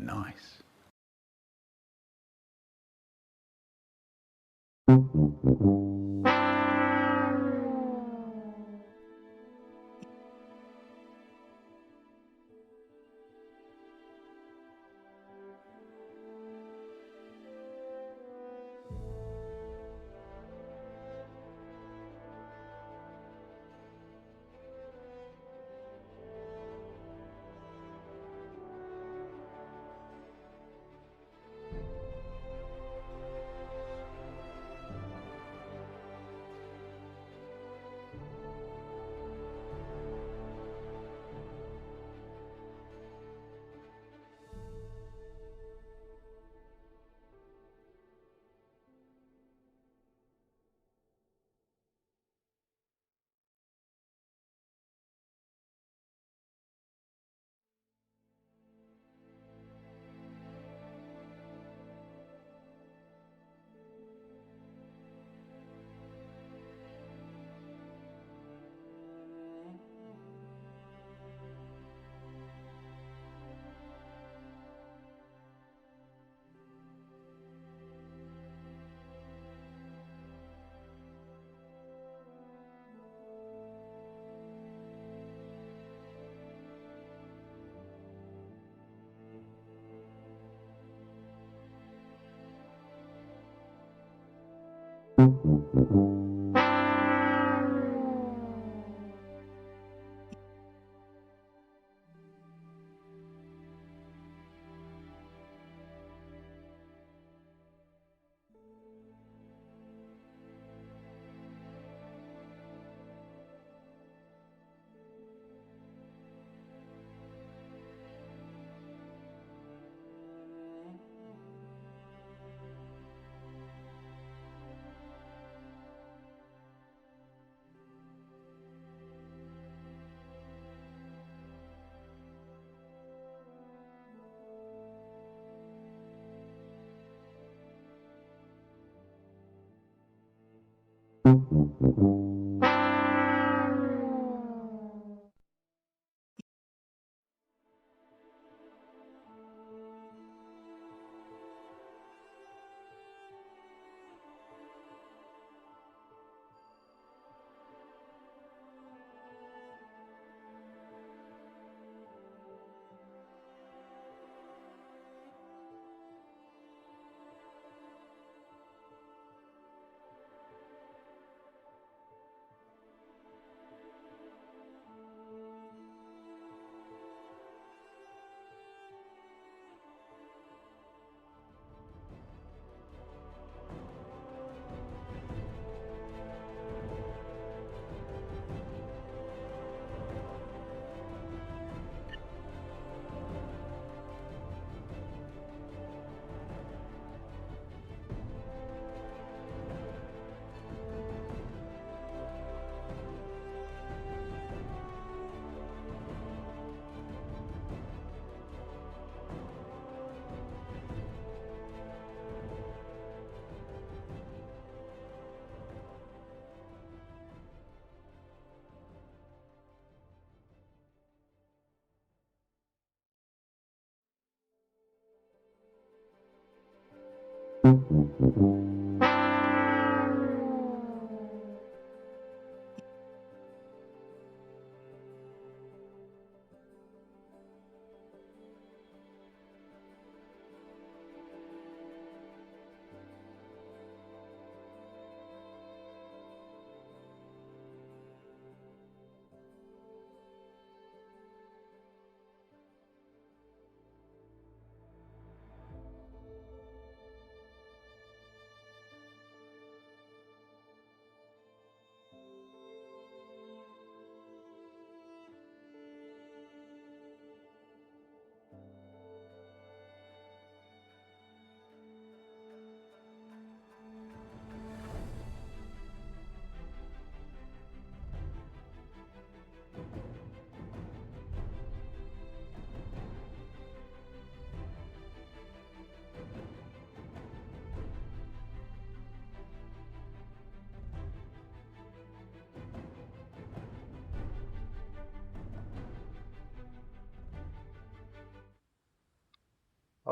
Nice.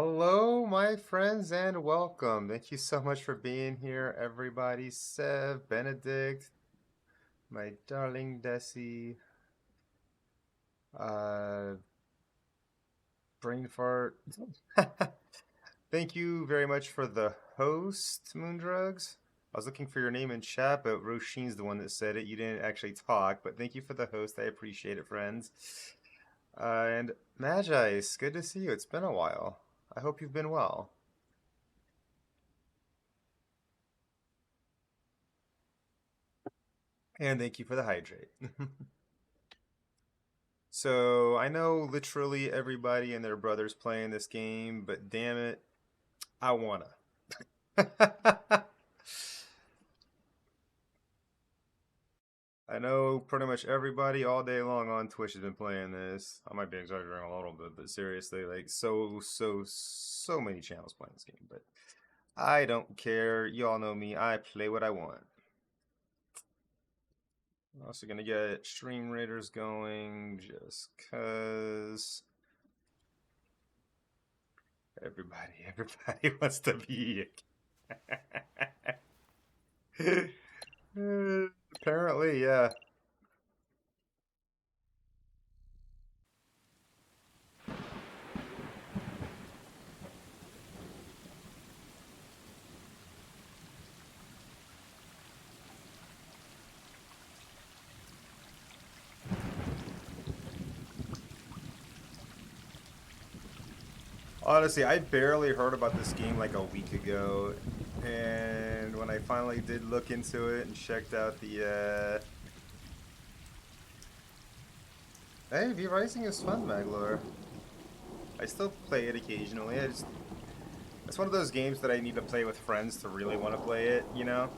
Hello, my friends, and welcome. Thank you so much for being here, everybody. Sev, Benedict, my darling Desi, uh, brain fart. Thank you very much for the host, Moondrugs. I was looking for your name in chat, but Roshin's the one that said it. You didn't actually talk, but thank you for the host. I appreciate it, friends. And Magi, it's good to see you. It's been a while. I hope you've been well. And thank you for the hydrate. So I know literally everybody and their brother's playing this game, but damn it, I wanna. I know pretty much everybody all day long on Twitch has been playing this. I might be exaggerating a little bit, but seriously, like so many channels playing this game. But I don't care. You all know me. I play what I want. I'm also gonna get Stream Raiders going just cause everybody wants to be. Apparently, yeah. Honestly, I barely heard about this game like a week ago, and when I finally did look into it and checked out the, hey, V Rising is fun, Maglor. I still play it occasionally. It's one of those games that I need to play with friends to really want to play it, you know?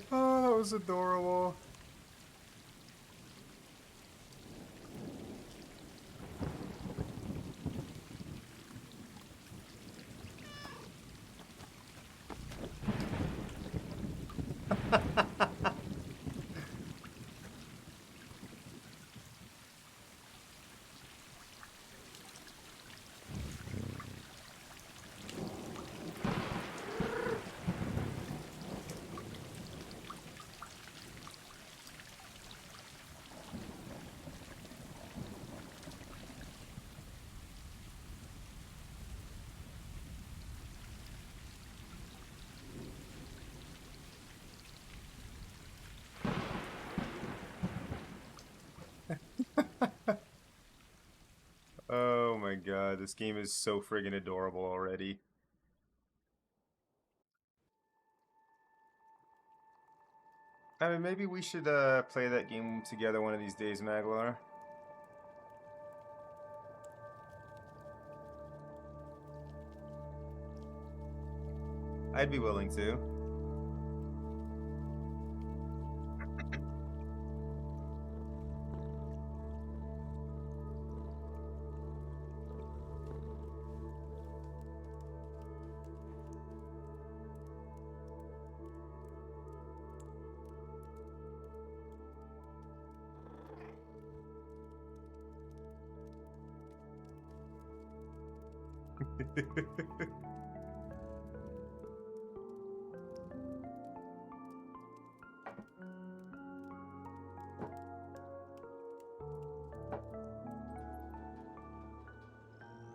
Oh, that was adorable. Oh my god, this game is so friggin' adorable already. I mean, maybe we should play that game together one of these days, Maglor. I'd be willing to.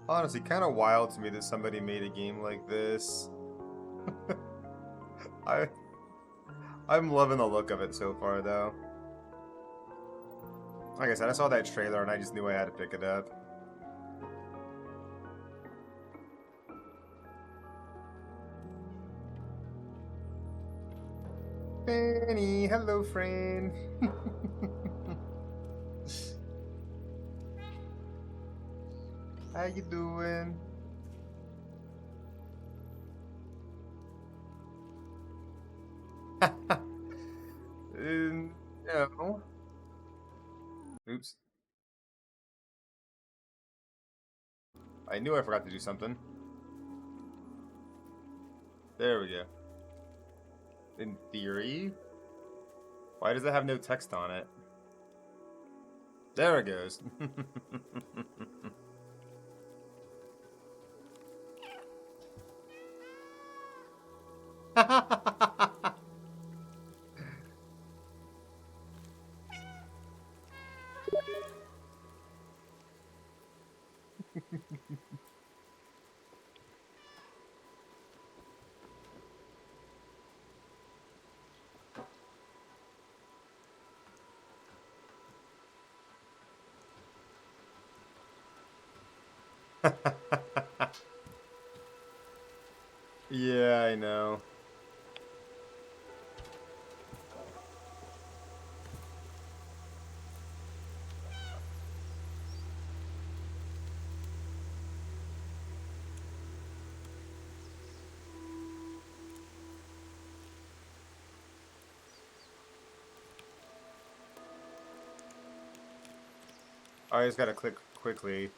Honestly, kind of wild to me that somebody made a game like this. I I'm loving the look of it so far, though. Like I said, I saw that trailer and I just knew I had to pick it up. Fanny, hello, friend. How you doing? I knew I forgot to do something. There we go. In theory. Why does it have no text on it? There it goes. Yeah, I know. I just gotta click quickly.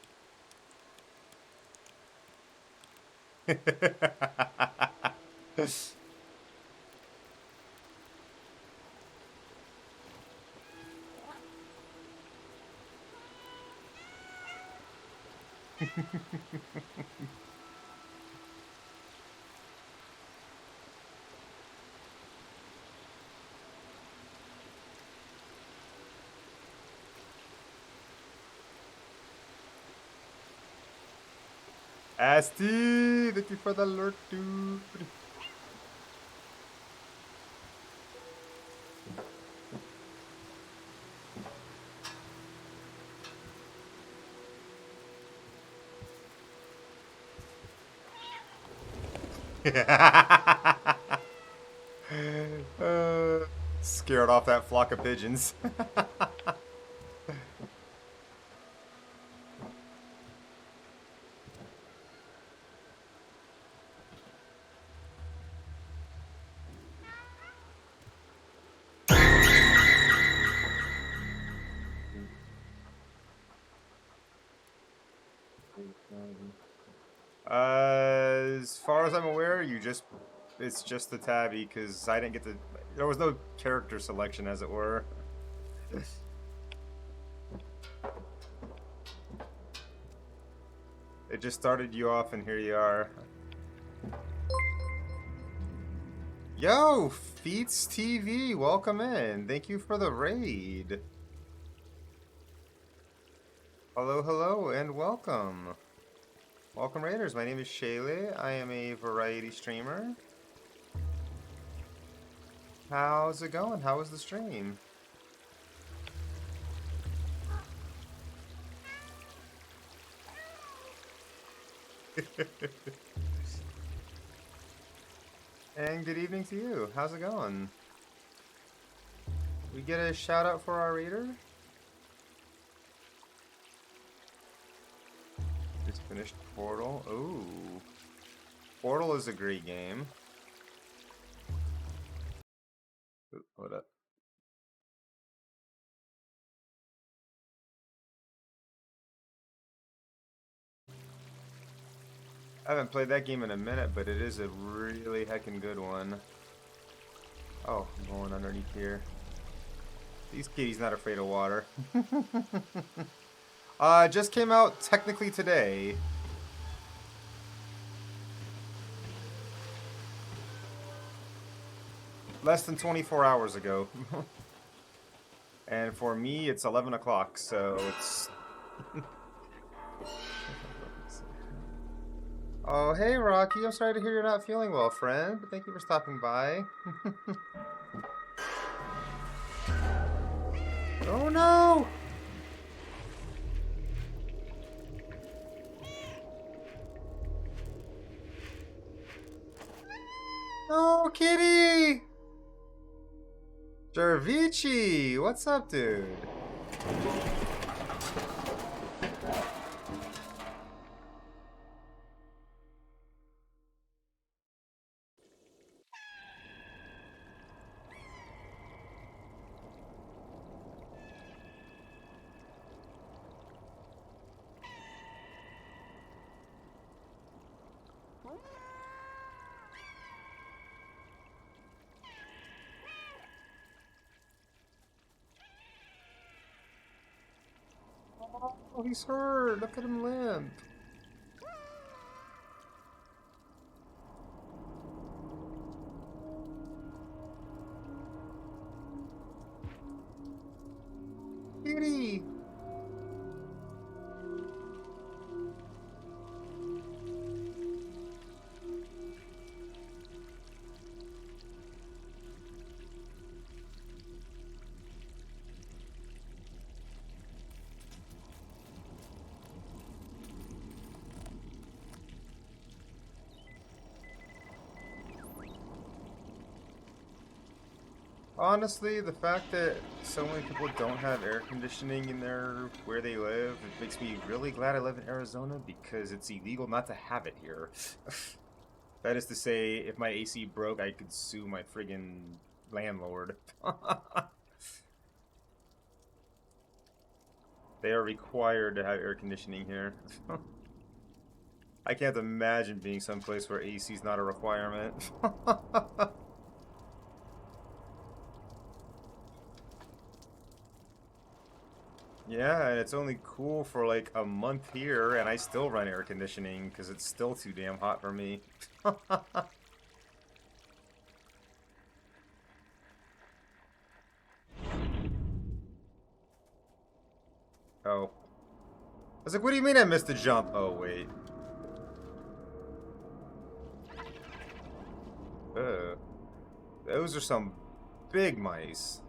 Asti, thank you for the alert, dude. uh, Scared off that flock of pigeons. As far as I'm aware, it's just the tabby because I didn't get to. There was no character selection, as it were. It just started you off, and here you are. Yo, Feats TV, welcome in. Thank you for the raid. Hello, hello, and welcome. Welcome, Raiders. My name is Shaylee. I am a variety streamer. How's it going? How was the stream? And good evening to you. How's it going? We get a shout out for our raider? Just finished Portal. Ooh. Portal is a great game. Ooh, hold up. I haven't played that game in a minute, but it is a really heckin' good one. Oh, I'm going underneath here. These kitties not afraid of water. Just came out technically today. Less than 24 hours ago. And for me, it's 11 o'clock, so it's... Oh, hey, Rocky. I'm sorry to hear you're not feeling well, friend, but thank you for stopping by. Oh, no! No, kitty! Jarvici! What's up, dude? Oh, he's hurt. Look at him limp. Kitty. Honestly, the fact that so many people don't have air conditioning in their where they live, it makes me really glad I live in Arizona because it's illegal not to have it here. That is to say, if my AC broke, I could sue my friggin' landlord. They are required to have air conditioning here. I can't imagine being someplace where AC is not a requirement. Yeah, and it's only cool for like a month here, and I still run air conditioning because it's still too damn hot for me. Oh. I was like, what do you mean I missed the jump? Oh, wait. Those are some big mice.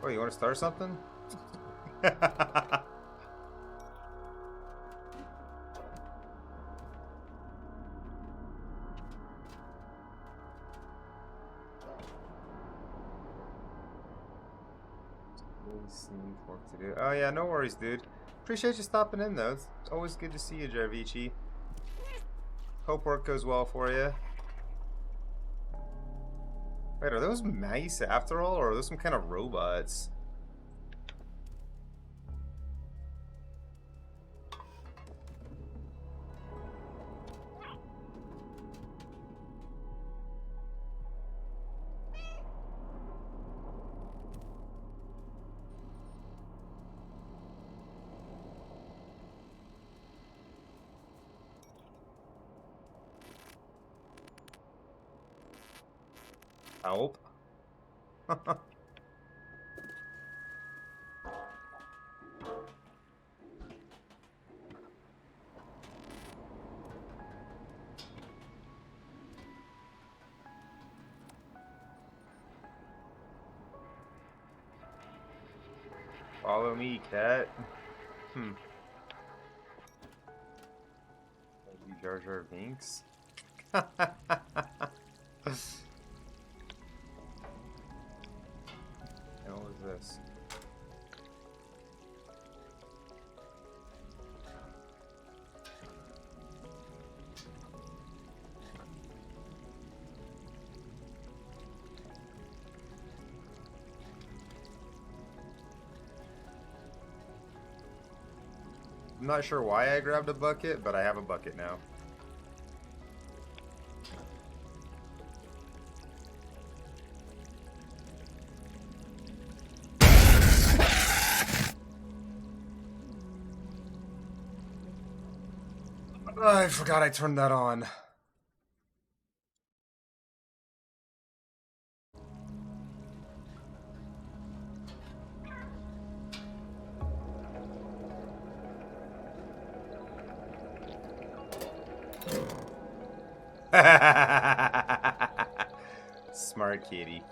Oh, you want to start something? Work to do. Oh yeah, no worries, dude. Appreciate you stopping in though. It's always good to see you, Jarvici. Hope work goes well for you. Wait, are those mice after all, or are those some kind of robots? Help. Follow me, cat. Hmm. You Jar Jar Binks? And what was this? I'm not sure why I grabbed a bucket, but I have a bucket now. I forgot I turned that on. Smart kitty.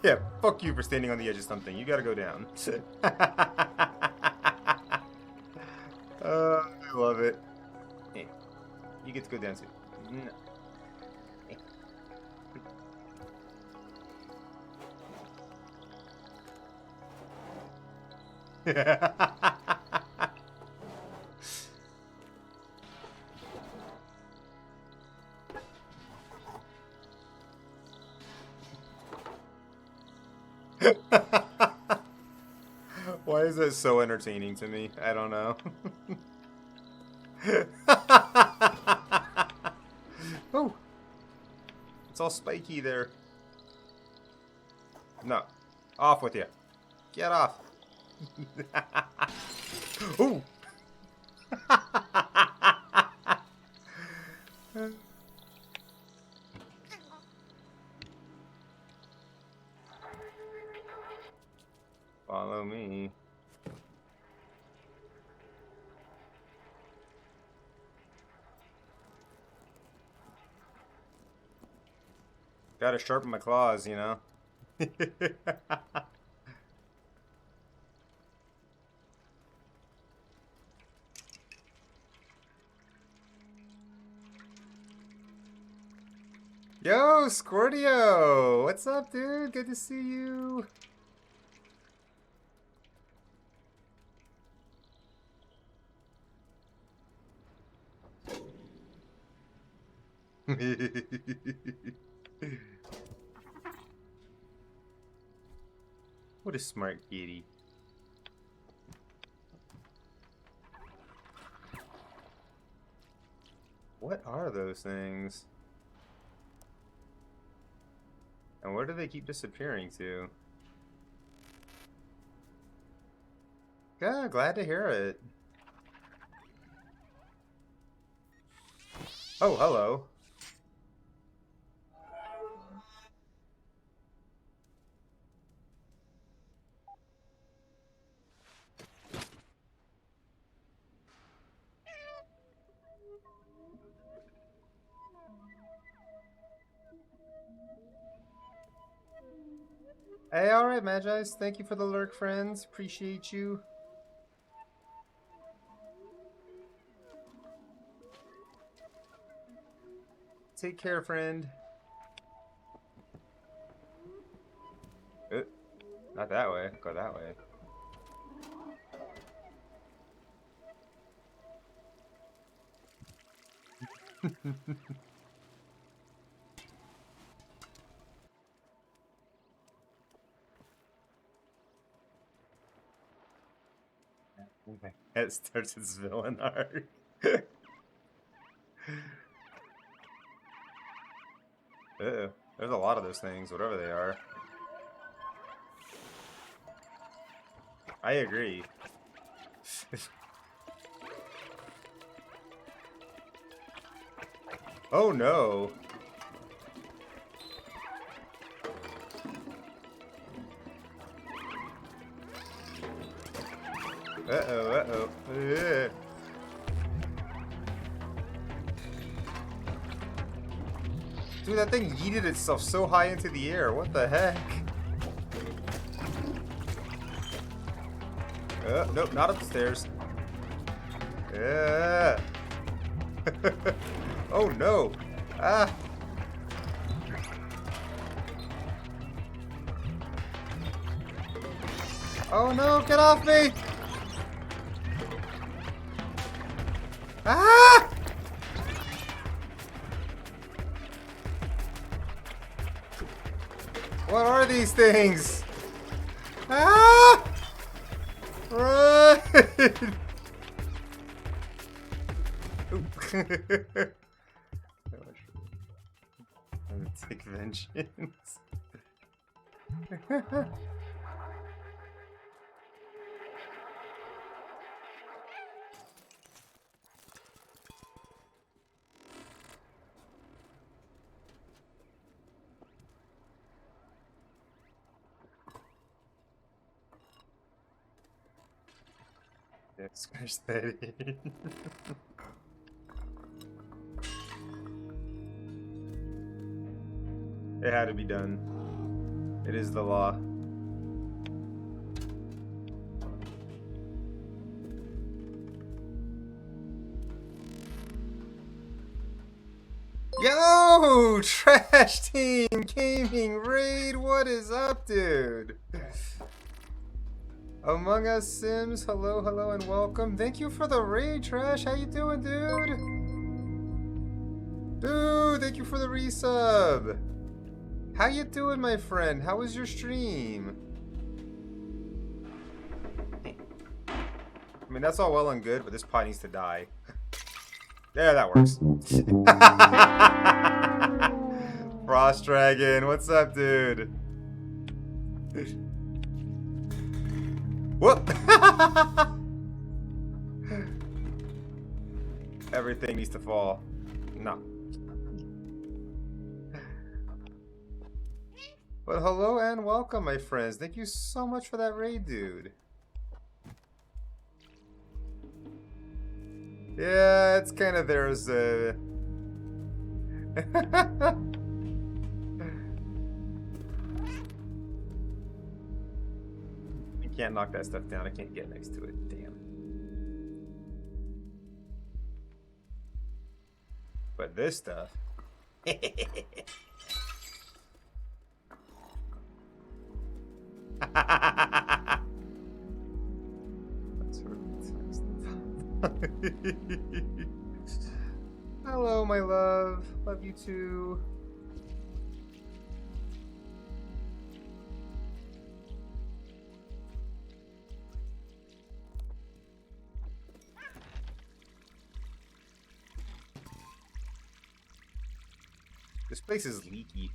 Yeah, fuck you for standing on the edge of something. You gotta go down. I love it. Hey, you get to go down too. No. Why is that so entertaining to me? I don't know. Oh, it's all spiky there. No, off with you. Get off. Ooh. Follow me. Gotta sharpen my claws, you know. Yo, Squirtio! What's up, dude? Good to see you. What a smart kitty. What are those things? And where do they keep disappearing to? Yeah, glad to hear it. Oh, hello. Hey, alright, Magi's. Thank you for the lurk, friends. Appreciate you. Take care, friend. Not that way. Go that way. It starts its villain arc. Uh-oh. There's a lot of those things, whatever they are. I agree. Oh no. Uh-oh, uh-oh. Yeah. Dude, that thing yeeted itself so high into the air. What the heck? Nope, not upstairs. Yeah. Oh no. Ah. Oh no, get off me! Ah! What are these things? Ah! Run! I'm gonna take vengeance. Yeah, scratch that in. It had to be done. It is the law. Yo! Trash Team Gaming Raid, what is up, dude? Among Us Sims, hello, hello, and welcome. Thank you for the raid, Trash. How you doing, dude? Dude, thank you for the resub. How you doing, my friend? How was your stream? mean, that's all well and good, but this pot needs to die. Yeah, that works. Frost Dragon, what's up, dude? Whoop! Everything needs to fall. No. But hello and welcome, my friends. Thank you so much for that raid, dude. Yeah, it's kind of there's a... You can't knock that stuff down. I can't get next to it. Damn. But this stuff... Hello, my love. Love you too. This place is leaky.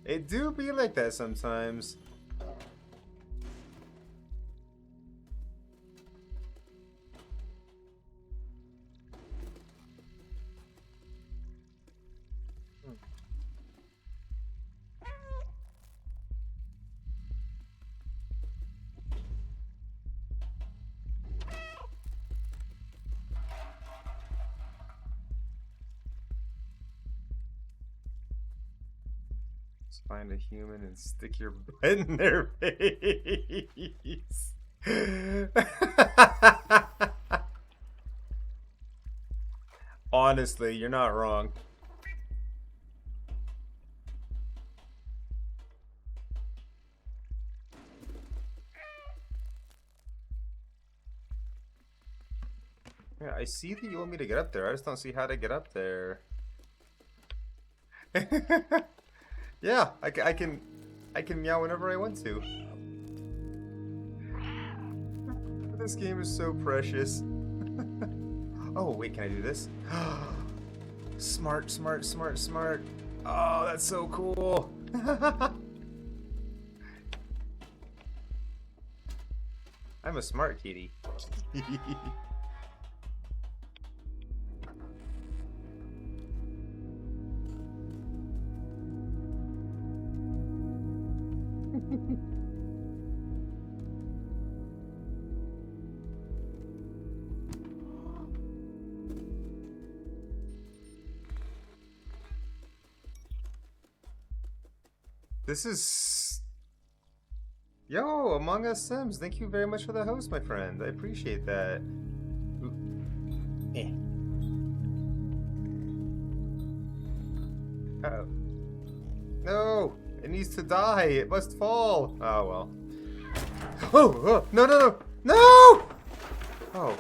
It do be like that sometimes. Find a human and stick your butt in their face. Honestly, you're not wrong. Yeah, I see that you want me to get up there. I just don't see how to get up there. Yeah, I can meow whenever I want to. This game is so precious. Oh, wait, can I do this? Smart, smart, smart, smart. Oh, that's so cool. I'm a smart kitty. This is... Yo, Among Us Sims, thank you very much for the host, my friend. I appreciate that. Eh. Uh-oh. No! It needs to die! It must fall! Oh, well. Oh! No, no, no! No! Oh.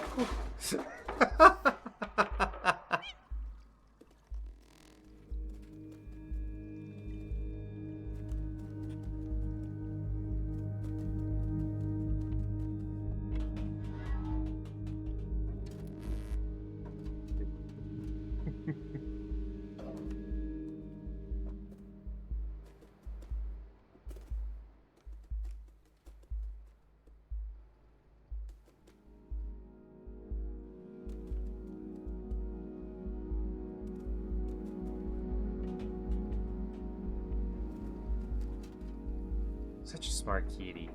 Such a smart kitty.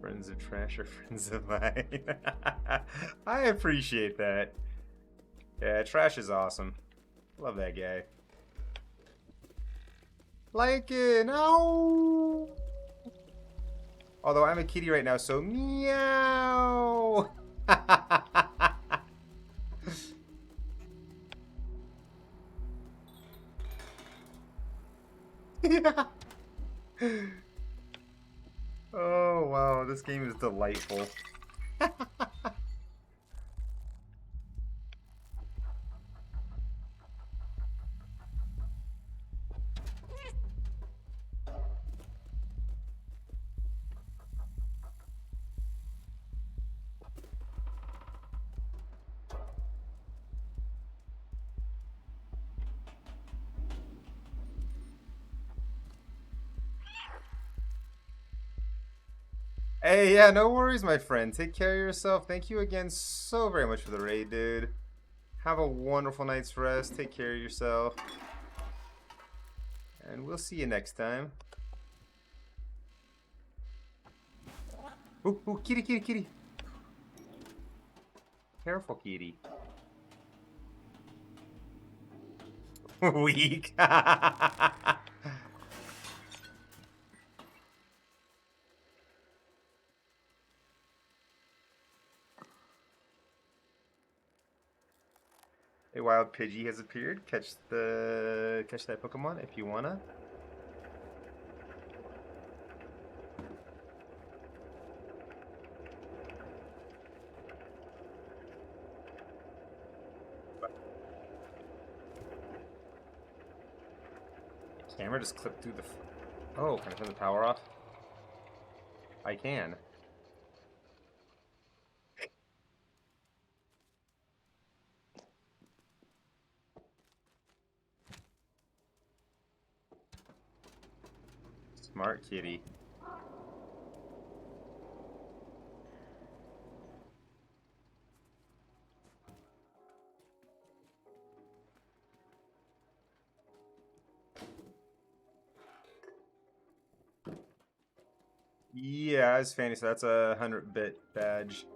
Friends of trash are friends of mine. I appreciate that. Yeah, trash is awesome. Love that guy. Like it. No. Although I'm a kitty right now, so meow. Yeah. Oh wow, this game is delightful. Hey, yeah, no worries, my friend. Take care of yourself. Thank you again so very much for the raid, dude. Have a wonderful night's rest. Take care of yourself. And we'll see you next time. Ooh, ooh, kitty, kitty, kitty. Careful, kitty. Weak. A wild Pidgey has appeared. Catch that Pokemon if you wanna. Camera just clipped through the. Oh, can I turn the power off? I can. Smart kitty. Yeah, it's fancy. So that's a 100-bit badge.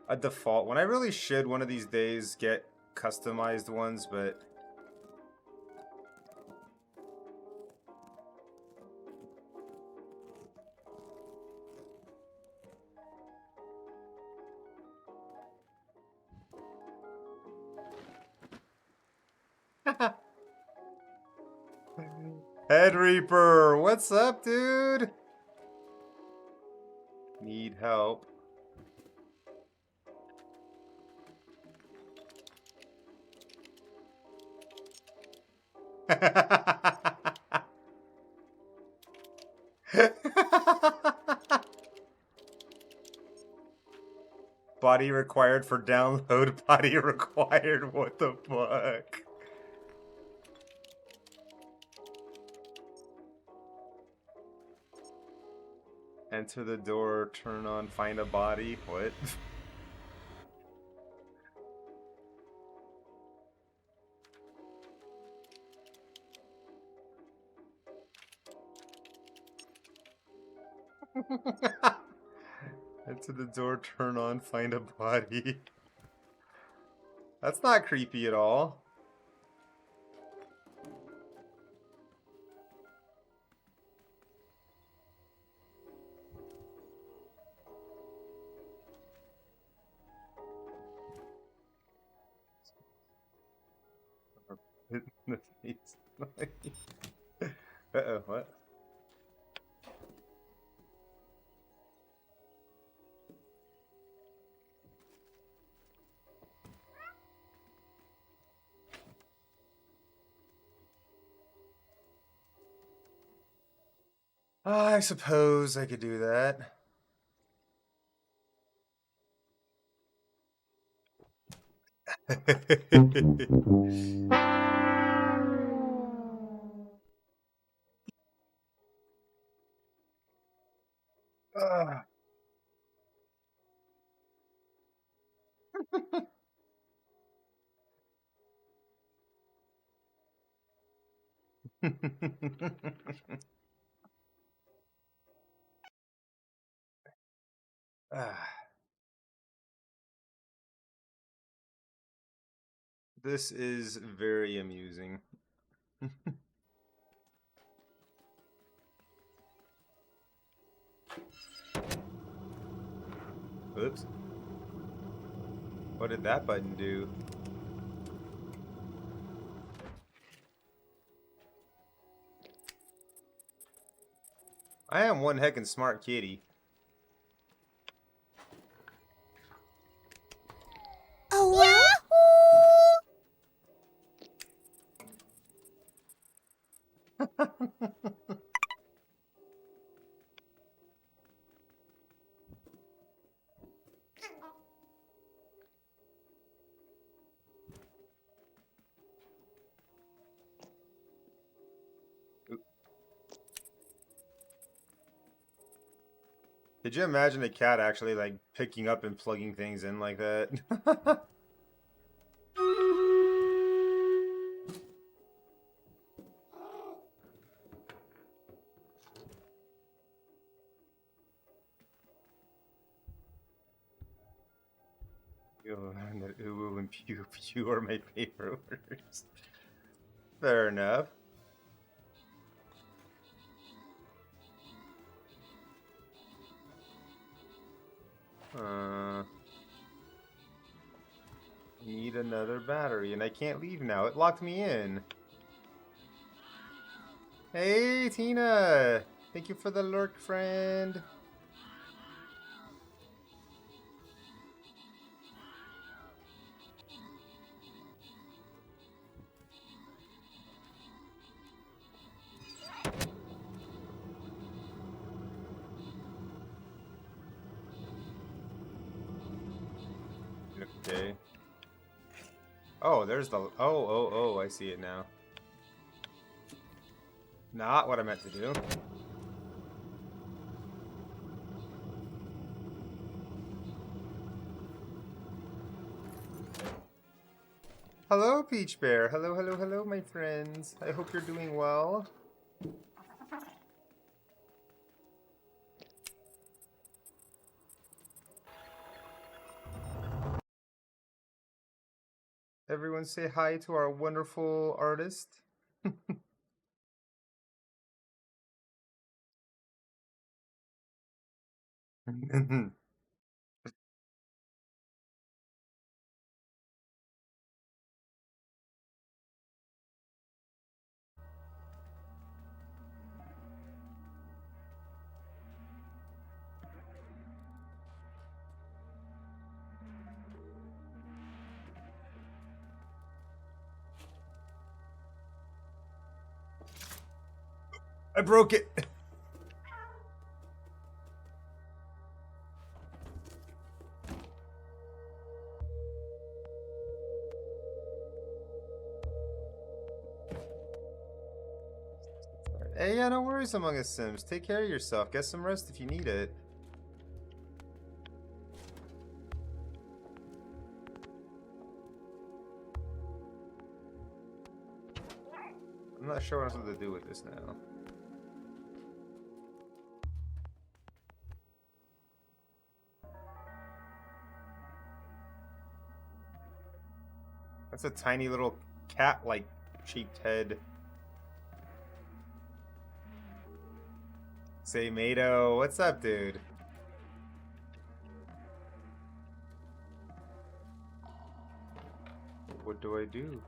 A default one. I really should one of these days get customized ones, but Head Reaper, what's up, dude? Need help. Body required for download. Body required. What the fuck? Enter the door, turn on, find a body. What? Enter the door, turn on, find a body. That's not creepy at all. Uh-oh, what? I suppose I could do that. Ah. Ah. This is very amusing. Oops. What did that button do? I am one heckin' smart kitty. Oh, Could you imagine a cat actually like picking up and plugging things in like that? You'll learn that Uwu and Pew Pew are my favorite words. Fair enough. Need another battery, and I can't leave now. It locked me in. Hey, Tina! Thank you for the lurk, friend. Okay. Oh, there's the... Oh, I see it now. Not what I meant to do. Hello, Peach Bear. Hello, hello, hello, my friends. I hope you're doing well. Everyone say hi to our wonderful artist. I broke it. Hey, yeah, no worries, Among Us Sims. Take care of yourself. Get some rest if you need it. I'm not sure what I'm supposed to do with this now. That's a tiny little cat-like shaped head. Say, Mato, what's up, dude? What do I do?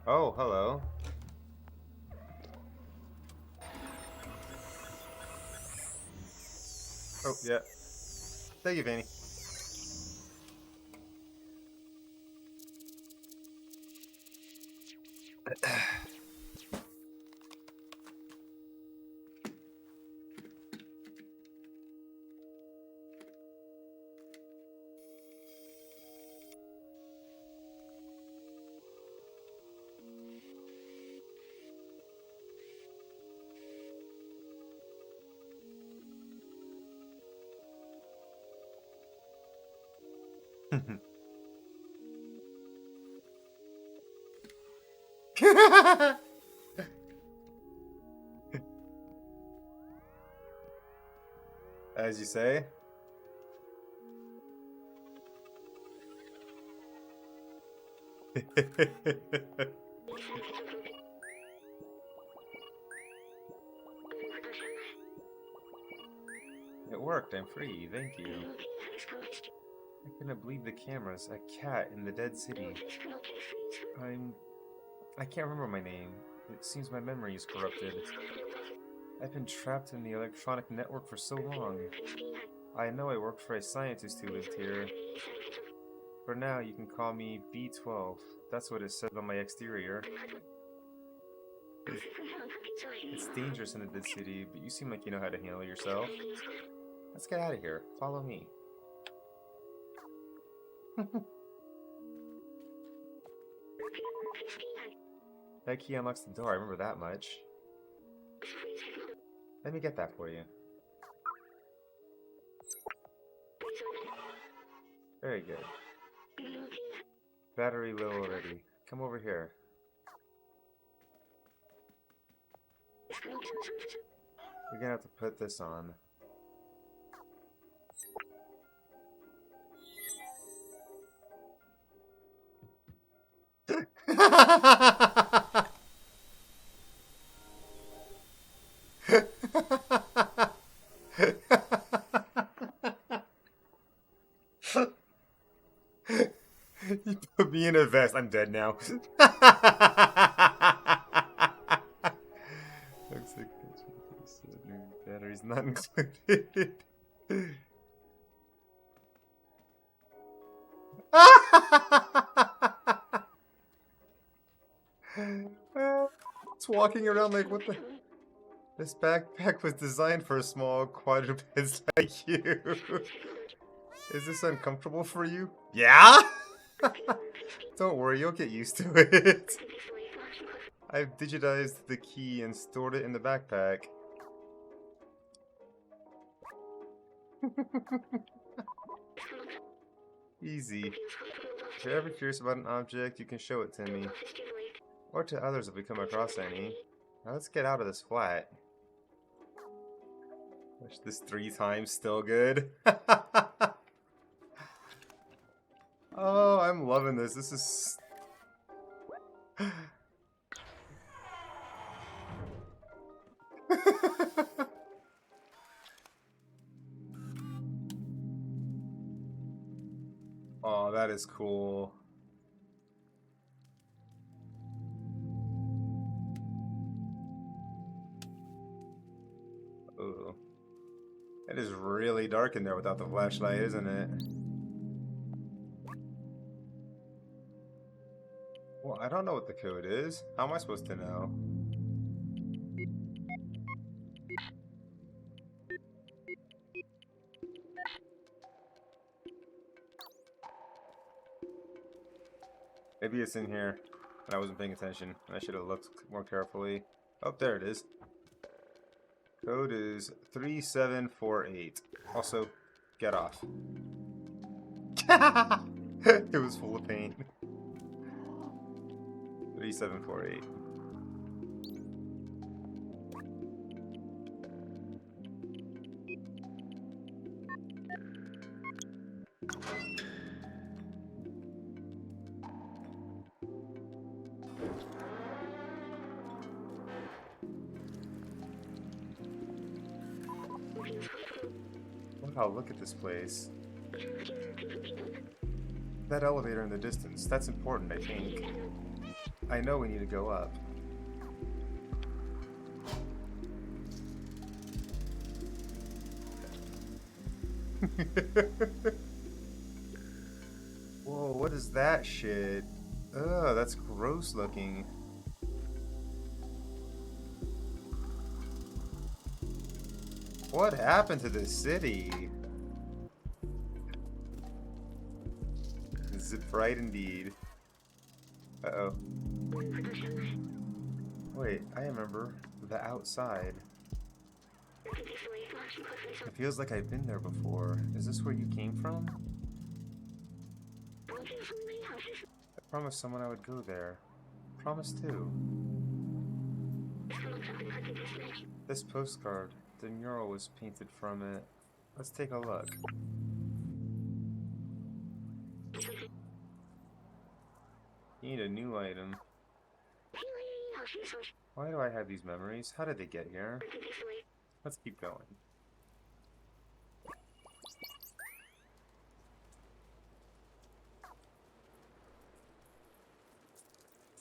Oh, hello. Oh, yeah. Thank you, Vanny. As you say. It worked. I'm free. Thank you. I couldn't believe the cameras. A cat in the dead city. I can't remember my name. It seems my memory is corrupted. I've been trapped in the electronic network for so long. I know I worked for a scientist who lived here. For now, you can call me B12. That's what it says on my exterior. It's dangerous in the dead city, but you seem like you know how to handle yourself. Let's get out of here. Follow me. That key unlocks the door, I remember that much. Let me get that for you. Very good. Battery low already. Come over here. You're gonna have to put this on. You put me in a vest. I'm dead now. Looks like batteries not included. It's walking around like, what the? This backpack was designed for small quadrupeds like you. Is this uncomfortable for you? Yeah? Don't worry, you'll get used to it. I've digitized the key and stored it in the backpack. Easy. If you're ever curious about an object, you can show it to me. Or to others if we come across any. Now let's get out of this flat. Wish this 3 times still good. Oh, I'm loving this. This is... Oh, that is cool. Ooh. It is really dark in there without the flashlight, isn't it? Well, I don't know what the code is. How am I supposed to know? Maybe it's in here, and I wasn't paying attention. I should have looked more carefully. Oh, there it is. Code is 3748. Also, get off. It was full of paint. 3748. Wow, look at this place. That elevator in the distance, that's important, I think. I know we need to go up. Whoa, what is that shit? Ugh, that's gross looking. What happened to this city? Zip right indeed. Uh-oh. Wait, I remember the outside. It feels like I've been there before. Is this where you came from? I promised someone I would go there. Promised too. This postcard, the mural was painted from it. Let's take a look. You need a new item. Why do I have these memories? How did they get here? Let's keep going.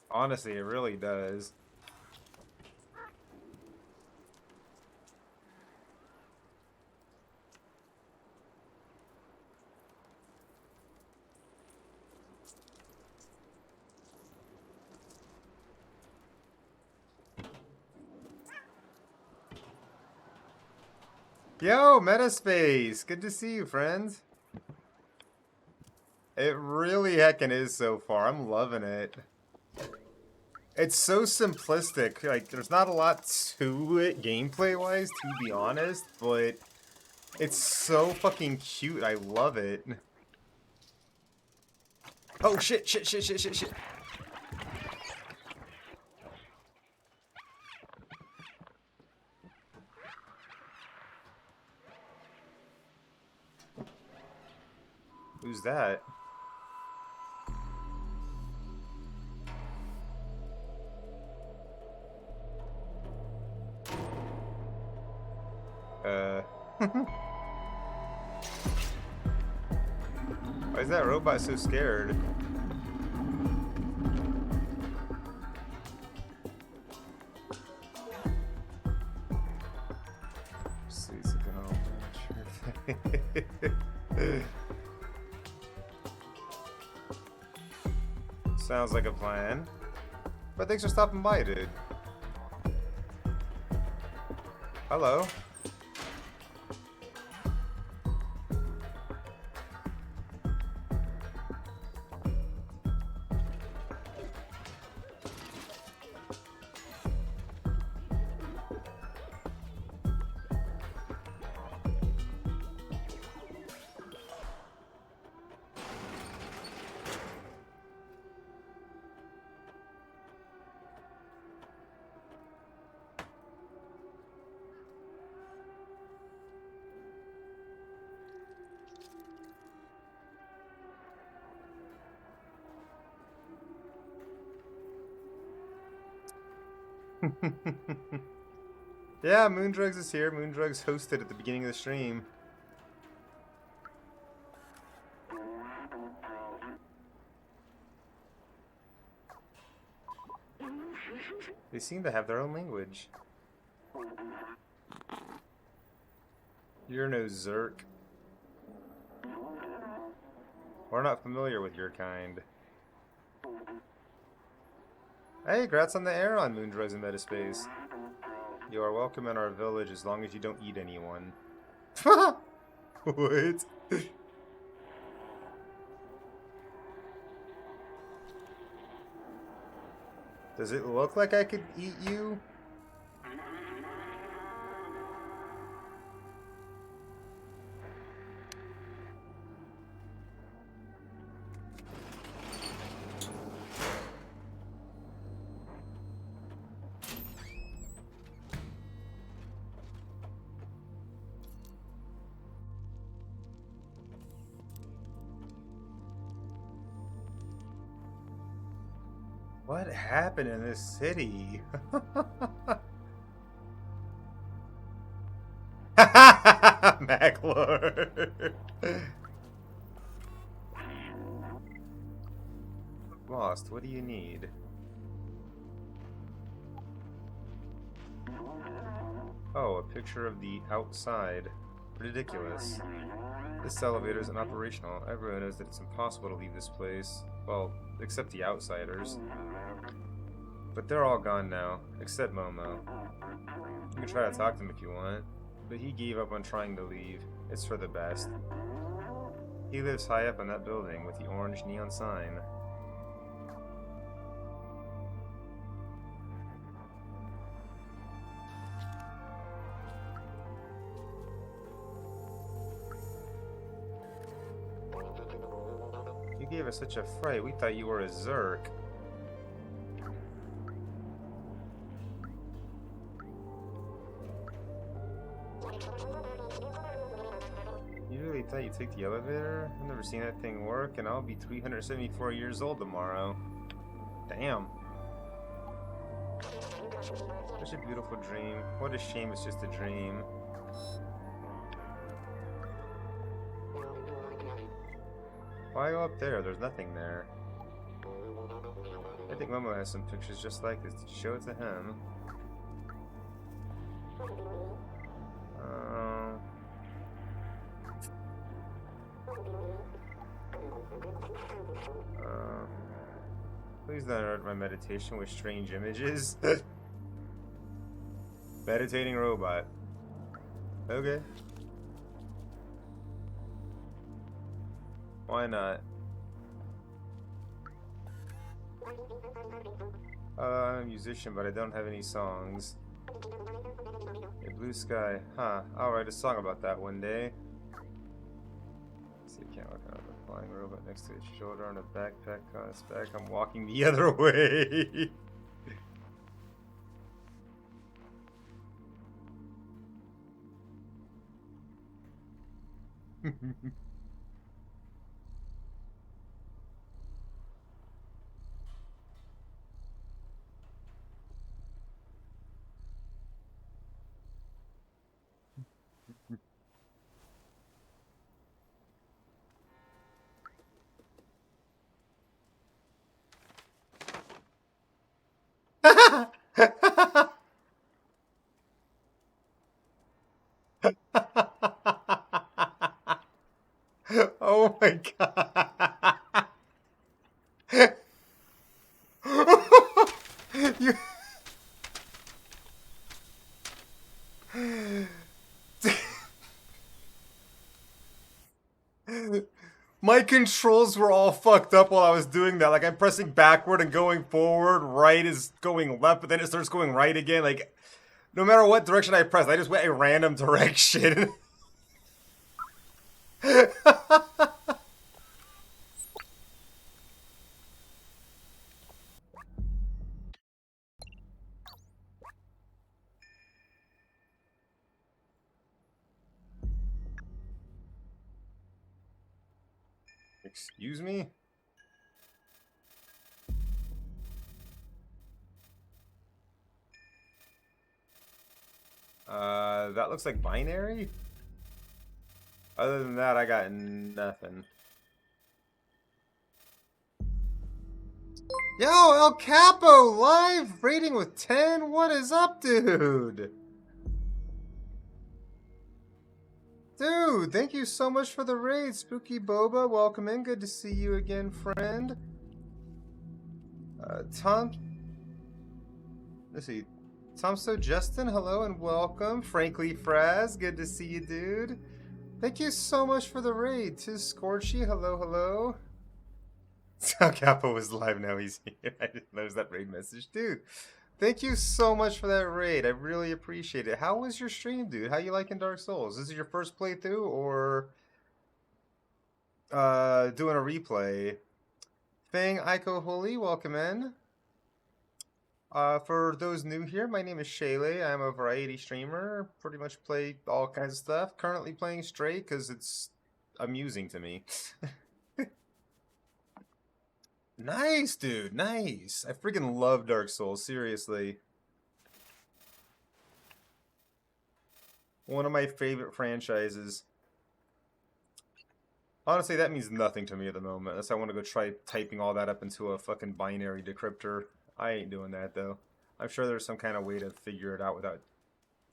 Honestly, it really does. Yo, Metaspace! Good to see you, friends. It really heckin' is so far. I'm loving it. It's so simplistic. Like, there's not a lot to it gameplay-wise, to be honest, but it's so fucking cute. I love it. Oh, shit, shit, shit, shit, shit, shit. Who's that? Why is that robot so scared? Please go. Sounds like a plan. But thanks for stopping by, dude. Hello. Yeah, Moondrugs is here. Moondrugs hosted at the beginning of the stream. They seem to have their own language. You're no Zerk. We're not familiar with your kind. Hey, congrats on the air on Moondrugs in Metaspace. You are welcome in our village as long as you don't eat anyone. What? Does it look like I could eat you? What happened in this city? Maclord. Lost, what do you need? Oh, a picture of the outside. Ridiculous. This elevator isn't operational. Everyone knows that it's impossible to leave this place. Well, except the outsiders. But they're all gone now, except Momo. You can try to talk to him if you want, but he gave up on trying to leave. It's for the best. He lives high up on that building with the orange neon sign. You gave us such a fright, we thought you were a Zerk. You really thought you'd take the elevator? I've never seen that thing work, and I'll be 374 years old tomorrow. Damn. Such a beautiful dream. What a shame it's just a dream. Why go up there? There's nothing there. I think Momo has some pictures just like this. Did you show it to him? Please don't interrupt my meditation with strange images. Meditating robot. Okay. Why not? I'm a musician, but I don't have any songs. A blue sky. Huh. I'll write a song about that one day. See, I can't work on a flying robot next to his shoulder on a backpack on his back. I'm walking the other way. Oh my god. You... My controls were all fucked up while I was doing that. Like, I'm pressing backward and going forward. Right is going left, but then it starts going right again. Like, no matter what direction I press, I just went a random direction. Excuse me? That looks like binary? Other than that, I got nothing. Yo, El Capo, live rating with 10? What is up, dude? Dude, thank you so much for the raid. Spooky Boba, welcome in. Good to see you again, friend. Tom... Let's see. Tomso Justin, hello and welcome. Frankly Fraz, good to see you, dude. Thank you so much for the raid. Tis Scorchy, hello, hello. Sal Capo is live now, he's here. I didn't notice that raid message. Dude, thank you so much for that raid. I really appreciate it. How was your stream, dude? How you liking Dark Souls? This is your first playthrough or doing a replay? Fang Aiko Holy, welcome in. For those new here, my name is Shayley. I'm a variety streamer. Pretty much play all kinds of stuff. Currently playing Stray because it's amusing to me. Nice, dude. Nice. I freaking love Dark Souls. Seriously. One of my favorite franchises. Honestly, that means nothing to me at the moment. Unless I want to go try typing all that up into a fucking binary decryptor. I ain't doing that, though. I'm sure there's some kind of way to figure it out without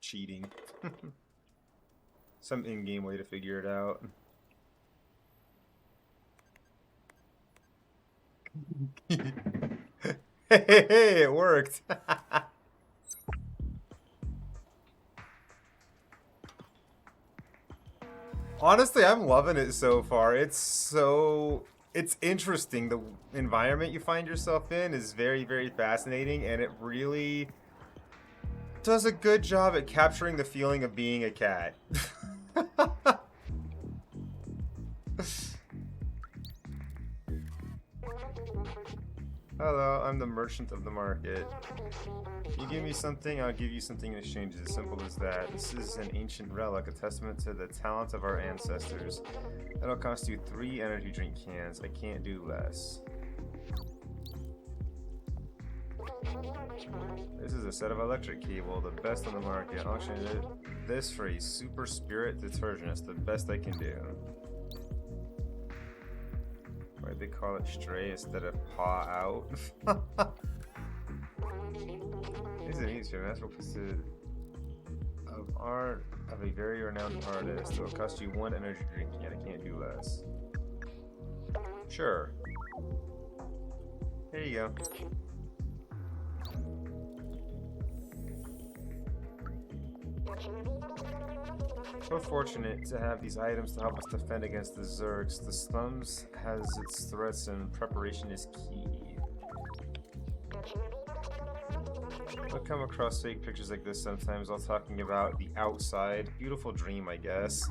cheating. Some in-game way to figure it out. Hey, it worked. Honestly, I'm loving it so far. It's interesting. The environment you find yourself in is very, very fascinating, and it really does a good job at capturing the feeling of being a cat. Hello, I'm the merchant of the market. You give me something, I'll give you something in exchange. It's as simple as that. This is an ancient relic, a testament to the talent of our ancestors. That'll cost you 3 energy drink cans. I can't do less. This is a set of electric cable, the best on the market. Auctioned this for a super spirit detergent. It's the best I can do. Why'd they call it stray instead of paw out? This is an easier natural piece of art of a very renowned artist. It'll cost you 1 energy drink and I can't do less. Sure. Here you go. We're fortunate to have these items to help us defend against the Zergs. The slums has its threats and preparation is key. I come across fake pictures like this sometimes while talking about the outside. Beautiful dream, I guess.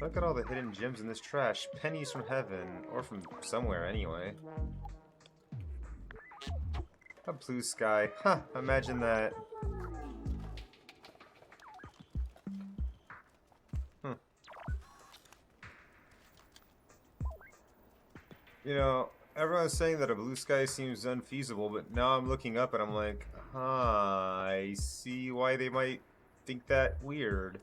Look at all the hidden gems in this trash. Pennies from heaven. Or from somewhere, anyway. A blue sky. Huh, imagine that. Hmm. You know, everyone's saying that a blue sky seems unfeasible, but now I'm looking up and I'm like, huh, I see why they might think that weird.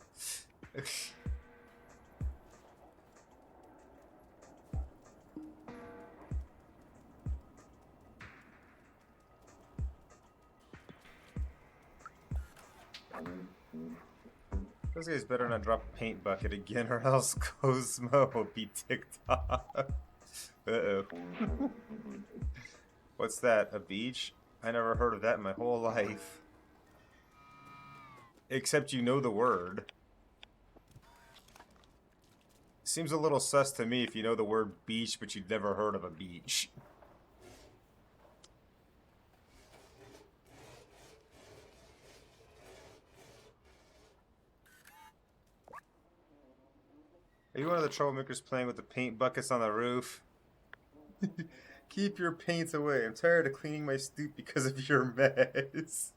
Those guys better not drop a paint bucket again or else Cosmo will be ticked off. Uh-oh. What's that, a beach? I never heard of that in my whole life. Except you know the word. Seems a little sus to me if you know the word beach but you've never heard of a beach. Are you one of the troublemakers playing with the paint buckets on the roof? Keep your paint away. I'm tired of cleaning my stoop because of your mess.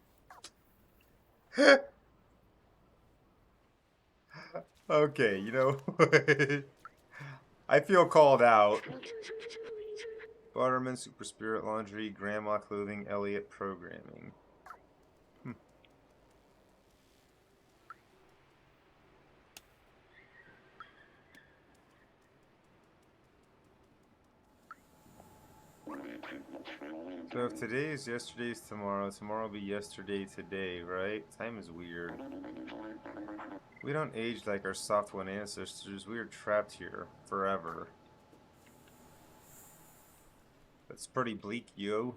Okay, you know what? I feel called out. Butterman, Super Spirit Laundry, Grandma Clothing, Elliot Programming. So if today is yesterday's tomorrow, tomorrow will be yesterday today, right? Time is weird. We don't age like our soft one ancestors. We are trapped here forever. That's pretty bleak, yo.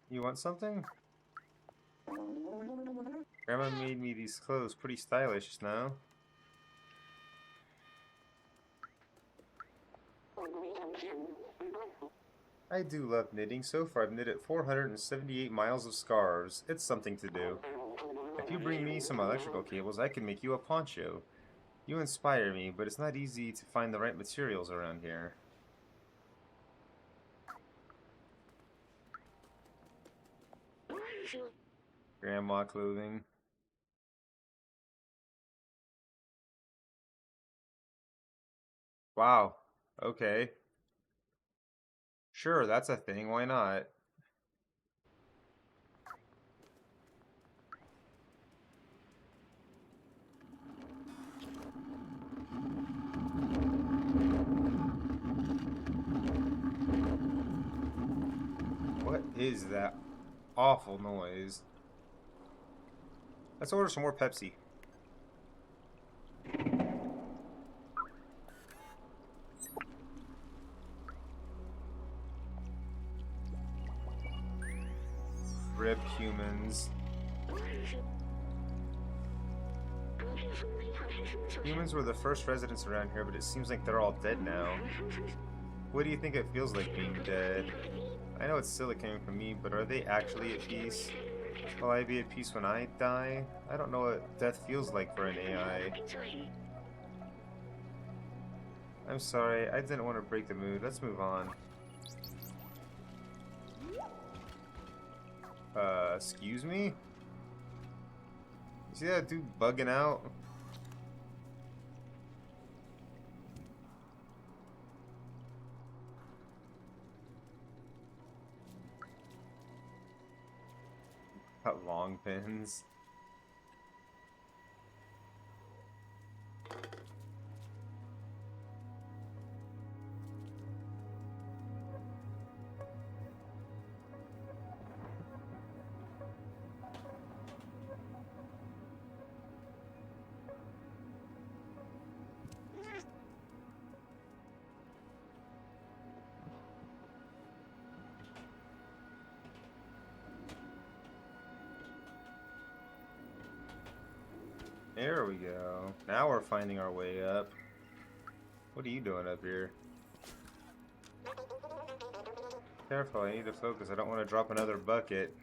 You want something? Grandma made me these clothes. Pretty stylish, no? I do love knitting. So far I've knitted 478 miles of scarves. It's something to do. If you bring me some electrical cables, I can make you a poncho. You inspire me, but it's not easy to find the right materials around here. Grandma clothing. Wow. Okay. Sure, that's a thing. Why not? What is that awful noise? Let's order some more Pepsi. Rip humans. Humans were the first residents around here, but it seems like they're all dead now. What do you think it feels like being dead? I know it's silly coming from me, but are they actually at peace? Will I be at peace when I die? I don't know what death feels like for an AI. I'm sorry, I didn't want to break the mood. Let's move on. Excuse me? You see that dude bugging out? Got long pins. There we go. Now we're finding our way up. What are you doing up here? Careful, I need to focus. I don't want to drop another bucket.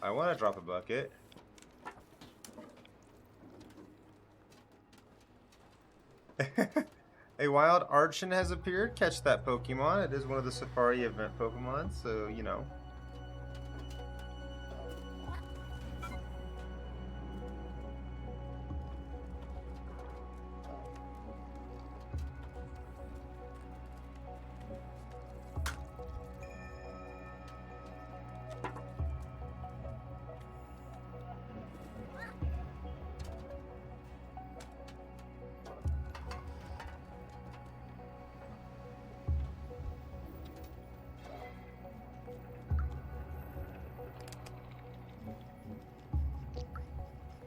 I want to drop a bucket. A wild Archon has appeared. Catch that Pokemon. It is one of the Safari event Pokemon, so, you know.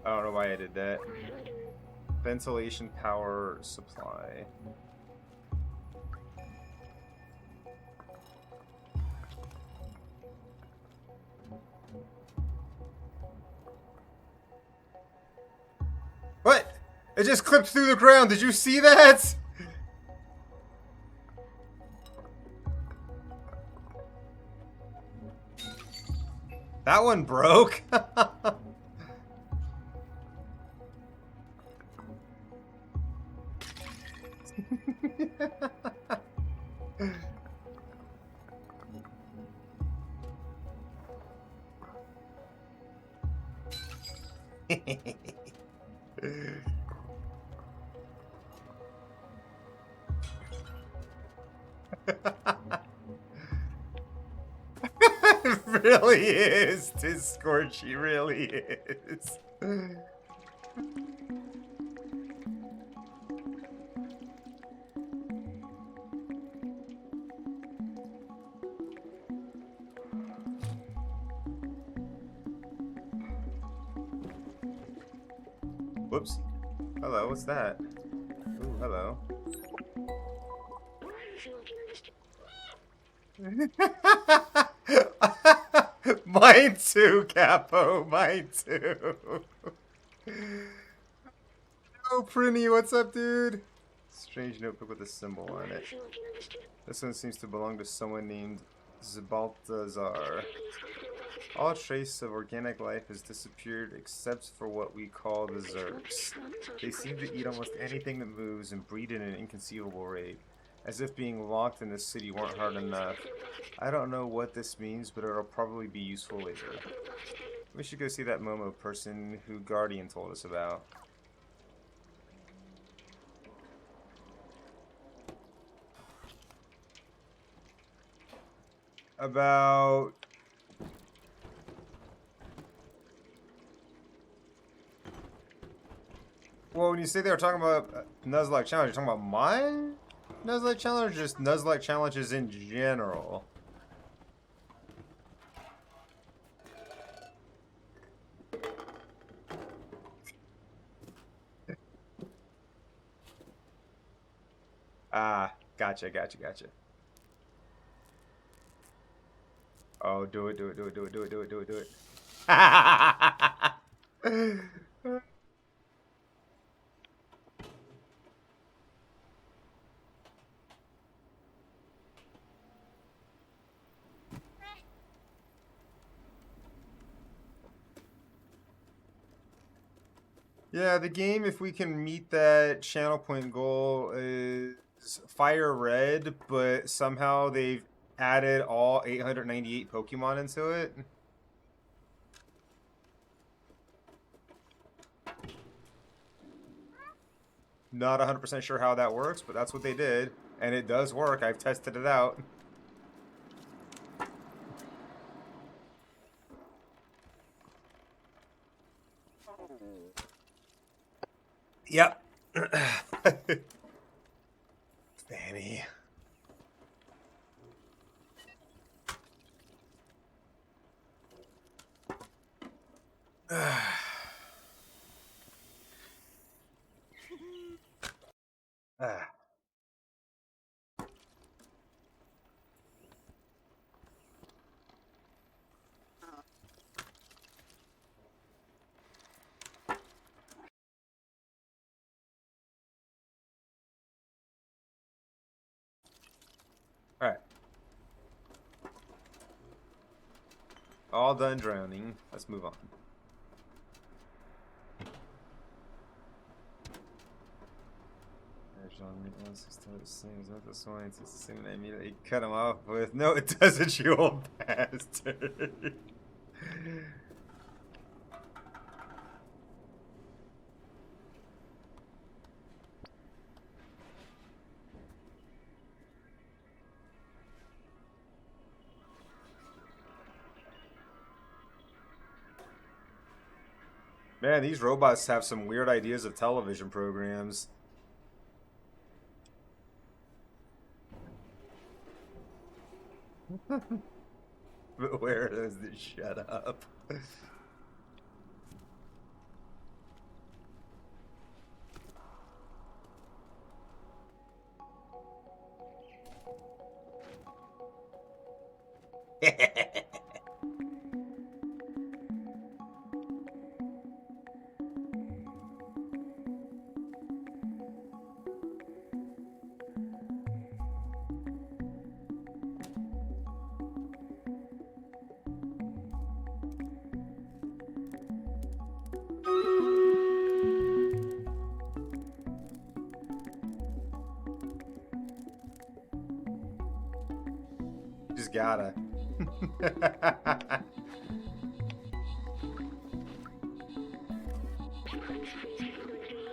I don't know why I did that. Ventilation power supply. What? It just clipped through the ground. Did you see that? That one broke. It really is. This Scorchy really is. Whoops. Hello, what's that? Ooh, hello. Mine too, Capo. Mine too. Oh, Prinny, what's up, dude? Strange notebook with a symbol on it. This one seems to belong to someone named Zbaltazar. All trace of organic life has disappeared except for what we call the Zerks. They seem to eat almost anything that moves and breed at an inconceivable rate, as if being locked in the city weren't hard enough. I don't know what this means, but it'll probably be useful later. We should go see that Momo person who Guardian told us about. About... Well, when you say they were talking about Nuzlocke Challenge, you're talking about my Nuzlocke Challenge or just Nuzlocke Challenges in general? Ah, gotcha. Oh, do it. Yeah, the game, if we can meet that channel point goal, is Fire Red, but somehow they've added all 898 Pokemon into it. Not 100% sure how that works, but that's what they did. And it does work. I've tested it out. Yep. Fanny. Ah. Alright. All done drowning. Let's move on. The scientist I immediately cut him off with. No, it doesn't, you old bastard. Man, these robots have some weird ideas of television programs. But where does this shut up? Just gotta.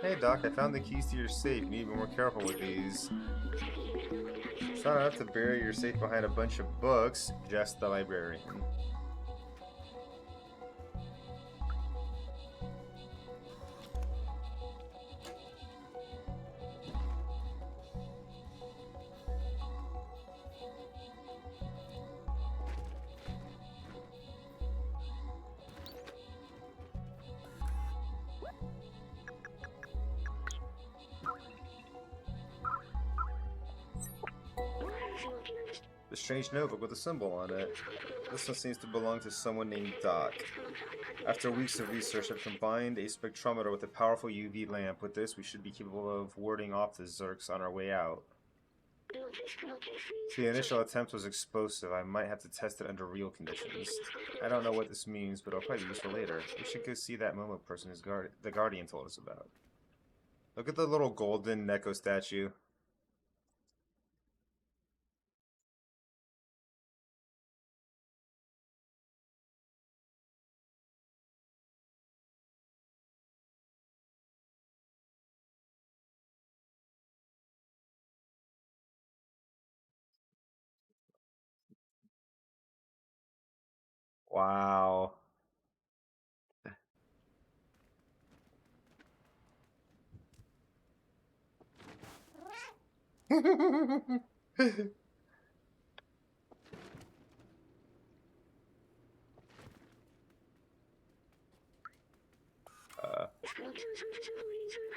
Hey Doc, I found the keys to your safe. You need to be more careful with these. It's not enough to bury your safe behind a bunch of books, just the librarian. The strange notebook with a symbol on it. This one seems to belong to someone named Doc. After weeks of research, I've combined a spectrometer with a powerful UV lamp. With this, we should be capable of warding off the Zerks on our way out. The initial attempt was explosive. I might have to test it under real conditions. I don't know what this means, but it'll probably be useful later. We should go see that Momo person the Guardian told us about. Look at the little golden Neko statue. Wow.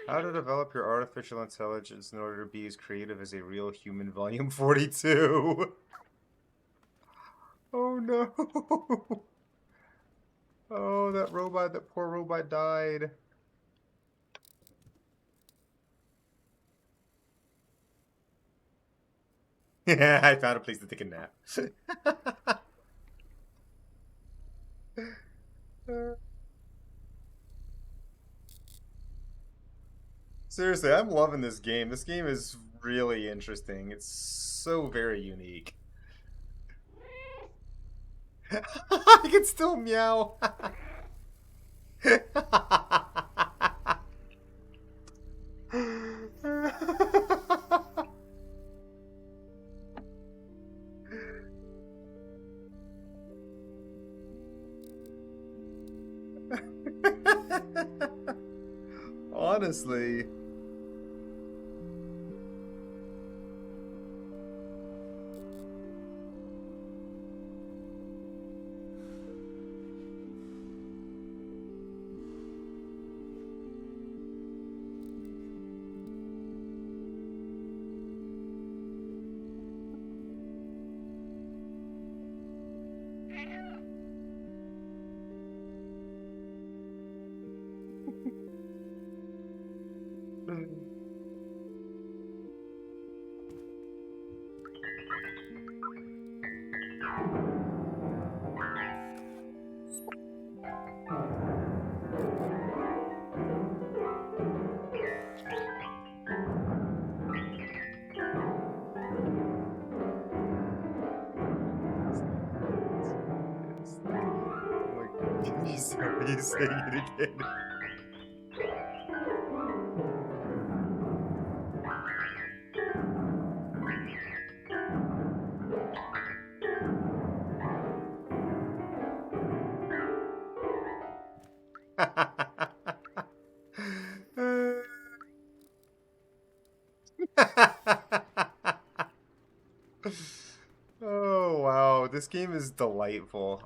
How to develop your artificial intelligence in order to be as creative as a real human, volume 42. Oh no. Oh, that poor robot died. Yeah, I found a place to take a nap. Seriously, I'm loving this game. This game is really interesting. It's so very unique. I can still meow. Honestly. He's saying it again. Oh wow, this game is delightful.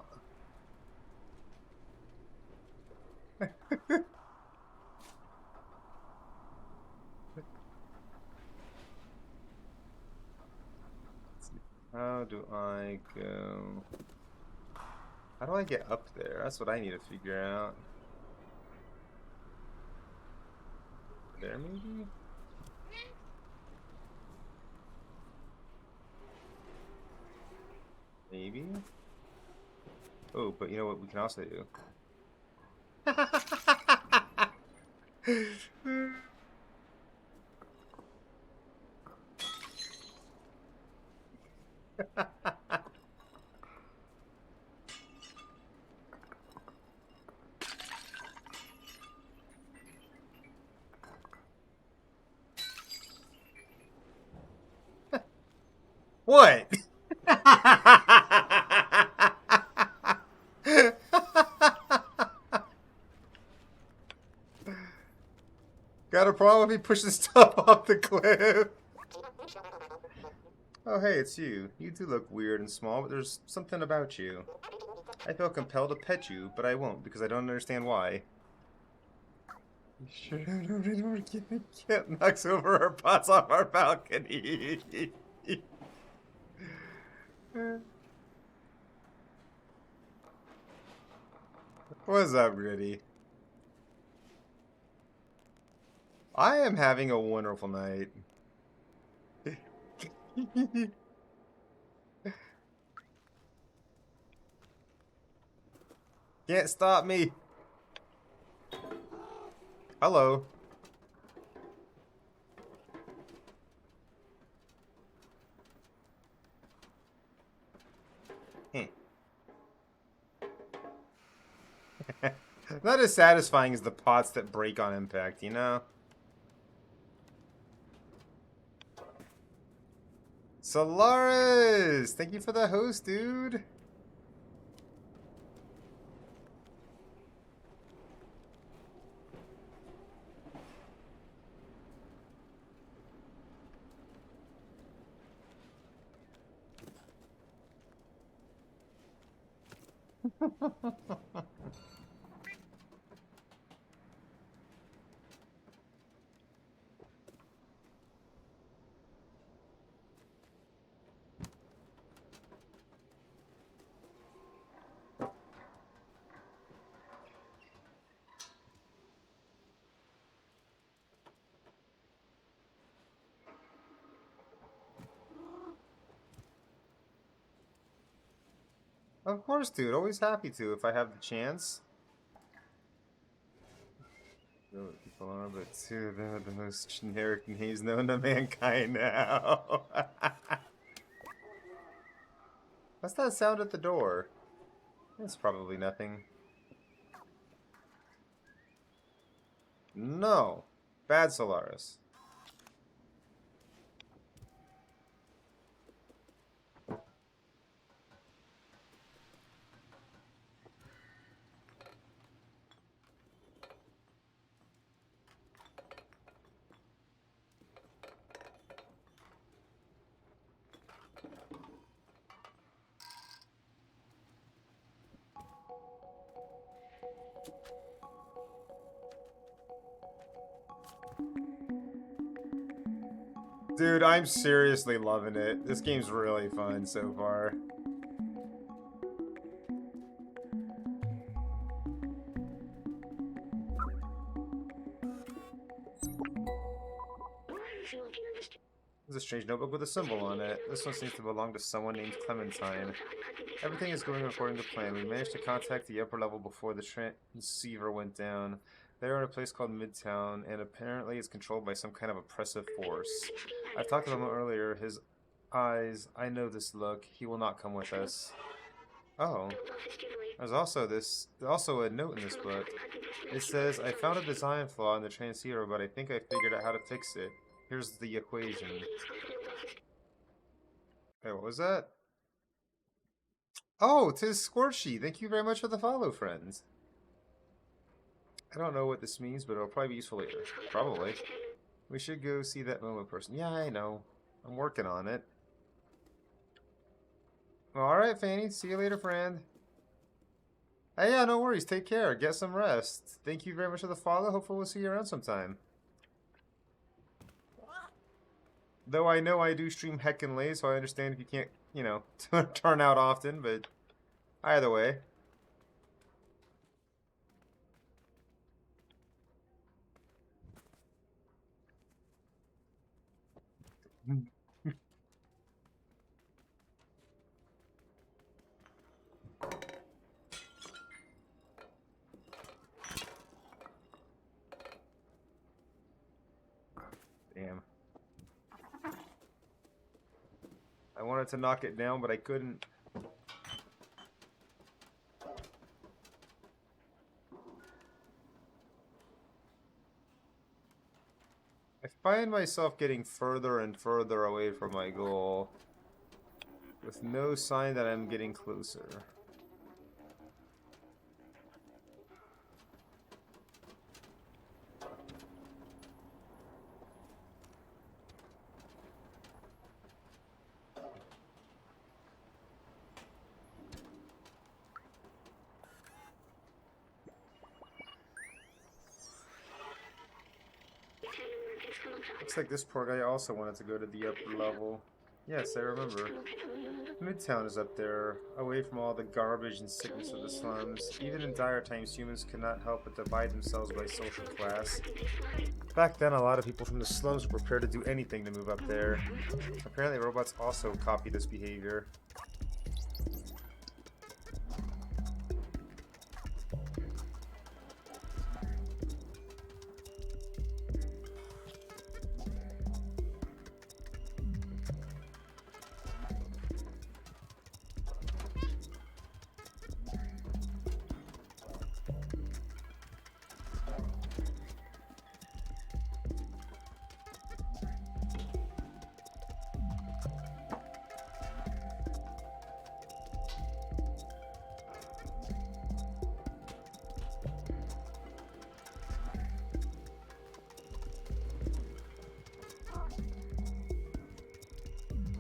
How do I go? How do I get up there? That's what I need to figure out. There, maybe? Maybe? Oh, but you know what we can also do? What? Got a problem if he pushes stuff off the cliff? Oh, hey, it's you. You do look weird and small, but there's something about you. I feel compelled to pet you, but I won't because I don't understand why. You sure don't get knocks over our pots off our balcony. What's up, Gritty? I am having a wonderful night. Can't stop me. Hello. Not as satisfying as the pots that break on impact, you know? Solaris! Thank you for the host, dude. Of course, dude. Always happy to if I have the chance. People are, but two of them are the most generic names known to mankind now. What's that sound at the door? It's probably nothing. No. Bad Solaris. Dude, I'm seriously loving it. This game's really fun so far. There's a strange notebook with a symbol on it. This one seems to belong to someone named Clementine. Everything is going according to plan. We managed to contact the upper level before the transceiver went down. They're in a place called Midtown, and apparently it's controlled by some kind of oppressive force. I've talked to him earlier. His eyes, I know this look. He will not come with us. Oh. There's also a note in this book. It says, I found a design flaw in the transceiver, but I think I figured out how to fix it. Here's the equation. Hey, what was that? Oh, 'tis Scorchy. Thank you very much for the follow, friends. I don't know what this means, but it'll probably be useful later. Probably. We should go see that Momo person. Yeah, I know. I'm working on it. Alright, Fanny. See you later, friend. Hey, yeah, no worries. Take care. Get some rest. Thank you very much for the follow. Hopefully we'll see you around sometime. Though I know I do stream heckin' late, so I understand if you can't, you know, turn out often, but either way. Damn. I wanted to knock it down, but I couldn't. I find myself getting further and further away from my goal, with no sign that I'm getting closer. Looks like this poor guy also wanted to go to the upper level. Yes, I remember. Midtown is up there, away from all the garbage and sickness of the slums. Even in dire times, humans could not help but divide themselves by social class. Back then, a lot of people from the slums were prepared to do anything to move up there. Apparently, robots also copy this behavior.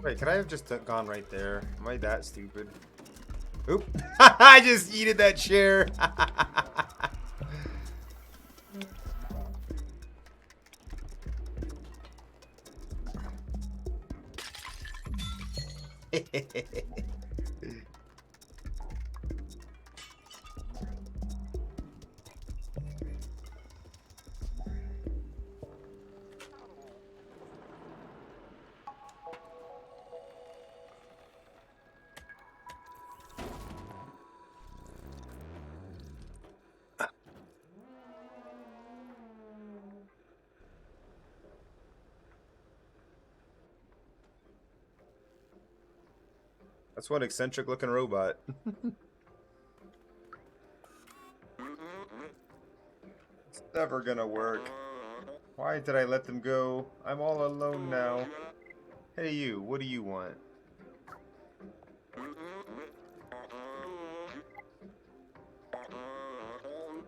Wait, could I have just gone right there? Am I that stupid? Oop. I just yeeted that chair. That's one eccentric looking robot. It's never gonna work. Why did I let them go? I'm all alone now. Hey you, what do you want?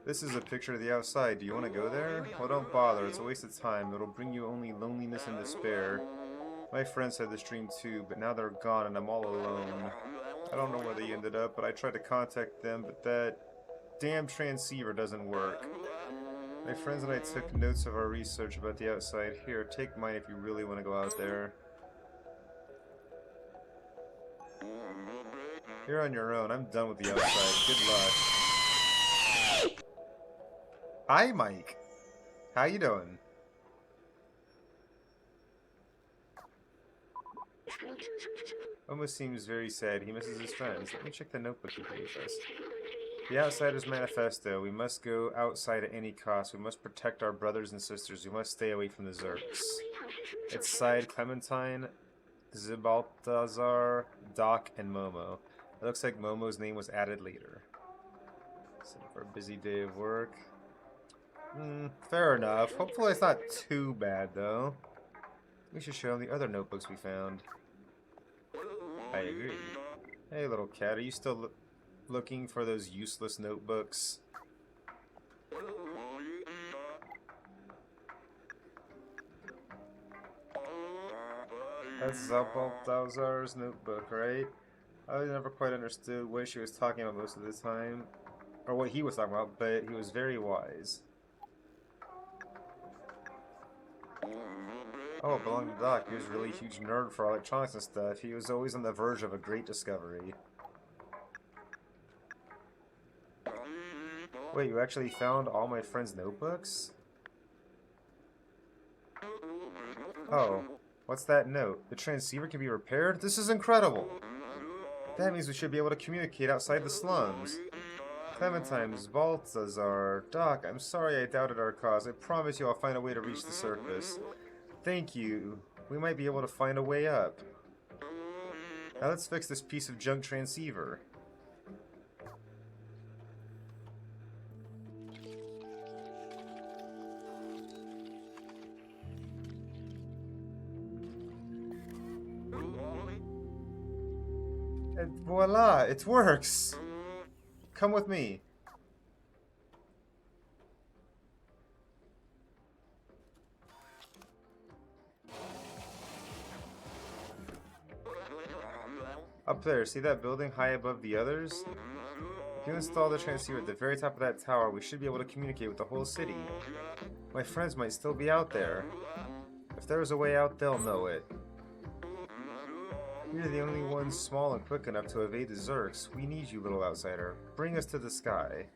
This is a picture of the outside. Do you want to go there? Well, don't bother. It's a waste of time. It'll bring you only loneliness and despair. My friends had this dream too, but now they're gone and I'm all alone. I don't know where they ended up, but I tried to contact them, but that damn transceiver doesn't work. My friends and I took notes of our research about the outside. Here, take mine if you really want to go out there. You're on your own. I'm done with the outside. Good luck. Hi, Mike. How you doing? Almost seems very sad. He misses his friends. Let me check the notebook he gave us. The Outsider's Manifesto. We must go outside at any cost. We must protect our brothers and sisters. We must stay away from the Zerks. It's Side, Clementine, Zibaltazar, Doc, and Momo. It looks like Momo's name was added later. Except for a busy day of work. Fair enough. Hopefully it's not too bad, though. We should show them the other notebooks we found. I agree. Hey, little cat, are you still looking for those useless notebooks? That's Balthazar's notebook, right? I never quite understood what she was talking about most of the time. Or what he was talking about, but he was very wise. Oh, it belonged to Doc. He was a really huge nerd for electronics and stuff. He was always on the verge of a great discovery. Wait, you actually found all my friends' notebooks? Oh, what's that note? The transceiver can be repaired? This is incredible! That means we should be able to communicate outside the slums. Clementine's Balthazar. Doc, I'm sorry I doubted our cause. I promise you I'll find a way to reach the surface. Thank you. We might be able to find a way up. Now let's fix this piece of junk transceiver. And voila, it works! Come with me. Up there, see that building high above the others? If you install the transceiver at the very top of that tower, we should be able to communicate with the whole city. My friends might still be out there. If there's a way out, they'll know it. We're the only ones small and quick enough to evade the Zerks. We need you, little outsider. Bring us to the sky.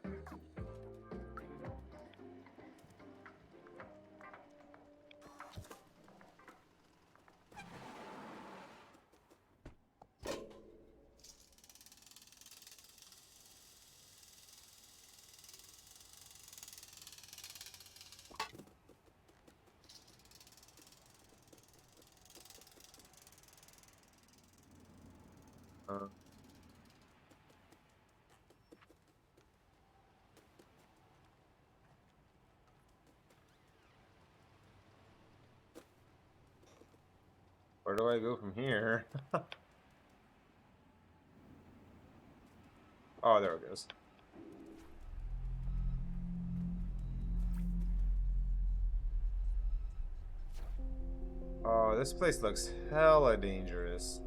Where do I go from here? Oh, there it goes. Oh, this place looks hella dangerous.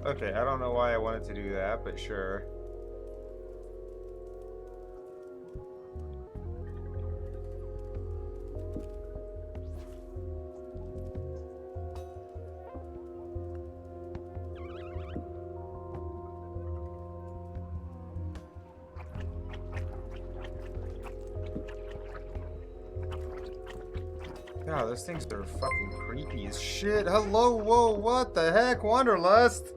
Okay, I don't know why I wanted to do that, but sure. God, those things are fucking creepy as shit. Hello, whoa, what the heck? Wanderlust?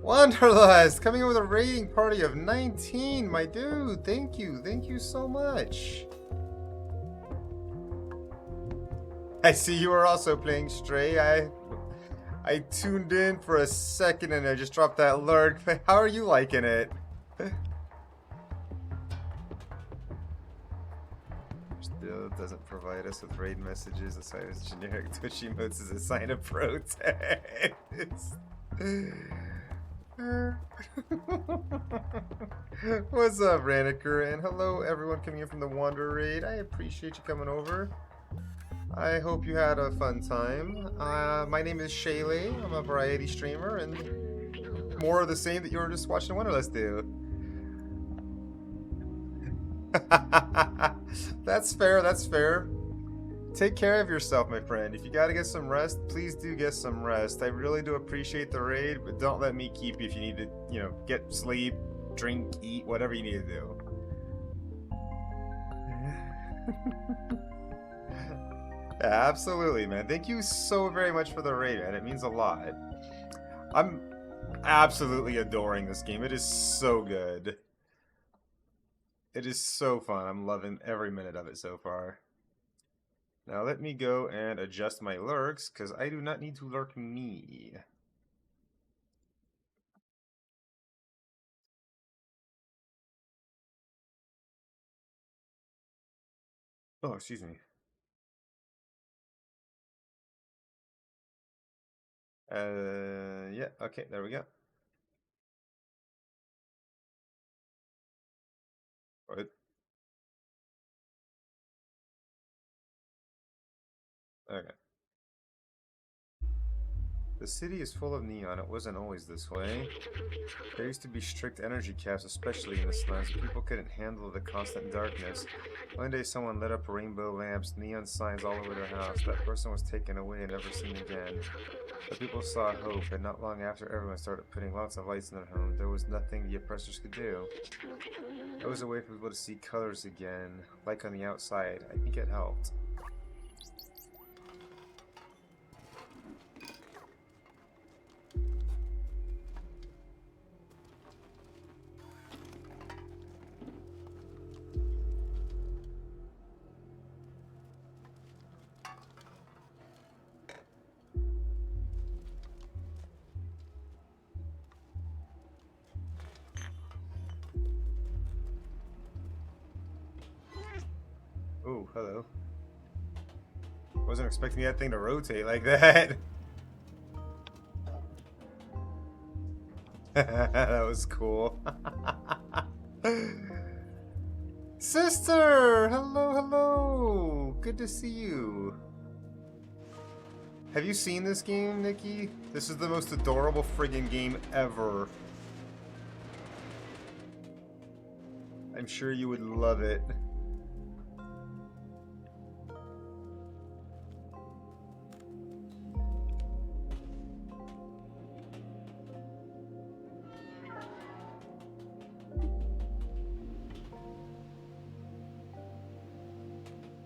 Wanderlust! Coming in with a rating party of 19, my dude! Thank you so much. I see you are also playing Stray. I tuned in for a second and I just dropped that lurk. How are you liking it? Still doesn't provide us with raid messages aside as generic Twitch emotes as a sign of protest. What's up, Raniker? And hello everyone coming in from the Wanderer raid. I appreciate you coming over. I hope you had a fun time. My name is Shaylee. I'm a variety streamer and more of the same that you were just watching Wanderlust do. That's fair, that's fair. Take care of yourself, my friend. If you gotta get some rest, please do get some rest. I really do appreciate the raid, but don't let me keep you if you need to, you know, get sleep, drink, eat, whatever you need to do. Absolutely, man. Thank you so very much for the raid, man. It means a lot. I'm absolutely adoring this game. It is so good. It is so fun. I'm loving every minute of it so far. Now let me go and adjust my lurks, because I do not need to lurk me. Oh, excuse me. Yeah, okay, there we go. What? Okay. The city is full of neon. It wasn't always this way. There used to be strict energy caps, especially in the slums. People couldn't handle the constant darkness. One day someone lit up rainbow lamps, neon signs all over their house. That person was taken away and never seen again. The people saw hope, and not long after, everyone started putting lots of lights in their home. There was nothing the oppressors could do. It was a way for people to see colors again, like on the outside. I think it helped. Oh, hello. Wasn't expecting that thing to rotate like that. That was cool. Sister! Hello, hello! Good to see you. Have you seen this game, Nikki? This is the most adorable friggin' game ever. I'm sure you would love it.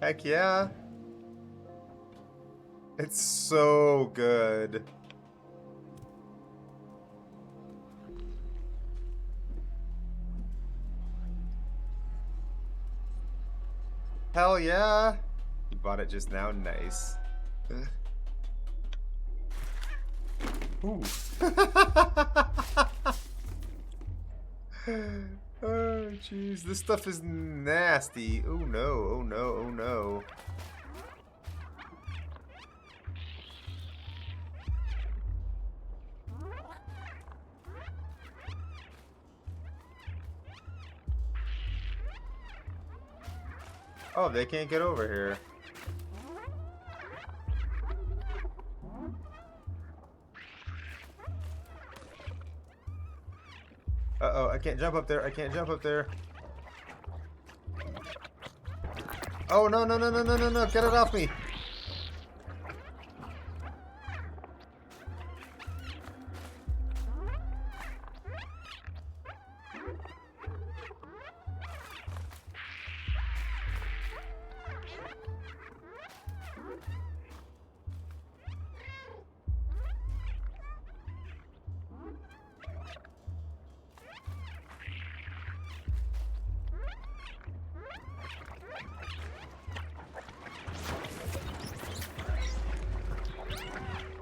Heck yeah. It's so good. Hell yeah. You bought it just now? Nice. Ooh. Oh, jeez. This stuff is nasty. Oh, no. Oh, no. Oh, no. Oh, they can't get over here. Uh-oh, I can't jump up there. I can't jump up there. Oh, no, no, no, no, no, no, no. Get it off me.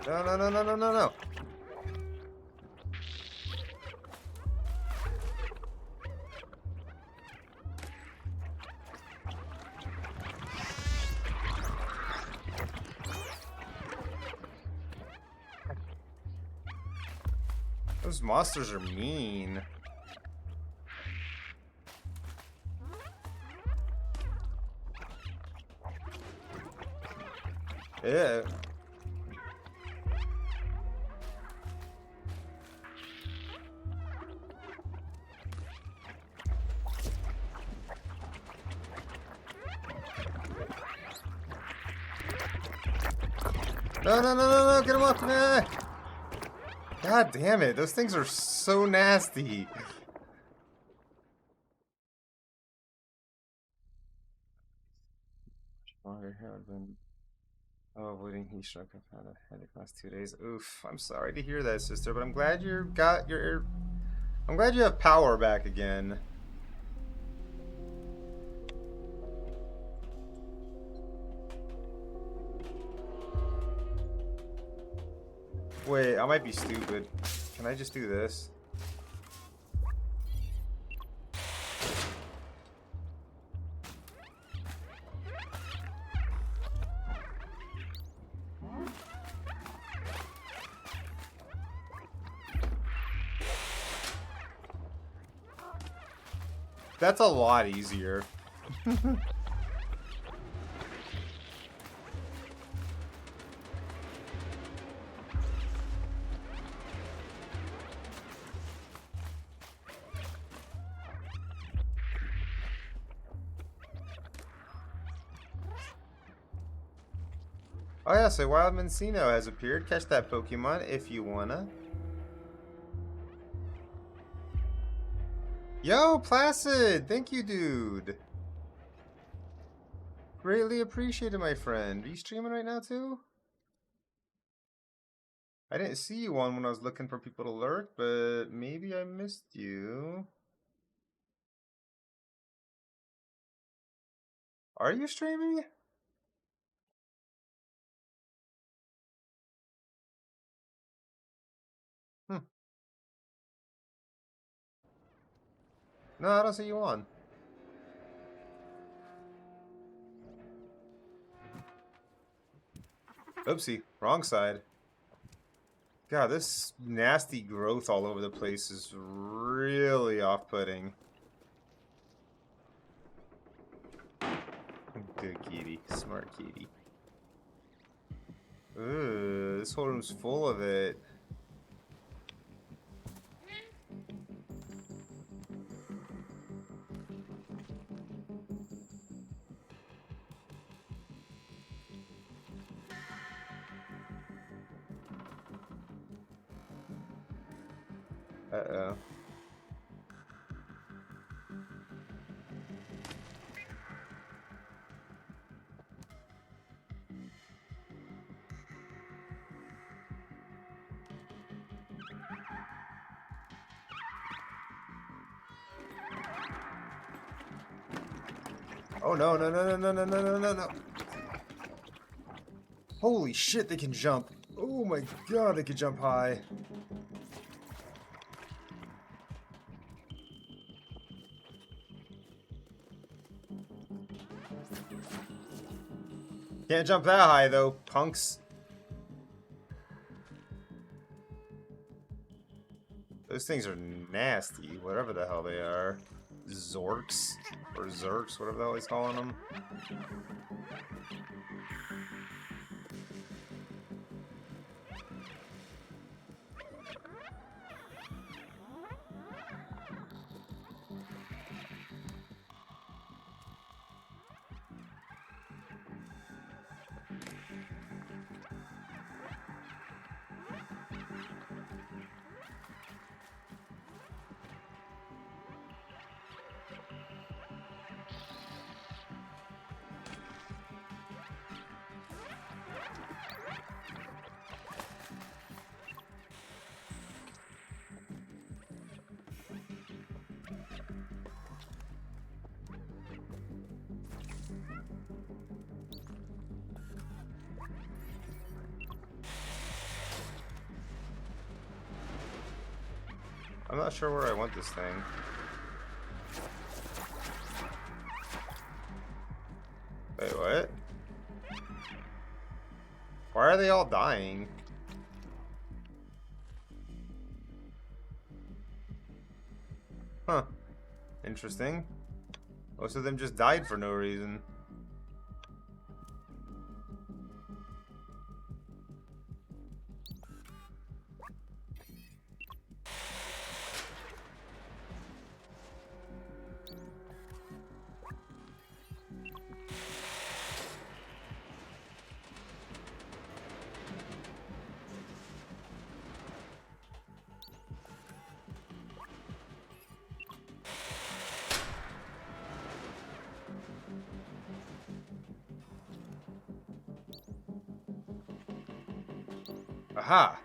No, no, no, no, no, no, no. Those monsters are mean. Yeah. No, no, no, no, no, get him off me! God damn it, those things are so nasty. longer hair than avoiding heat stroke. I've had a headache last 2 days. Oof, I'm sorry to hear that, sister, but I'm glad you got your. I'm glad you have power back again. Wait, I might be stupid. Can I just do this? That's a lot easier. Oh yeah, so Wild Mencino has appeared. Catch that Pokemon if you wanna. Yo, Placid! Thank you, dude. Greatly appreciated, my friend. Are you streaming right now, too? I didn't see you on when I was looking for people to lurk, but maybe I missed you. Are you streaming? Hmm. No, I don't see you on. Oopsie, wrong side. God, this nasty growth all over the place is really off-putting. Good kitty. Smart kitty. Ooh, this whole room's full of it. Uh-oh. Oh no, no, no, no, no, no, no, no, no. Holy shit, they can jump. Oh my god, they can jump high. Can't jump that high though, punks. Those things are nasty, whatever the hell they are. Zorks or Zerks, whatever the hell he's calling them. I'm not sure where I want this thing. Wait, what? Why are they all dying? Huh. Interesting. Most of them just died for no reason. Aha!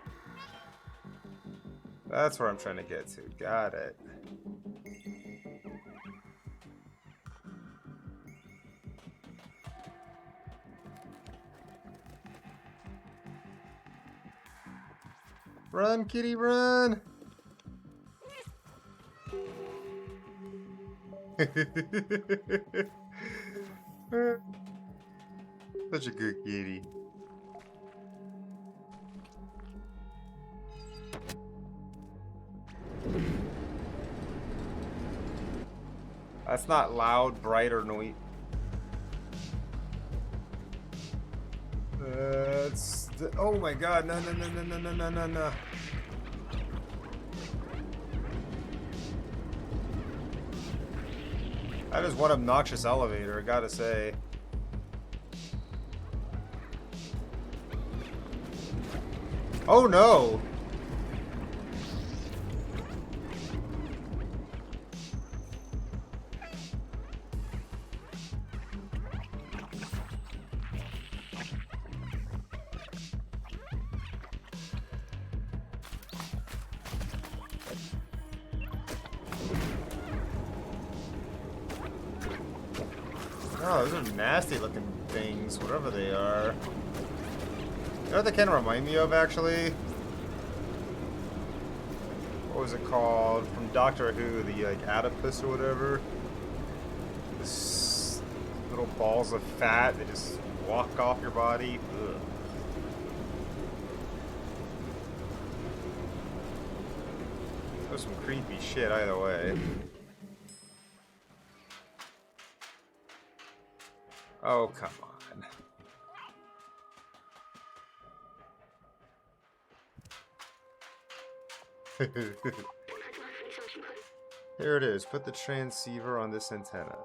That's where I'm trying to get to. Got it. Run, kitty, run! Such a good kitty. That's not loud, bright, or noisy. Oh my god, no, no, no, no, no, no, no, no, no. That is one obnoxious elevator, I gotta say. Oh no! Oh, those are nasty looking things, whatever they are. You know what they kind of remind me of, actually? What was it called? From Doctor Who, the, like, adipose or whatever? This little balls of fat that just walk off your body. Ugh. That was some creepy shit either way. Oh, come on. Here it is. Put the transceiver on this antenna.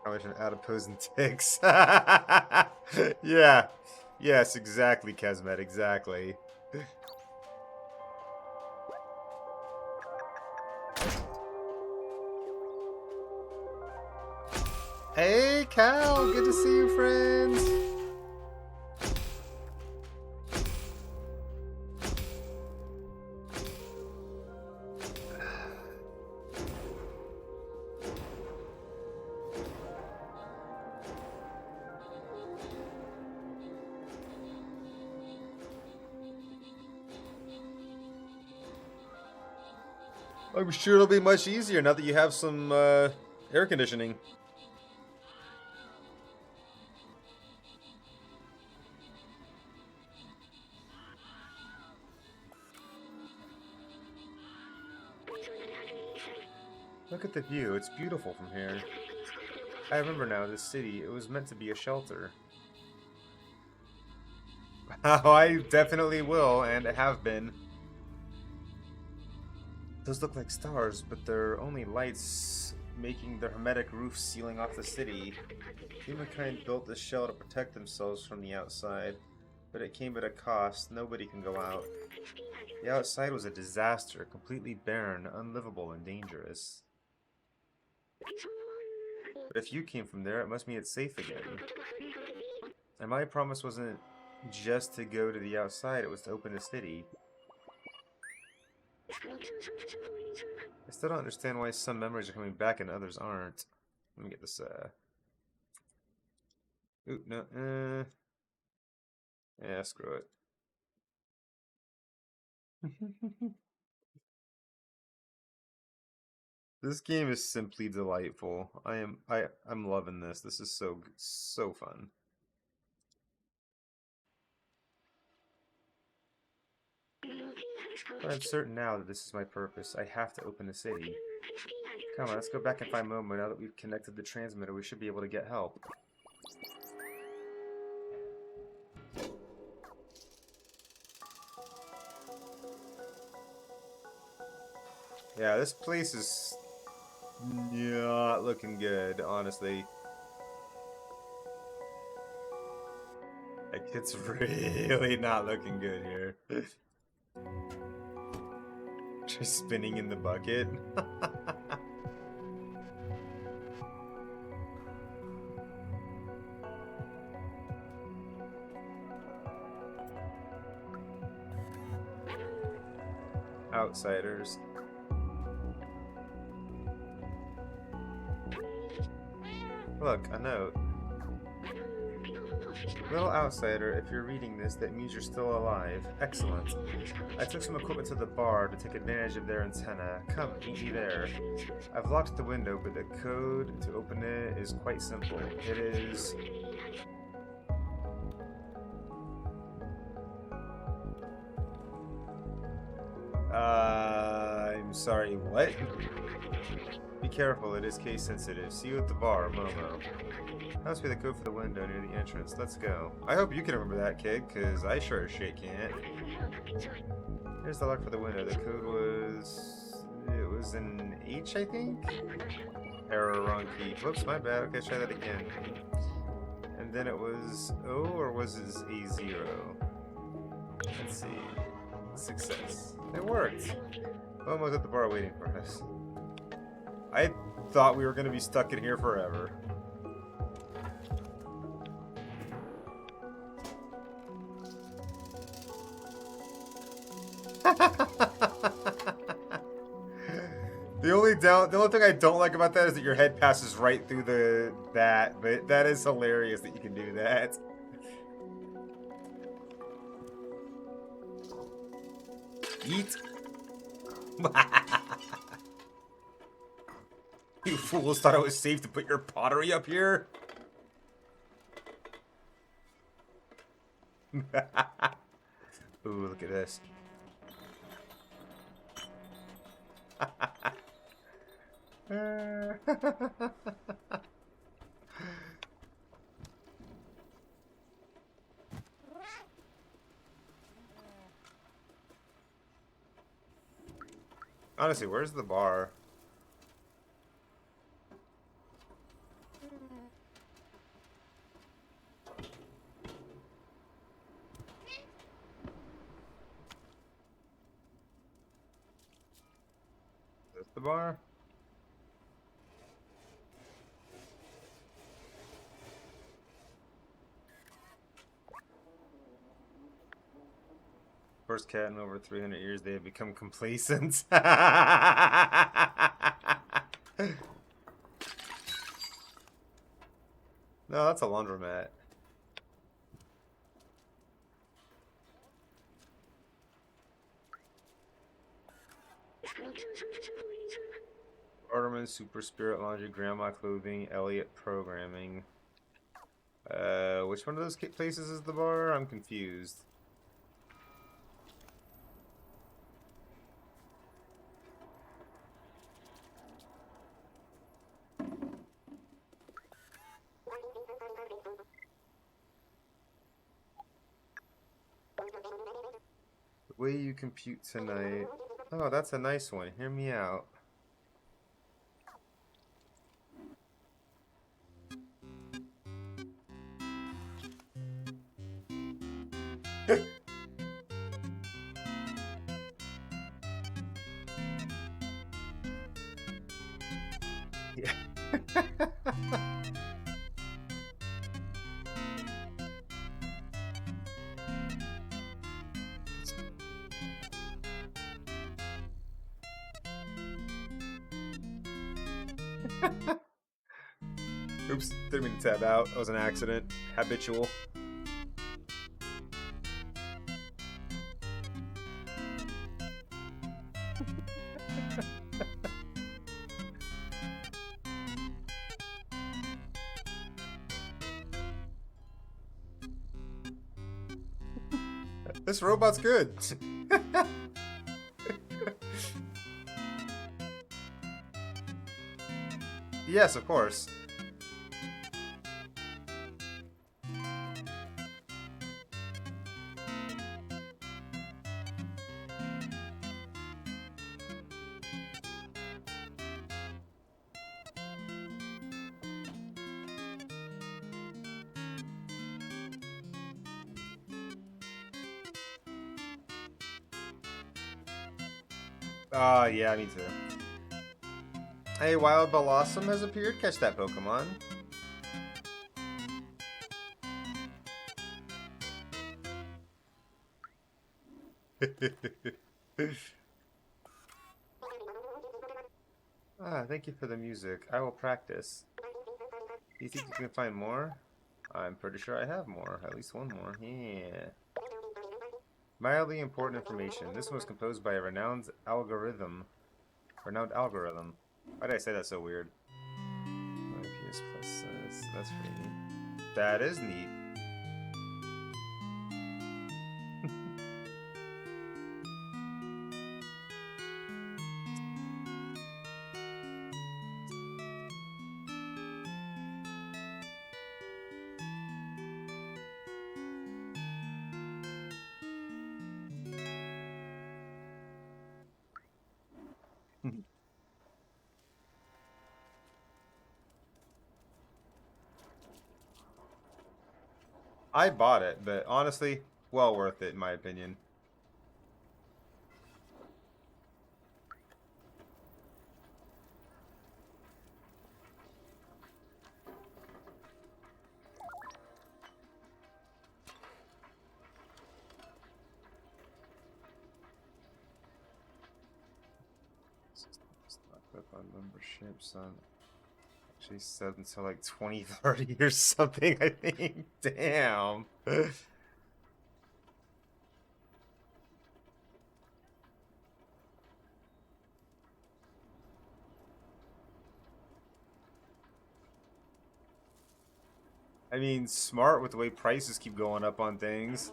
I wish an adipose and ticks. Yeah. Yes, exactly, Kesmet. Exactly. Hey, Cal. Good to see you, friends. I'm sure it'll be much easier now that you have some air conditioning. Look at the view. It's beautiful from here. I remember now, this city, it was meant to be a shelter. Oh, I definitely will, and have been. Those look like stars, but they're only lights making the hermetic roof sealing off the city. Humankind built this shell to protect themselves from the outside, but it came at a cost. Nobody can go out. The outside was a disaster, completely barren, unlivable, and dangerous. But if you came from there, it must mean it's safe again. And my promise wasn't just to go to the outside, it was to open the city. I still don't understand why some memories are coming back and others aren't. Let me get this, Ooh, no, yeah, screw it. This game is simply delightful. I'm loving this. This is so fun. But I'm certain now that this is my purpose. I have to open the city. Come on, let's go back and find Momo. Now that we've connected the transmitter, we should be able to get help. Yeah, this place is not looking good, honestly. Like, it's really not looking good here. Just spinning in the bucket. outsiders. Look, a note. Little outsider, if you're reading this, that means you're still alive. Excellent. I took some equipment to the bar to take advantage of their antenna. Come, meet me there. I've locked the window, but the code to open it is quite simple. It is... I'm sorry, what? Be careful, it is case sensitive. See you at the bar, Momo. That must be the code for the window near the entrance. Let's go. I hope you can remember that, kid, because I sure as shit can't. Here's the lock for the window. The code was... It was an H, I think? Error, wrong key. Whoops, my bad. Okay, try that again. And then it was O, or was it A0? Let's see. Success. It worked. Momo's at the bar waiting for us. I thought we were going to be stuck in here forever. The only thing I don't like about that is that your head passes right through that, but that is hilarious that you can do that. Eat. You fools thought it was safe to put your pottery up here? Ooh, look at this. Honestly, where's the bar? Is this the bar? First cat in over 300 years, they have become complacent. No, that's a laundromat. Orderman, Super Spirit Laundry, Grandma Clothing, Elliot Programming. Which one of those places is the bar? I'm confused. The way you compute tonight. Oh, that's a nice one. Hear me out. Yeah. Oops, didn't mean to tab out. That was an accident. Habitual. This robot's good. Yes, of course. Yeah, me too. Hey, Wild Blossom has appeared. Catch that Pokemon. Ah, thank you for the music. I will practice. Do you think you can find more? I'm pretty sure I have more. At least one more. Yeah. Mildly important information. This one was composed by a renowned algorithm. Renowned algorithm. Why did I say that so weird? IPS plus that's pretty neat. That is neat. I bought it, but honestly, well worth it in my opinion. Stocked up on memberships on actually said until like 2030 or something, I think. Damn. I mean, smart with the way prices keep going up on things.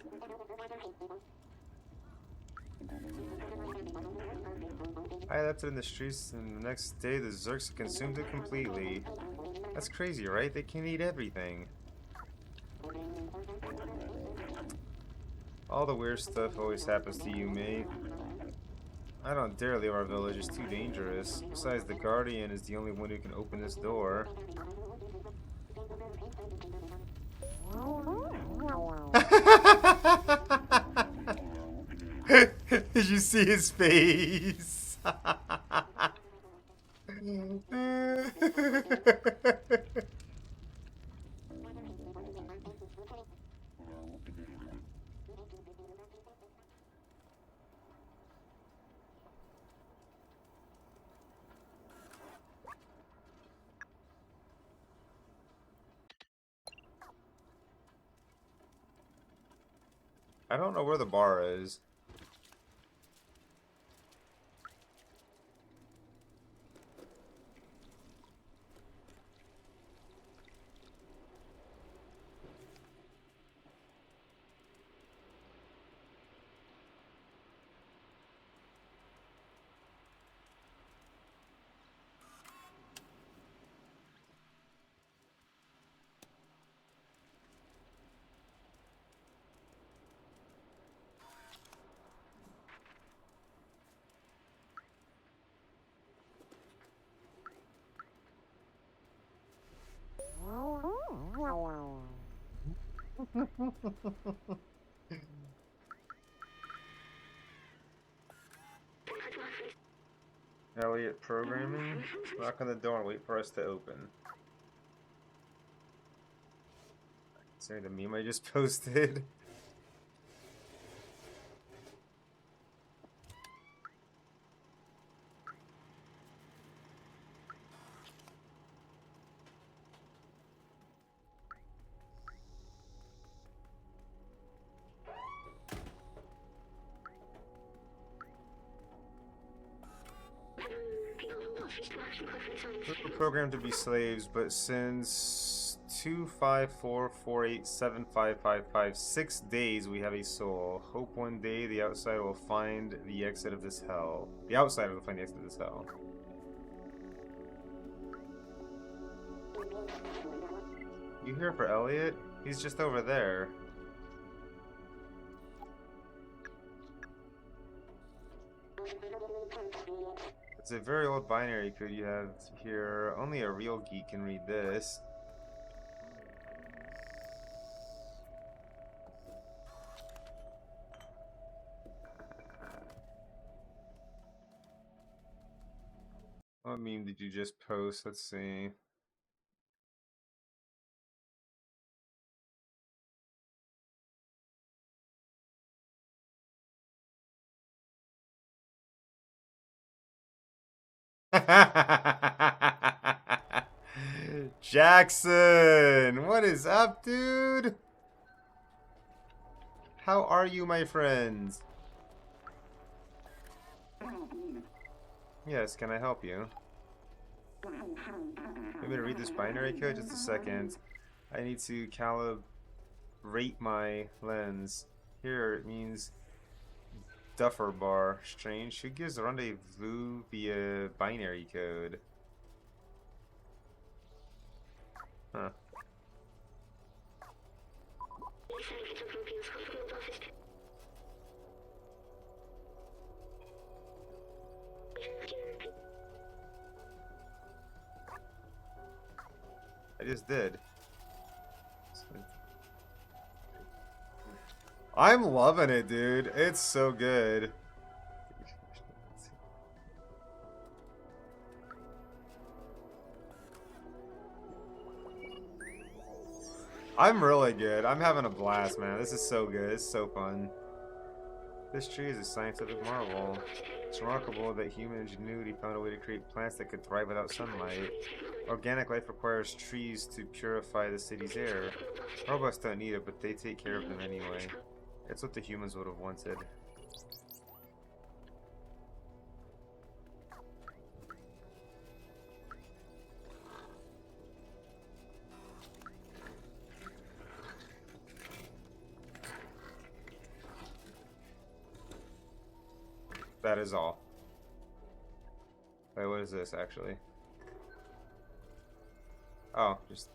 I left it in the streets, and the next day the Zerks consumed it completely. That's crazy, right? They can eat everything. All the weird stuff always happens to you, mate. I don't dare leave our village, it's too dangerous. Besides, the Guardian is the only one who can open this door. Did you see his face? I don't know where the bar is. Elliot programming? Knock on the door and wait for us to open. Sorry, the meme I just posted. We're programmed to be slaves, but since 254487555 6 days we have a soul. Hope one day the outsider will find the exit of this hell. The outsider will find the exit of this hell. You here for Elliot? He's just over there. It's a very old binary code you have here. Only a real geek can read this. What meme did you just post? Let's see. Jackson! What is up, dude? How are you, my friends? Yes, can I help you? Want me to read this binary code? Just a second. I need to calibrate my lens. Here it means Duffer bar. Strange. Who gives a rendezvous via binary code? Huh. I just did. I'm loving it, dude. It's so good. I'm really good. I'm having a blast, man. This is so good. It's so fun. This tree is a scientific marvel. It's remarkable that human ingenuity found a way to create plants that could thrive without sunlight. Organic life requires trees to purify the city's air. Robots don't need it, but they take care of them anyway. It's what the humans would have wanted. That is all. Wait, what is this actually? Oh, just...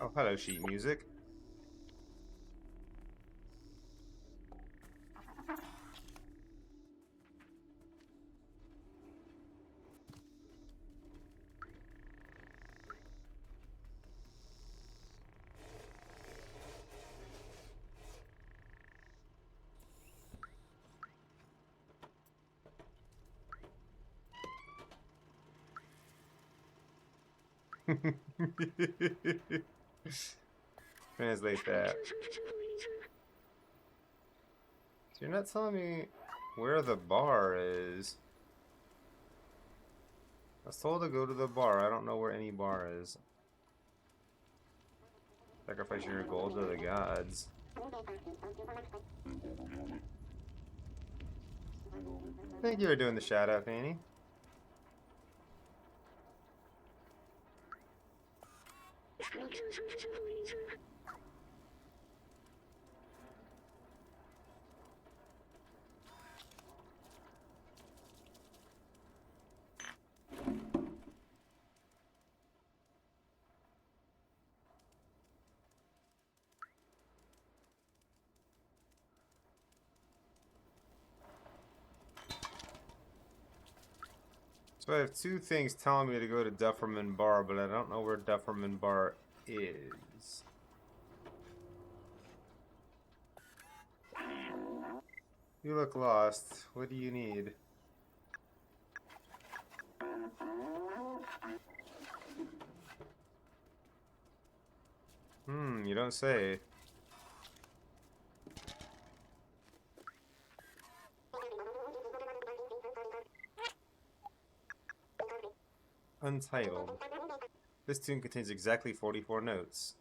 Oh, hello, sheet music. Translate that. So you're not telling me where the bar is. I was told to go to the bar. I don't know where any bar is. Sacrifice your gold to the gods. Thank you for doing the shout out, Fanny. So I have two things telling me to go to Dufferman Bar, but I don't know where Dufferman Bar is. You look lost. What do you need? You don't say. Untitled. This tune contains exactly 44 notes.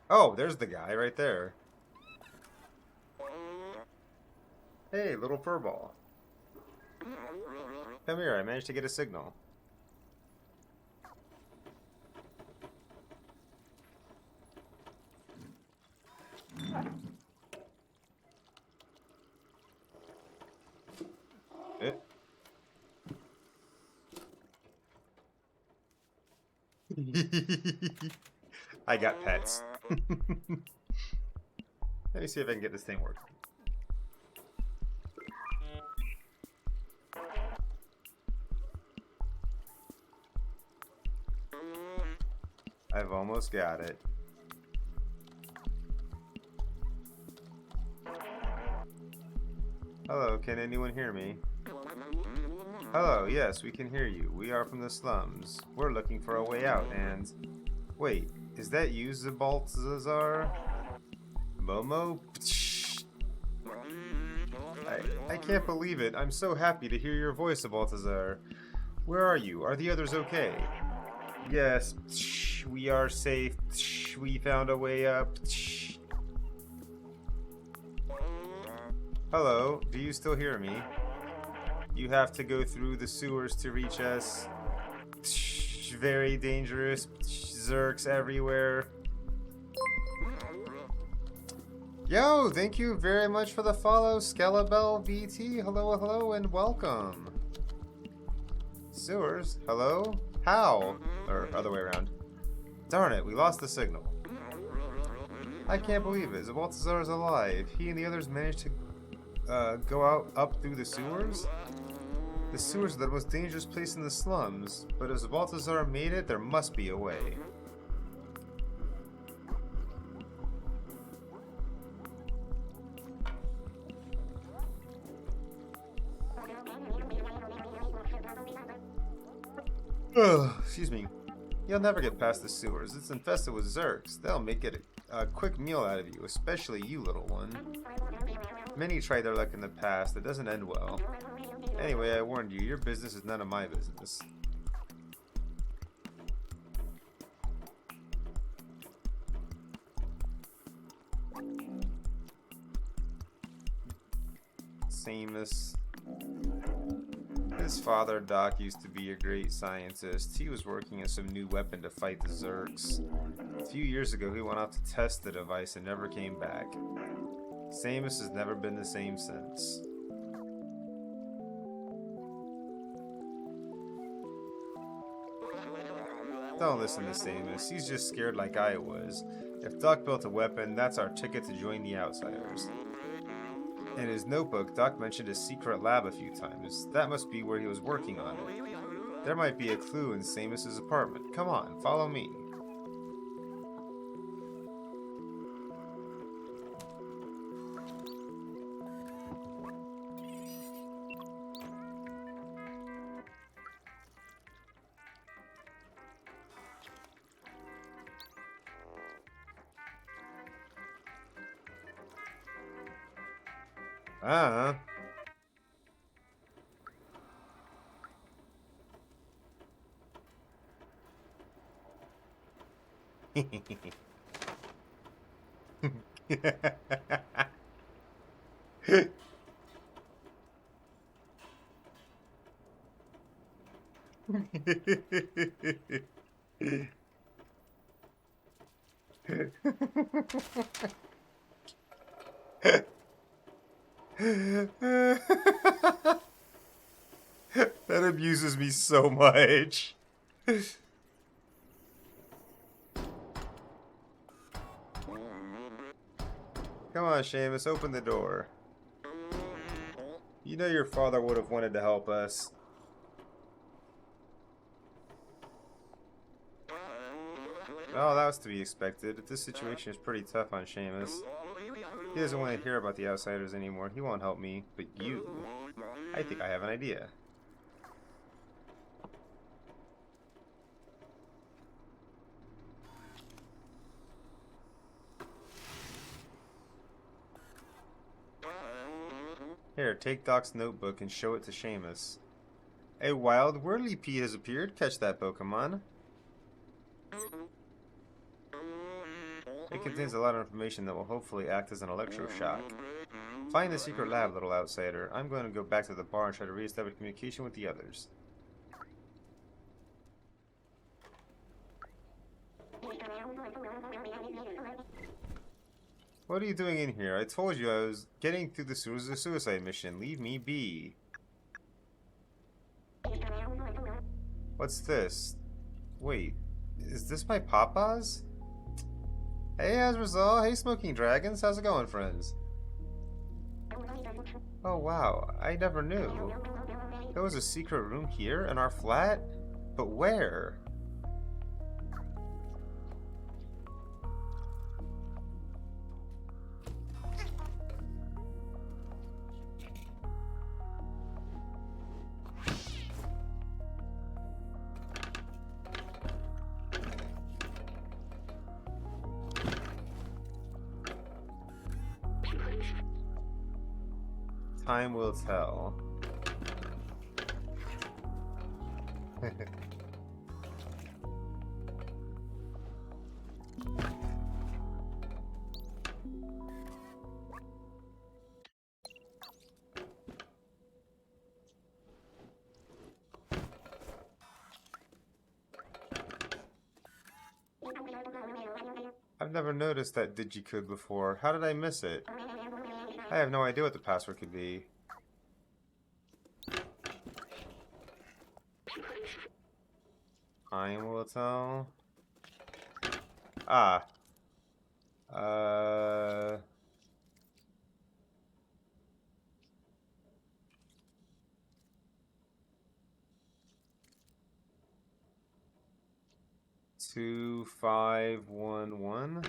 Oh, there's the guy right there. Hey, little furball. Come here, I managed to get a signal. I got pets. Let me see if I can get this thing working. I've almost got it. Hello, can anyone hear me? Hello, yes, we can hear you. We are from the slums. We're looking for a way out, and... Wait, is that you, Zabaltazar? Momo? I can't believe it. I'm so happy to hear your voice, Zabaltazar. Where are you? Are the others okay? Yes, we are safe. We found a way up. Hello, do you still hear me? You have to go through the sewers to reach us. Very dangerous. Zerks everywhere. Yo, thank you very much for the follow, Skelebell VT. Hello, hello, and welcome. Sewers? Hello? How? Or other way around. Darn it, we lost the signal. I can't believe it. Zabaltazar is alive. He and the others managed to go out up through the sewers? The sewers are the most dangerous place in the slums, but if Zabaltazar made it, there must be a way. Excuse me. You'll never get past the sewers. It's infested with Zerks. They'll make it a quick meal out of you, especially you, little one. Many tried their luck in the past. It doesn't end well. Anyway, I warned you. Your business is none of my business. Samus. His father, Doc, used to be a great scientist. He was working on some new weapon to fight the Zerks. A few years ago, he went off to test the device and never came back. Samus has never been the same since. Don't listen to Samus. He's just scared like I was. If Doc built a weapon, that's our ticket to join the Outsiders. In his notebook, Doc mentioned a secret lab a few times. That must be where he was working on it. There might be a clue in Samus's apartment. Come on, follow me. Ah. That amuses me so much. Come on, Seamus, open the door. You know your father would have wanted to help us. Oh, that was to be expected. This situation is pretty tough on Seamus. He doesn't want to hear about the Outsiders anymore. He won't help me, but you. I think I have an idea. Here, take Doc's notebook and show it to Seamus. A wild Whirlipede has appeared. Catch that Pokemon. It contains a lot of information that will hopefully act as an electroshock. Find the secret lab, little outsider. I'm going to go back to the bar and try to re-establish communication with the others. What are you doing in here? I told you I was getting through the sewers of a suicide mission. Leave me be. What's this? Wait, Is this my papa's? Hey, Azrazal. Hey, Smoking Dragons. How's it going, friends? Oh, wow. I never knew. There was a secret room here in our flat? But where? Time will tell. I've never noticed that digicode before. How did I miss it? I have no idea what the password could be. Time will tell. Ah. 2511.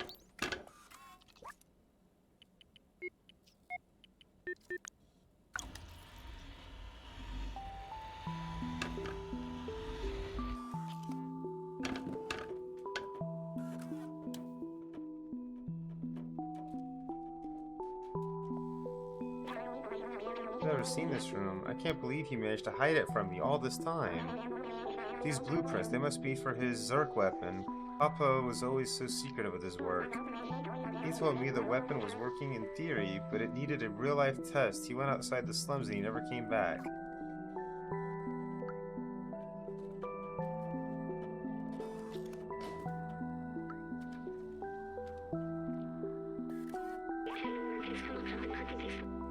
I've never seen this room. I can't believe he managed to hide it from me all this time. These blueprints, they must be for his Zerk weapon. Papa was always so secretive with his work. He told me the weapon was working in theory, but it needed a real-life test. He went outside the slums and he never came back.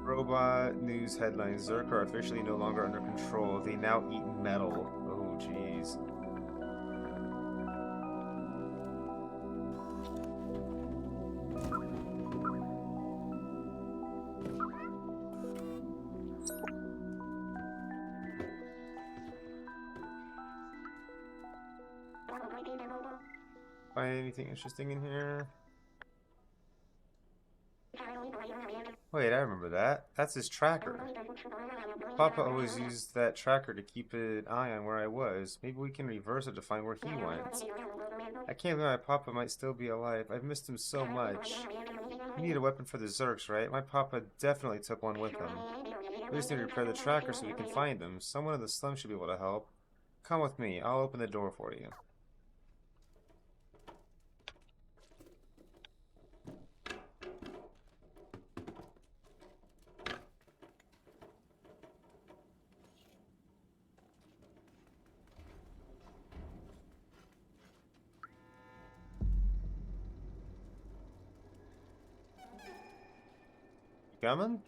Robot news headlines. Zerk are officially no longer under control. They now eat metal. Oh, jeez. Find anything interesting in here? Wait, I remember that. That's his tracker. Papa always used that tracker to keep an eye on where I was. Maybe we can reverse it to find where he went. I can't believe my Papa might still be alive. I've missed him so much. You need a weapon for the Zerks, right? My Papa definitely took one with him. We just need to repair the tracker so we can find him. Someone in the slum should be able to help. Come with me. I'll open the door for you. Coming?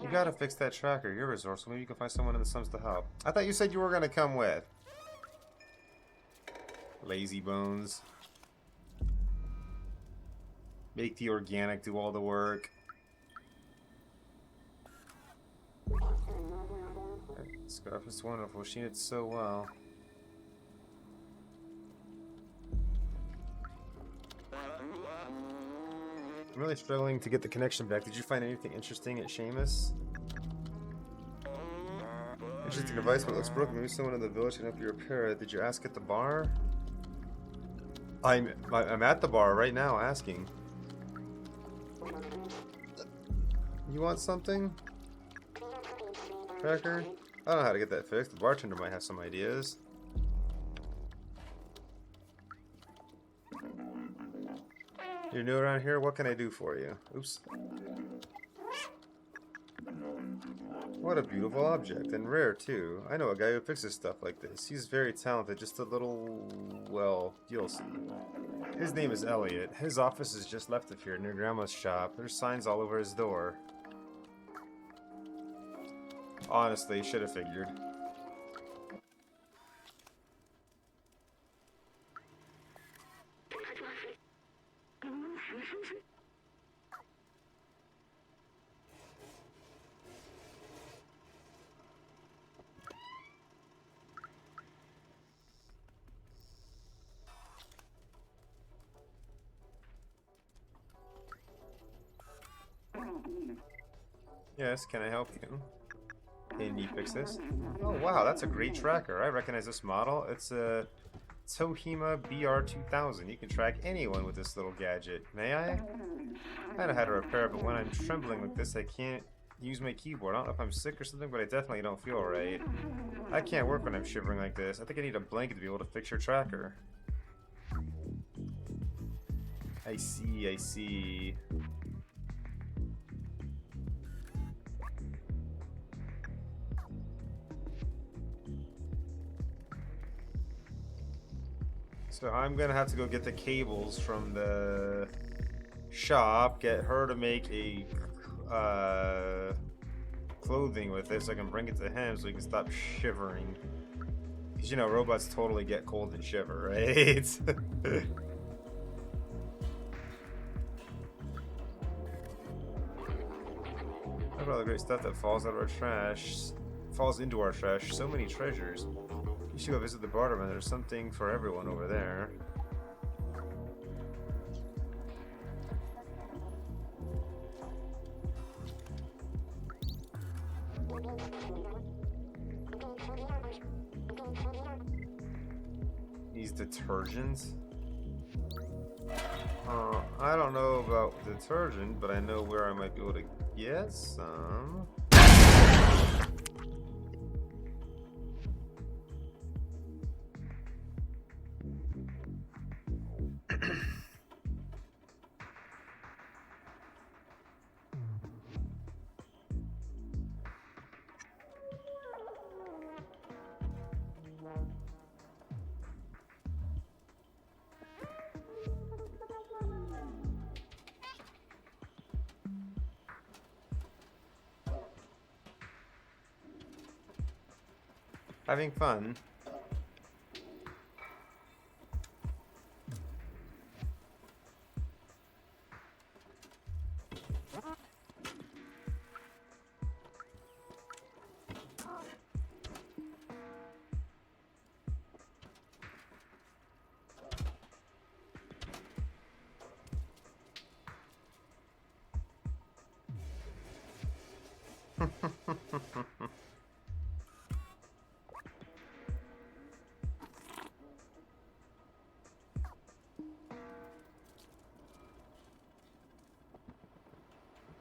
You gotta fix that tracker. You're resourceful. Maybe you can find someone in the slums to help. I thought you said you were gonna come with. Lazy bones. Make the organic do all the work. That scarf is wonderful. She knits so well. I'm really struggling to get the connection back. Did you find anything interesting at Seamus? Interesting device, but it looks broken. Maybe someone in the village can help you repair it. Did you ask at the bar? I'm at the bar right now asking. You want something? Cracker? I don't know how to get that fixed. The bartender might have some ideas. You're new around here? What can I do for you? Oops. What a beautiful object, and rare too. I know a guy who fixes stuff like this. He's very talented, just a little... well, you'll see. His name is Elliot. His office is just left of here, near Grandma's shop. There's signs all over his door. Honestly, should have figured. Yes, can I help you? Can you fix this? Oh wow, that's a great tracker. I recognize this model. It's a Tohima BR2000. You can track anyone with this little gadget. May I? I know how to repair it, but when I'm trembling like this, I can't use my keyboard. I don't know if I'm sick or something, but I definitely don't feel right. I can't work when I'm shivering like this. I think I need a blanket to be able to fix your tracker. I see, I see. So I'm gonna have to go get the cables from the shop, get her to make a clothing with it so I can bring it to him so he can stop shivering. Because, you know, robots totally get cold and shiver, right? Look at all the great stuff that falls out of our trash. Falls into our trash. So many treasures. You should go visit the barterman. There's something for everyone over there. These detergents? I don't know about detergent, but I know where I might be able to get some. Having fun.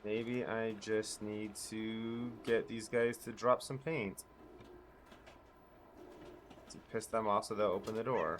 Maybe I just need to get these guys to drop some paint. To piss them off so they'll open the door.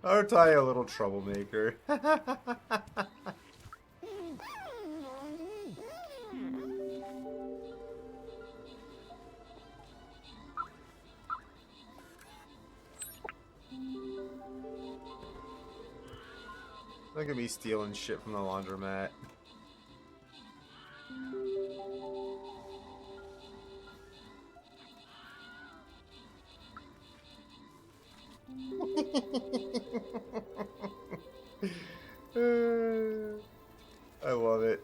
Aren't I a little troublemaker? Look at me stealing shit from the laundromat. I love it.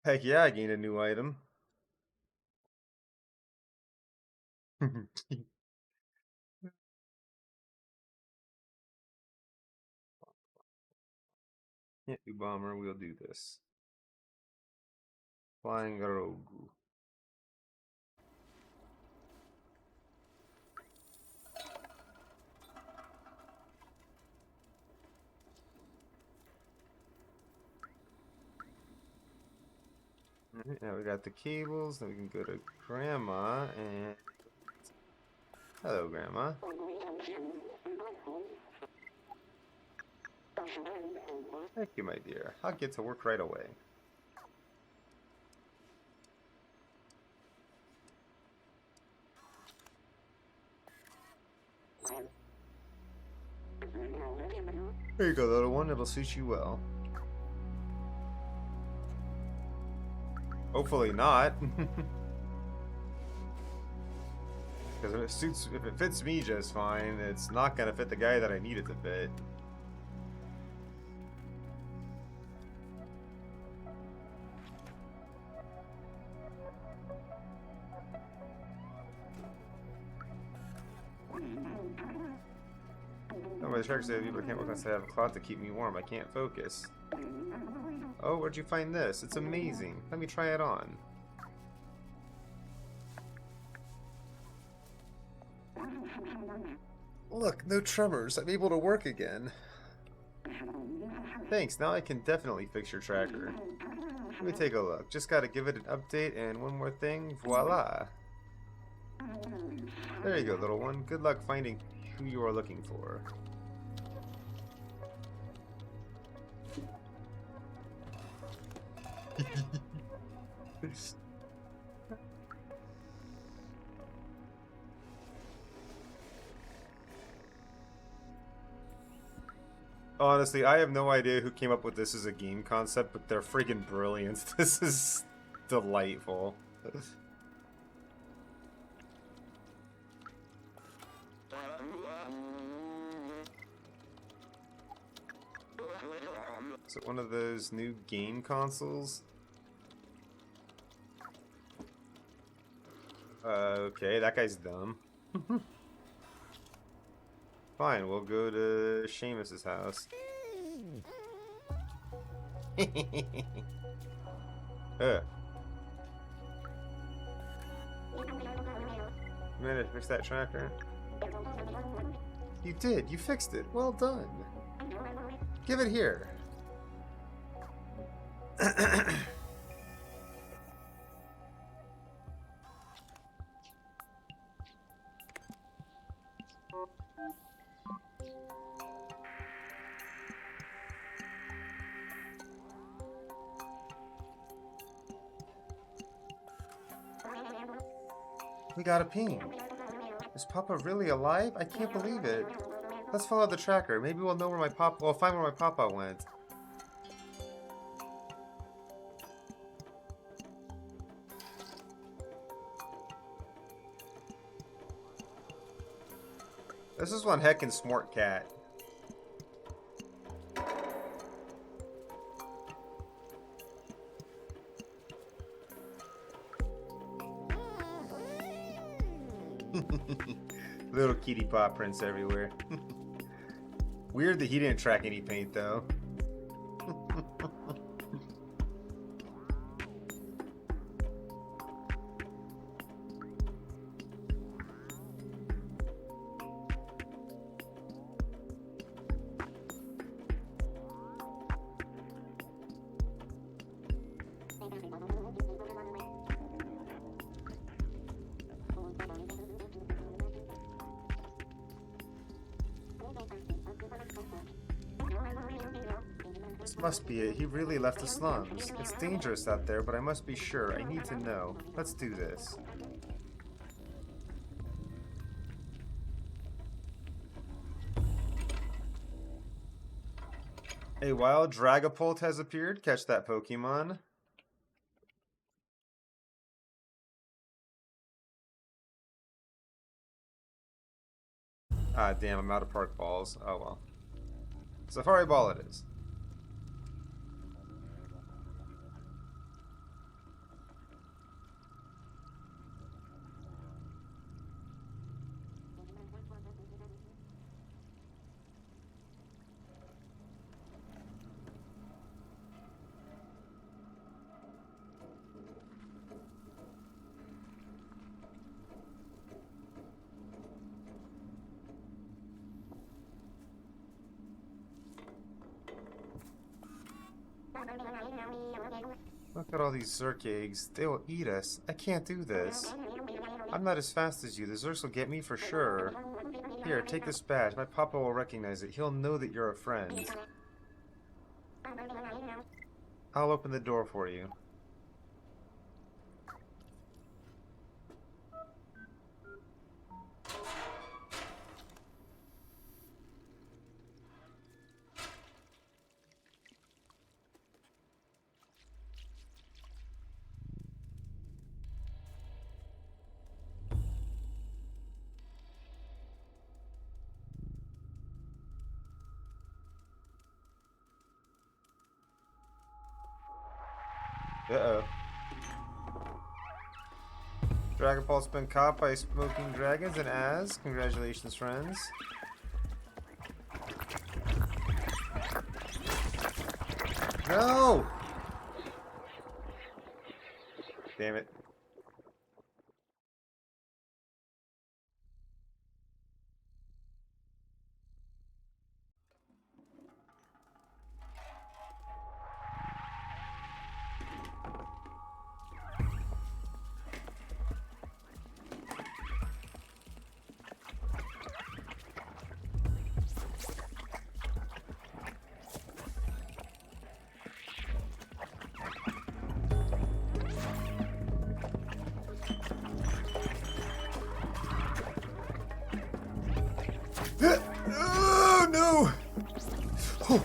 Heck yeah, I gained a new item. Can't do bomber, we'll do this. Flying rogue. Alright, now we got the cables. Then we can go to Grandma and hello, Grandma. Thank you, my dear. I'll get to work right away. Here you go, little one. It'll suit you well. Hopefully not. Because if it fits me just fine, it's not gonna fit the guy that I need it to fit. Oh, my shark said people can't work unless I have a cloth to keep me warm. I can't focus. Oh, where'd you find this? It's amazing. Let me try it on. Look, no tremors. I'm able to work again. Thanks, now I can definitely fix your tracker. Let me take a look. Just gotta give it an update, and one more thing, voila! There you go, little one. Good luck finding who you are looking for. Honestly, I have no idea who came up with this as a game concept, but they're friggin' brilliant. This is delightful. Is it one of those new game consoles? Okay, that guy's dumb. Fine, we'll go to Seamus's house. You managed to fix that tracker? You did, you fixed it. Well done. Give it here. We got a ping. Is Papa really alive? I can't believe it. Let's follow the tracker. Maybe we'll know where my Papa. We'll find where my Papa went. This is one heckin' smart cat. Little kitty paw prints everywhere. Weird that he didn't track any paint though. This must be it. He really left the slums. It's dangerous out there, but I must be sure. I need to know. Let's do this. A wild Dragapult has appeared. Catch that Pokemon. Ah, damn, I'm out of park balls. Oh well. Safari Ball it is. Look at all these Zerk eggs. They will eat us. I can't do this. I'm not as fast as you. The Zerks will get me for sure. Here, take this badge. My papa will recognize it. He'll know that you're a friend. I'll open the door for you. Uh-oh. Dragon Ball's been caught by smoking dragons and Az. Congratulations, friends. No! Damn it. Oh no! Oh.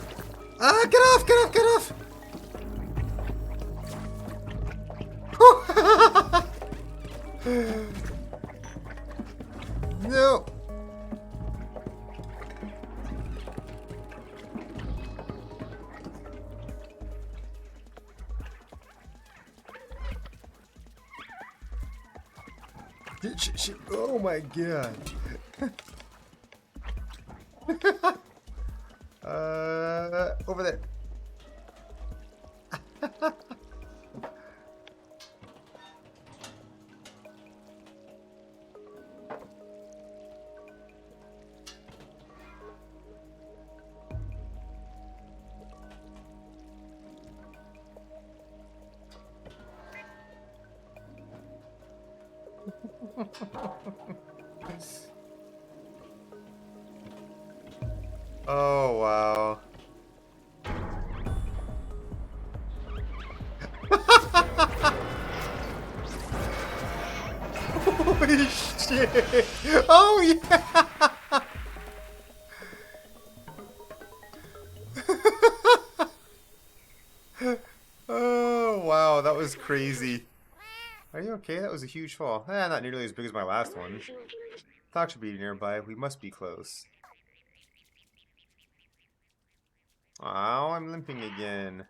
Ah, get off! Get off! Get off! No! Oh my god! Over there. Oh wow. Holy shit! Oh yeah! Oh wow, that was crazy. Are you okay? That was a huge fall. Not nearly as big as my last one. Doc should be nearby. We must be close. Oh, I'm limping again.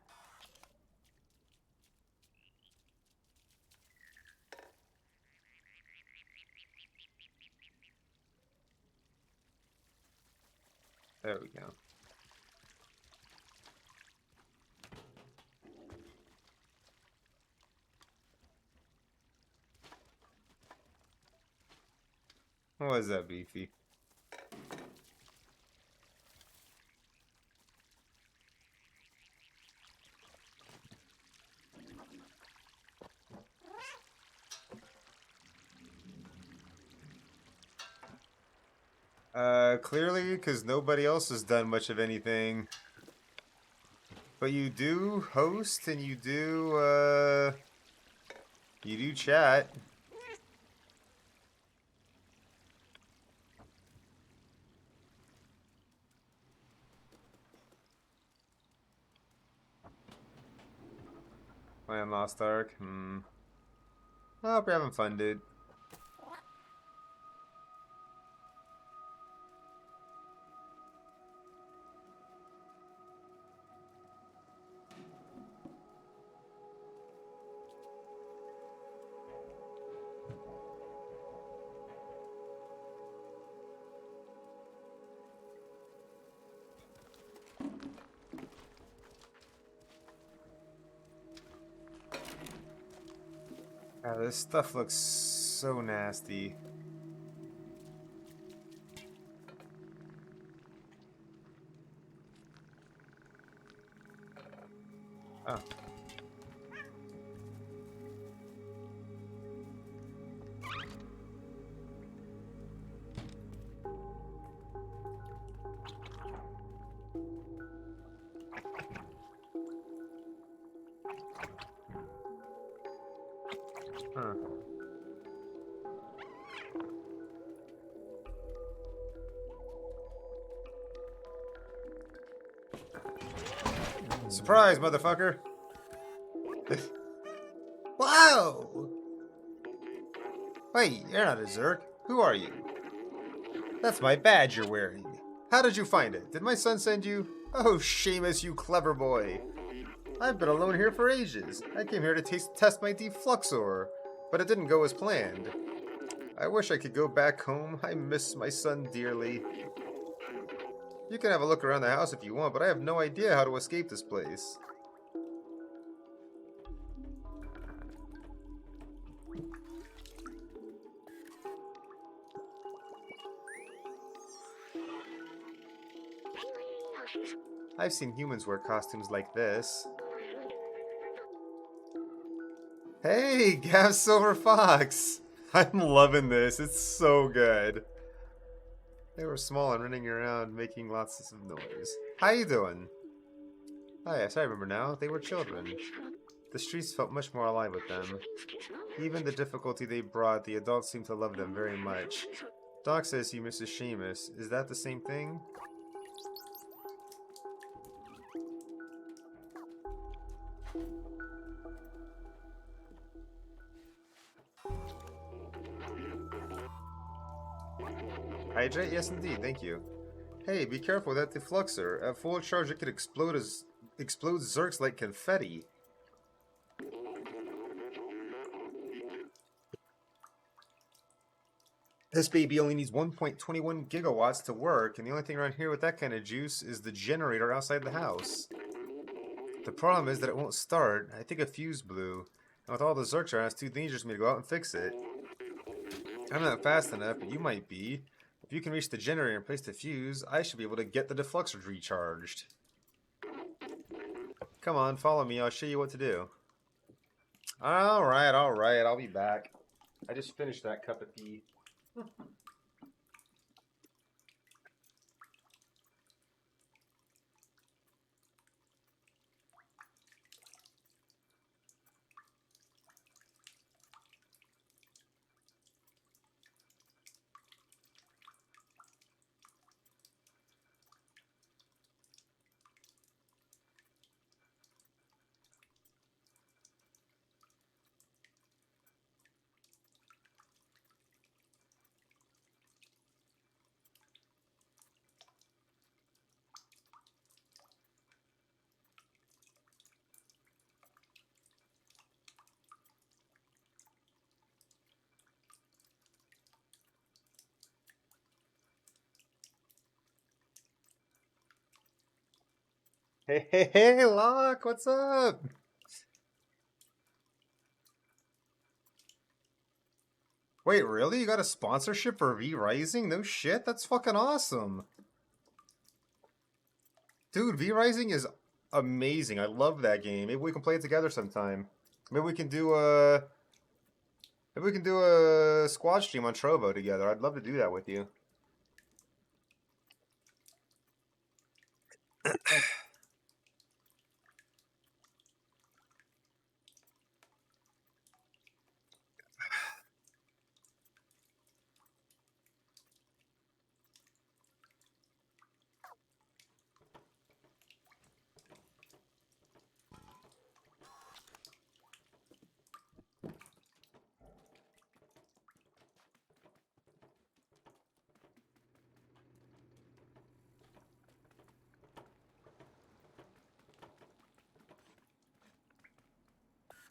There we go. What was that, Beefy? Clearly, because nobody else has done much of anything. But you do host and you do chat. Playing Lost Ark. I hope you're having fun, dude. This stuff looks so nasty. Oh. Huh. Surprise, motherfucker! Wow! Wait, you're not a Zerk. Who are you? That's my badge you're wearing. How did you find it? Did my son send you? Oh, Seamus, you clever boy. I've been alone here for ages. I came here to test my defluxor, but it didn't go as planned. I wish I could go back home. I miss my son dearly. You can have a look around the house if you want, but I have no idea how to escape this place. I've seen humans wear costumes like this. Hey, Gav Silver Fox! I'm loving this. It's so good. They were small and running around, making lots of noise. How you doing? Oh yes, I remember now. They were children. The streets felt much more alive with them. Even the difficulty they brought, the adults seemed to love them very much. Doc says he misses Seamus. Is that the same thing? Hydrate? Yes, indeed. Thank you. Hey, be careful with that defluxor. At full charge, it could explode Zerks like confetti. This baby only needs 1.21 gigawatts to work, and the only thing around here with that kind of juice is the generator outside the house. The problem is that it won't start. I think a fuse blew. And with all the Zerks around, it's too dangerous for me to go out and fix it. I'm not fast enough, but you might be. If you can reach the generator and place the fuse, I should be able to get the defluxor recharged. Come on, follow me. I'll show you what to do. Alright, I'll be back. I just finished that cup of tea. Hey, Locke, what's up? Wait, really? You got a sponsorship for V Rising? No shit, that's fucking awesome. Dude, V Rising is amazing. I love that game. Maybe we can play it together sometime. Maybe we can do a squad stream on Trovo together. I'd love to do that with you.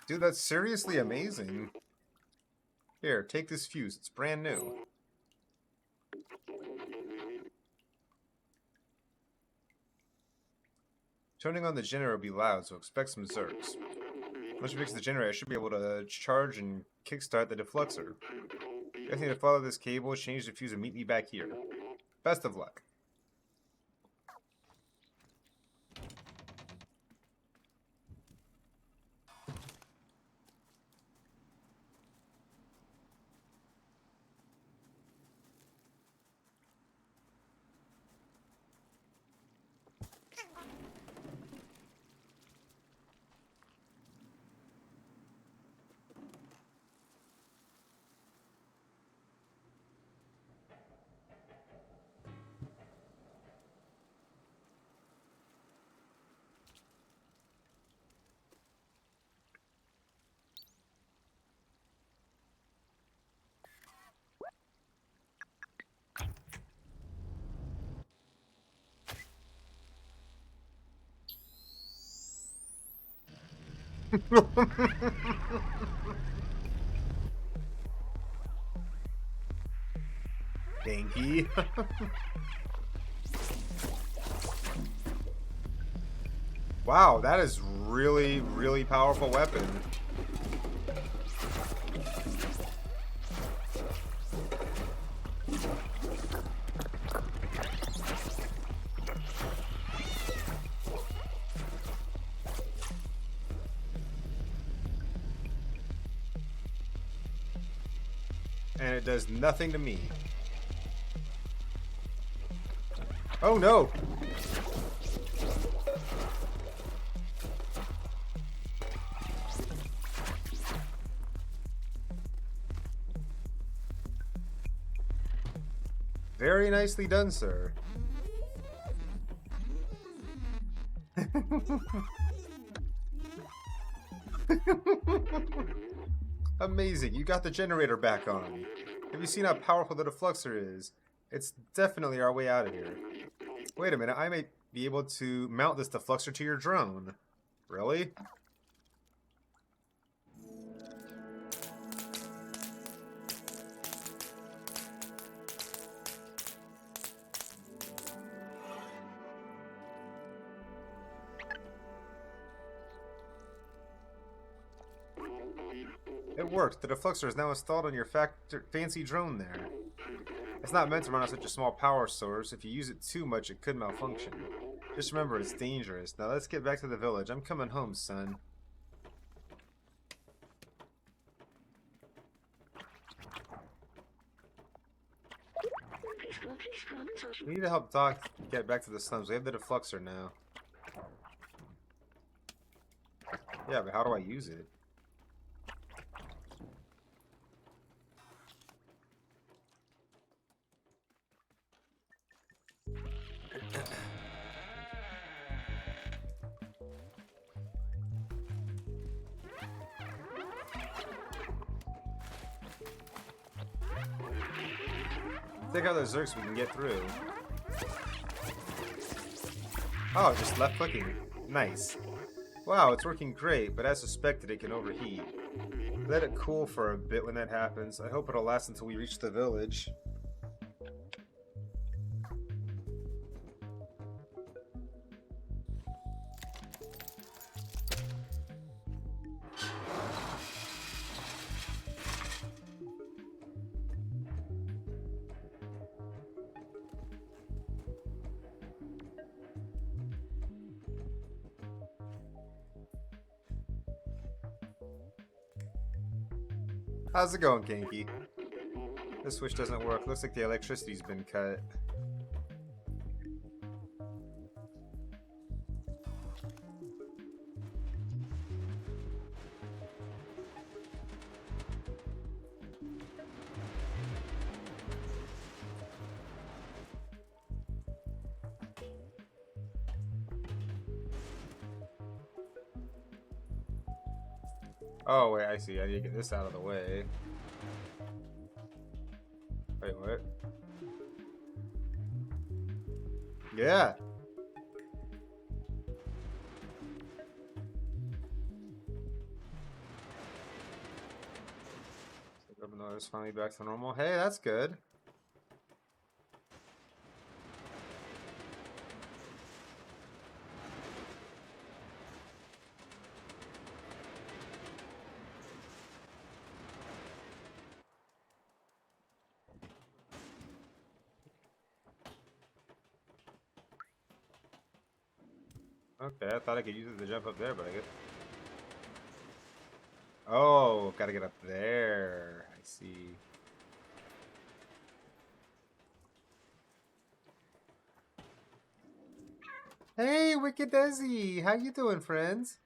Dude, that's seriously amazing. Here, take this fuse. It's brand new. Turning on the generator will be loud, so expect some zerks. Once you fix the generator, I should be able to charge and kickstart the defluxor. You guys need to follow this cable, change the fuse, and meet me back here. Best of luck. Danky. Wow, that is really, really powerful weapon. And it does nothing to me. Oh no! Very nicely done, sir. Amazing, you got the generator back on. Have you seen how powerful the defluxer is? It's definitely our way out of here. Wait a minute, I may be able to mount this defluxer to your drone. Really? It worked. The defluxer is now installed on your fancy drone there. It's not meant to run on such a small power source. If you use it too much, it could malfunction. Just remember, it's dangerous. Now let's get back to the village. I'm coming home, son. We need to help Doc get back to the slums. We have the defluxer now. Yeah, but how do I use it? Take out those zerks we can get through. Oh, just left clicking. Nice. Wow, it's working great, but as suspected it can overheat. Let it cool for a bit when that happens. I hope it'll last until we reach the village. How's it going, Kinky? This switch doesn't work. Looks like the electricity's been cut. Oh, wait, I see. I need to get this out of the way. Wait, what? Yeah! So urban noise finally back to normal. Hey, that's good. Okay, I thought I could use it to jump up there, but I guess... Oh, gotta get up there. I see. Hey, Wicked Desi! How you doing, friends?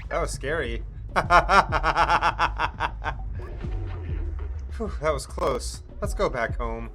That was scary. Whew, that was close. Let's go back home.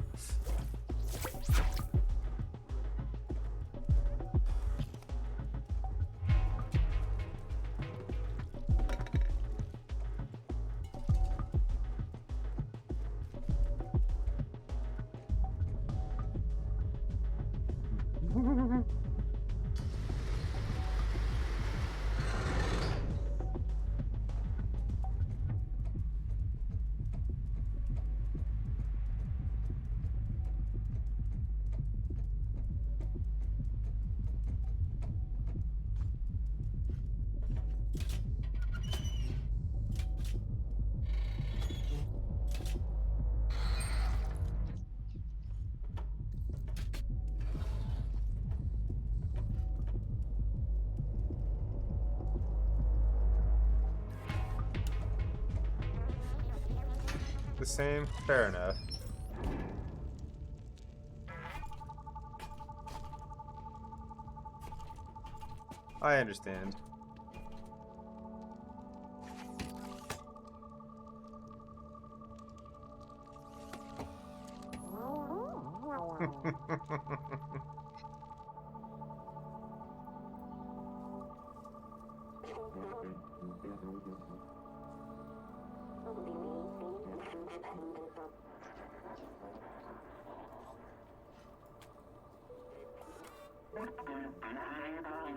The same? Fair enough. I understand.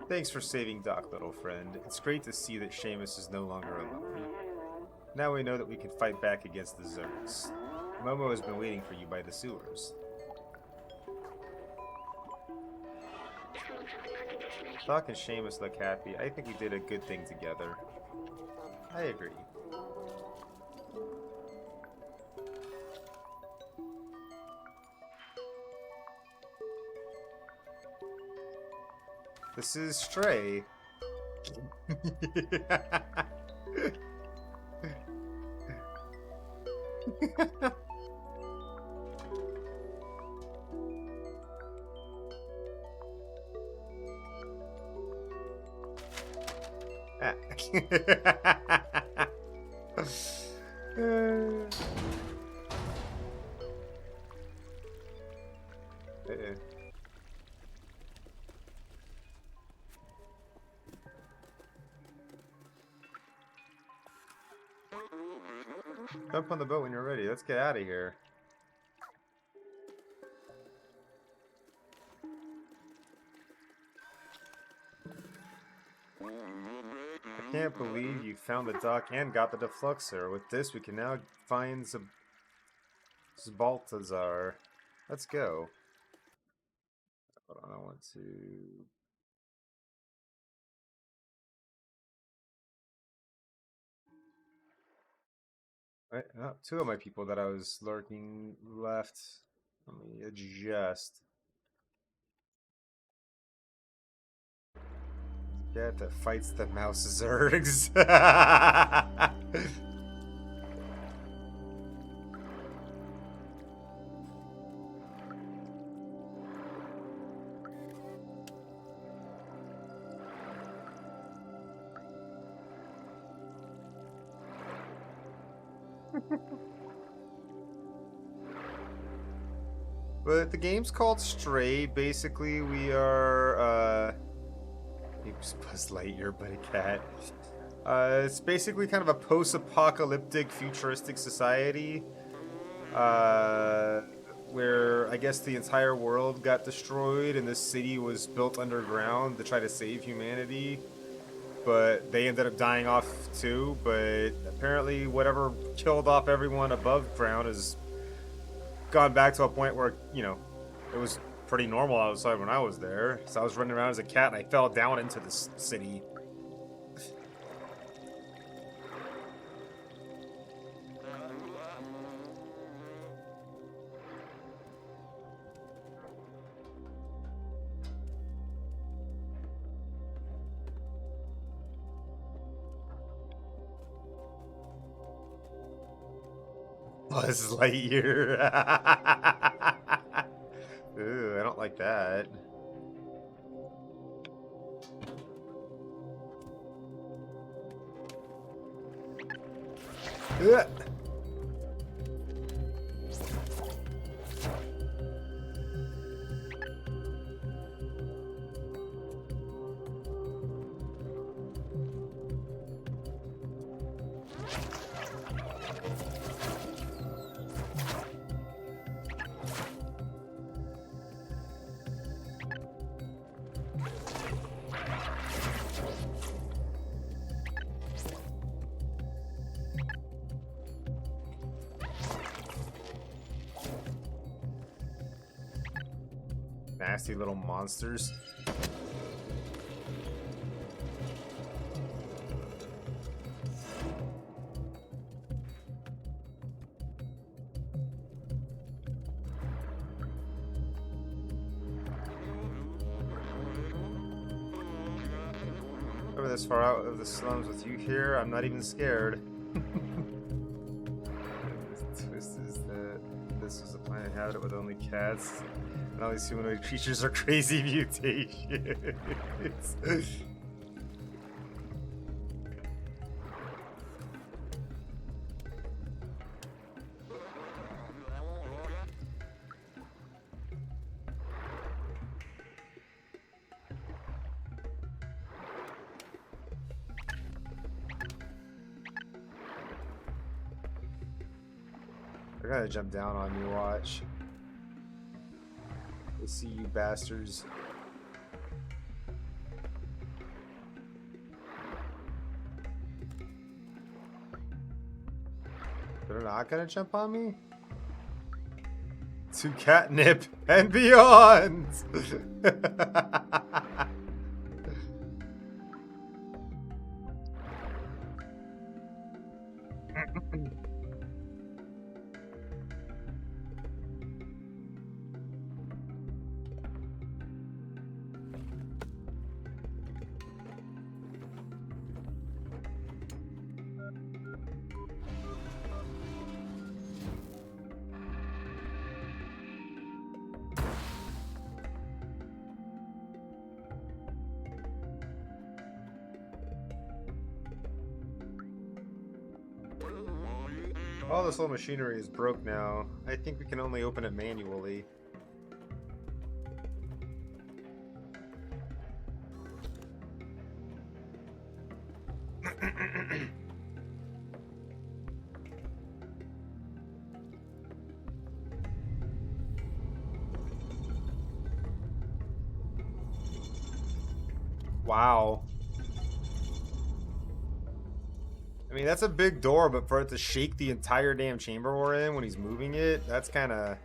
Thanks for saving Doc, little friend. It's great to see that Seamus is no longer alone. Now we know that we can fight back against the Zergs. Momo has been waiting for you by the sewers. Doc and Seamus look happy. I think we did a good thing together. I agree. This is Stray. Jump on the boat when you're ready. Let's get out of here. I can't believe you found the dock and got the defluxer. With this, we can now find Baltazar. Let's go. Hold on, I want to... Oh, two of my people that I was lurking left. Let me adjust. Cat that fights the mouse zergs. But the game's called Stray. Basically, we are, oops, Buzz Lightyear, but a cat. It's basically kind of a post-apocalyptic, futuristic society. Where I guess the entire world got destroyed and this city was built underground to try to save humanity. But they ended up dying off too. But apparently, whatever killed off everyone above ground has gone back to a point where, you know, it was pretty normal outside when I was there. So I was running around as a cat and I fell down into the city. Buzz Lightyear. Ooh, I don't like that. Ugh. Nasty little monsters. Over this far out of the slums with you here, I'm not even scared. The twist is that this was a planet inhabited with only cats. And all these humanoid creatures are crazy mutations. They're gonna jump down on me, watch. They see you bastards. They're not gonna jump on me? To catnip and beyond! All this whole machinery is broke now. I think we can only open it manually. Wow. I mean, that's a big door, but for it to shake the entire damn chamber we're in when he's moving it, that's kind of...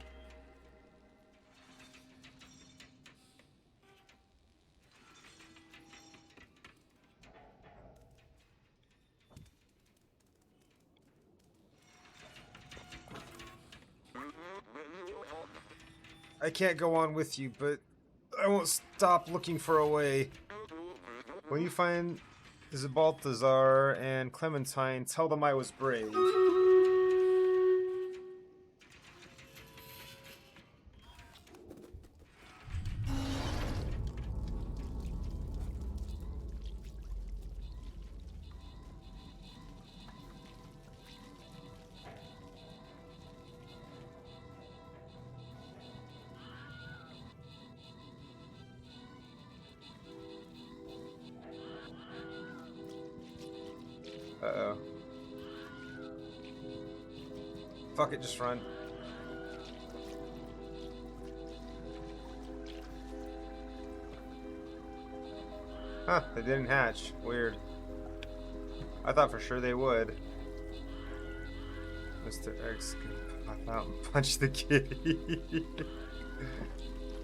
I can't go on with you, but I won't stop looking for a way. When you find Balthazar and Clementine, tell them I was brave. Uh-oh. Fuck it, just run. Huh, they didn't hatch. Weird. I thought for sure they would. Mr. X can pop out and punch the kitty.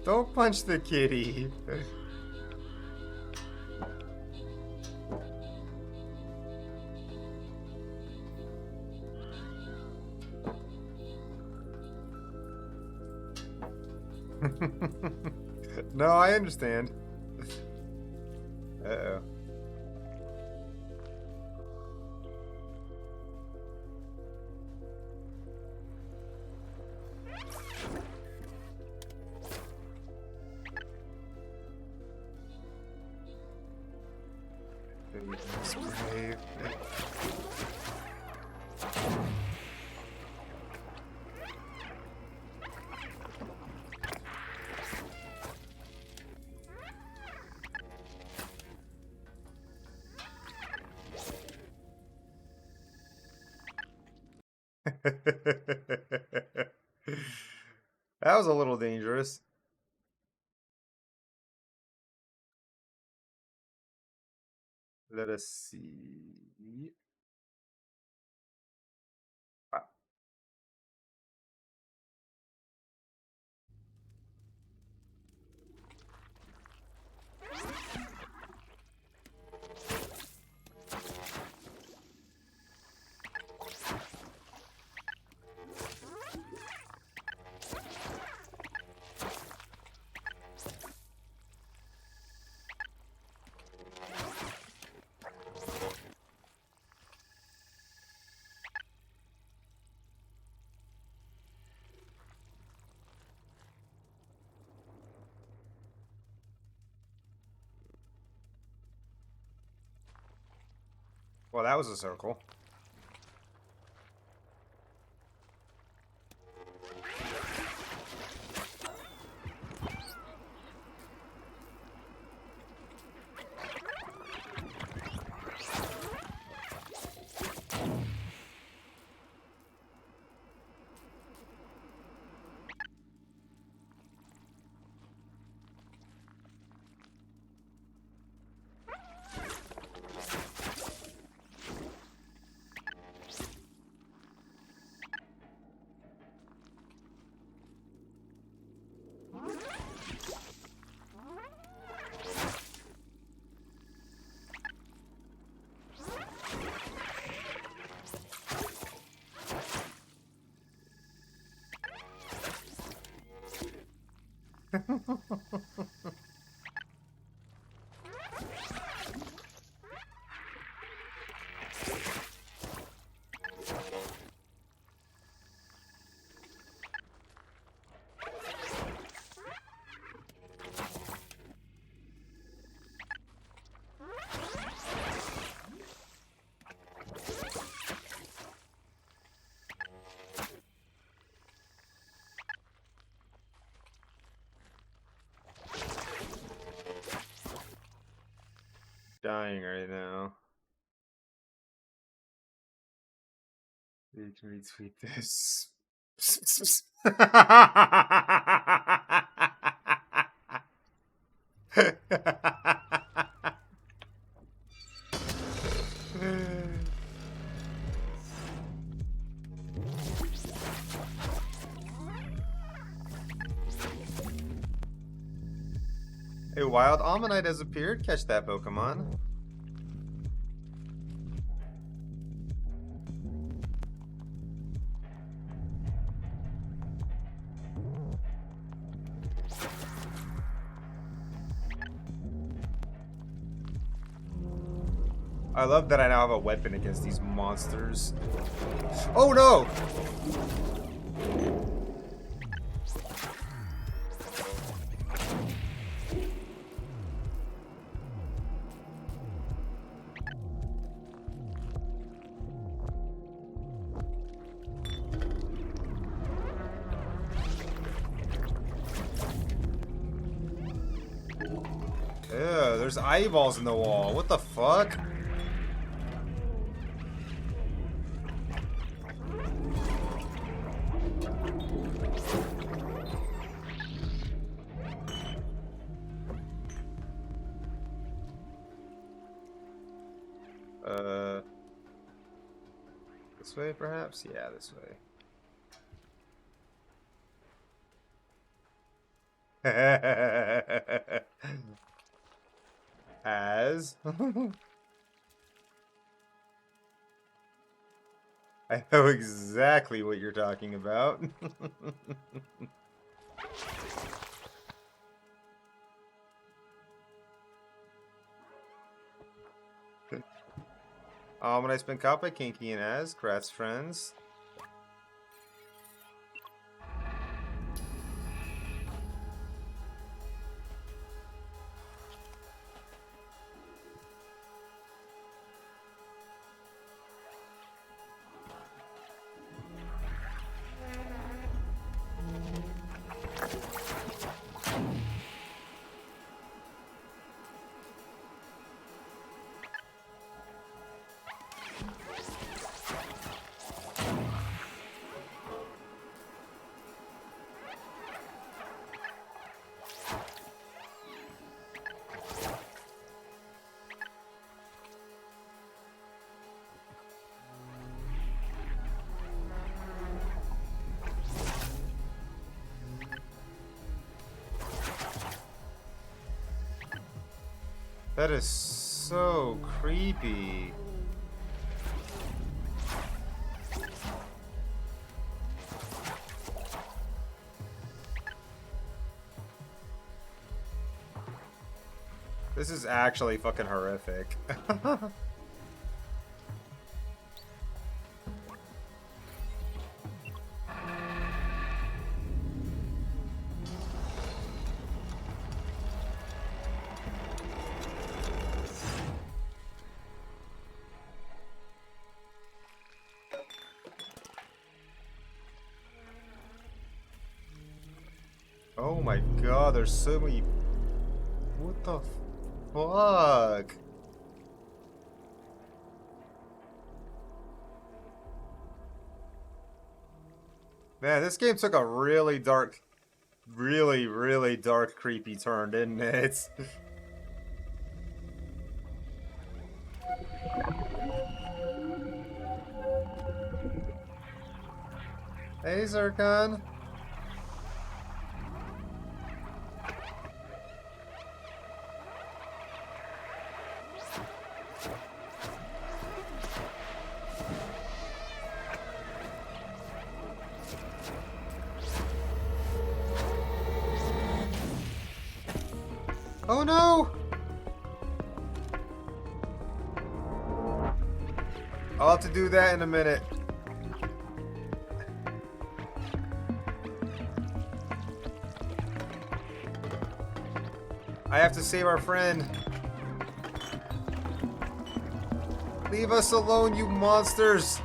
Don't punch the kitty. No, I understand. Uh-oh. Brave. That was a little dangerous. Let us see. Ah, well, that was a circle. Dying right now. You can retweet this. A wild Ammonite has appeared. Catch that Pokemon. I love that I now have a weapon against these monsters. Oh no! Ew, there's eyeballs in the wall. What the fuck? This way perhaps? Yeah, this way. As I know exactly what you're talking about. When I spent cop by Kinky and Az, Kratz friends. That is so creepy. This is actually fucking horrific. Oh my god, there's so many. What the fuck? Man, this game took a really dark, really dark, creepy turn, didn't it? Hey, Zircon. Oh no! I'll have to do that in a minute. I have to save our friend. Leave us alone, you monsters!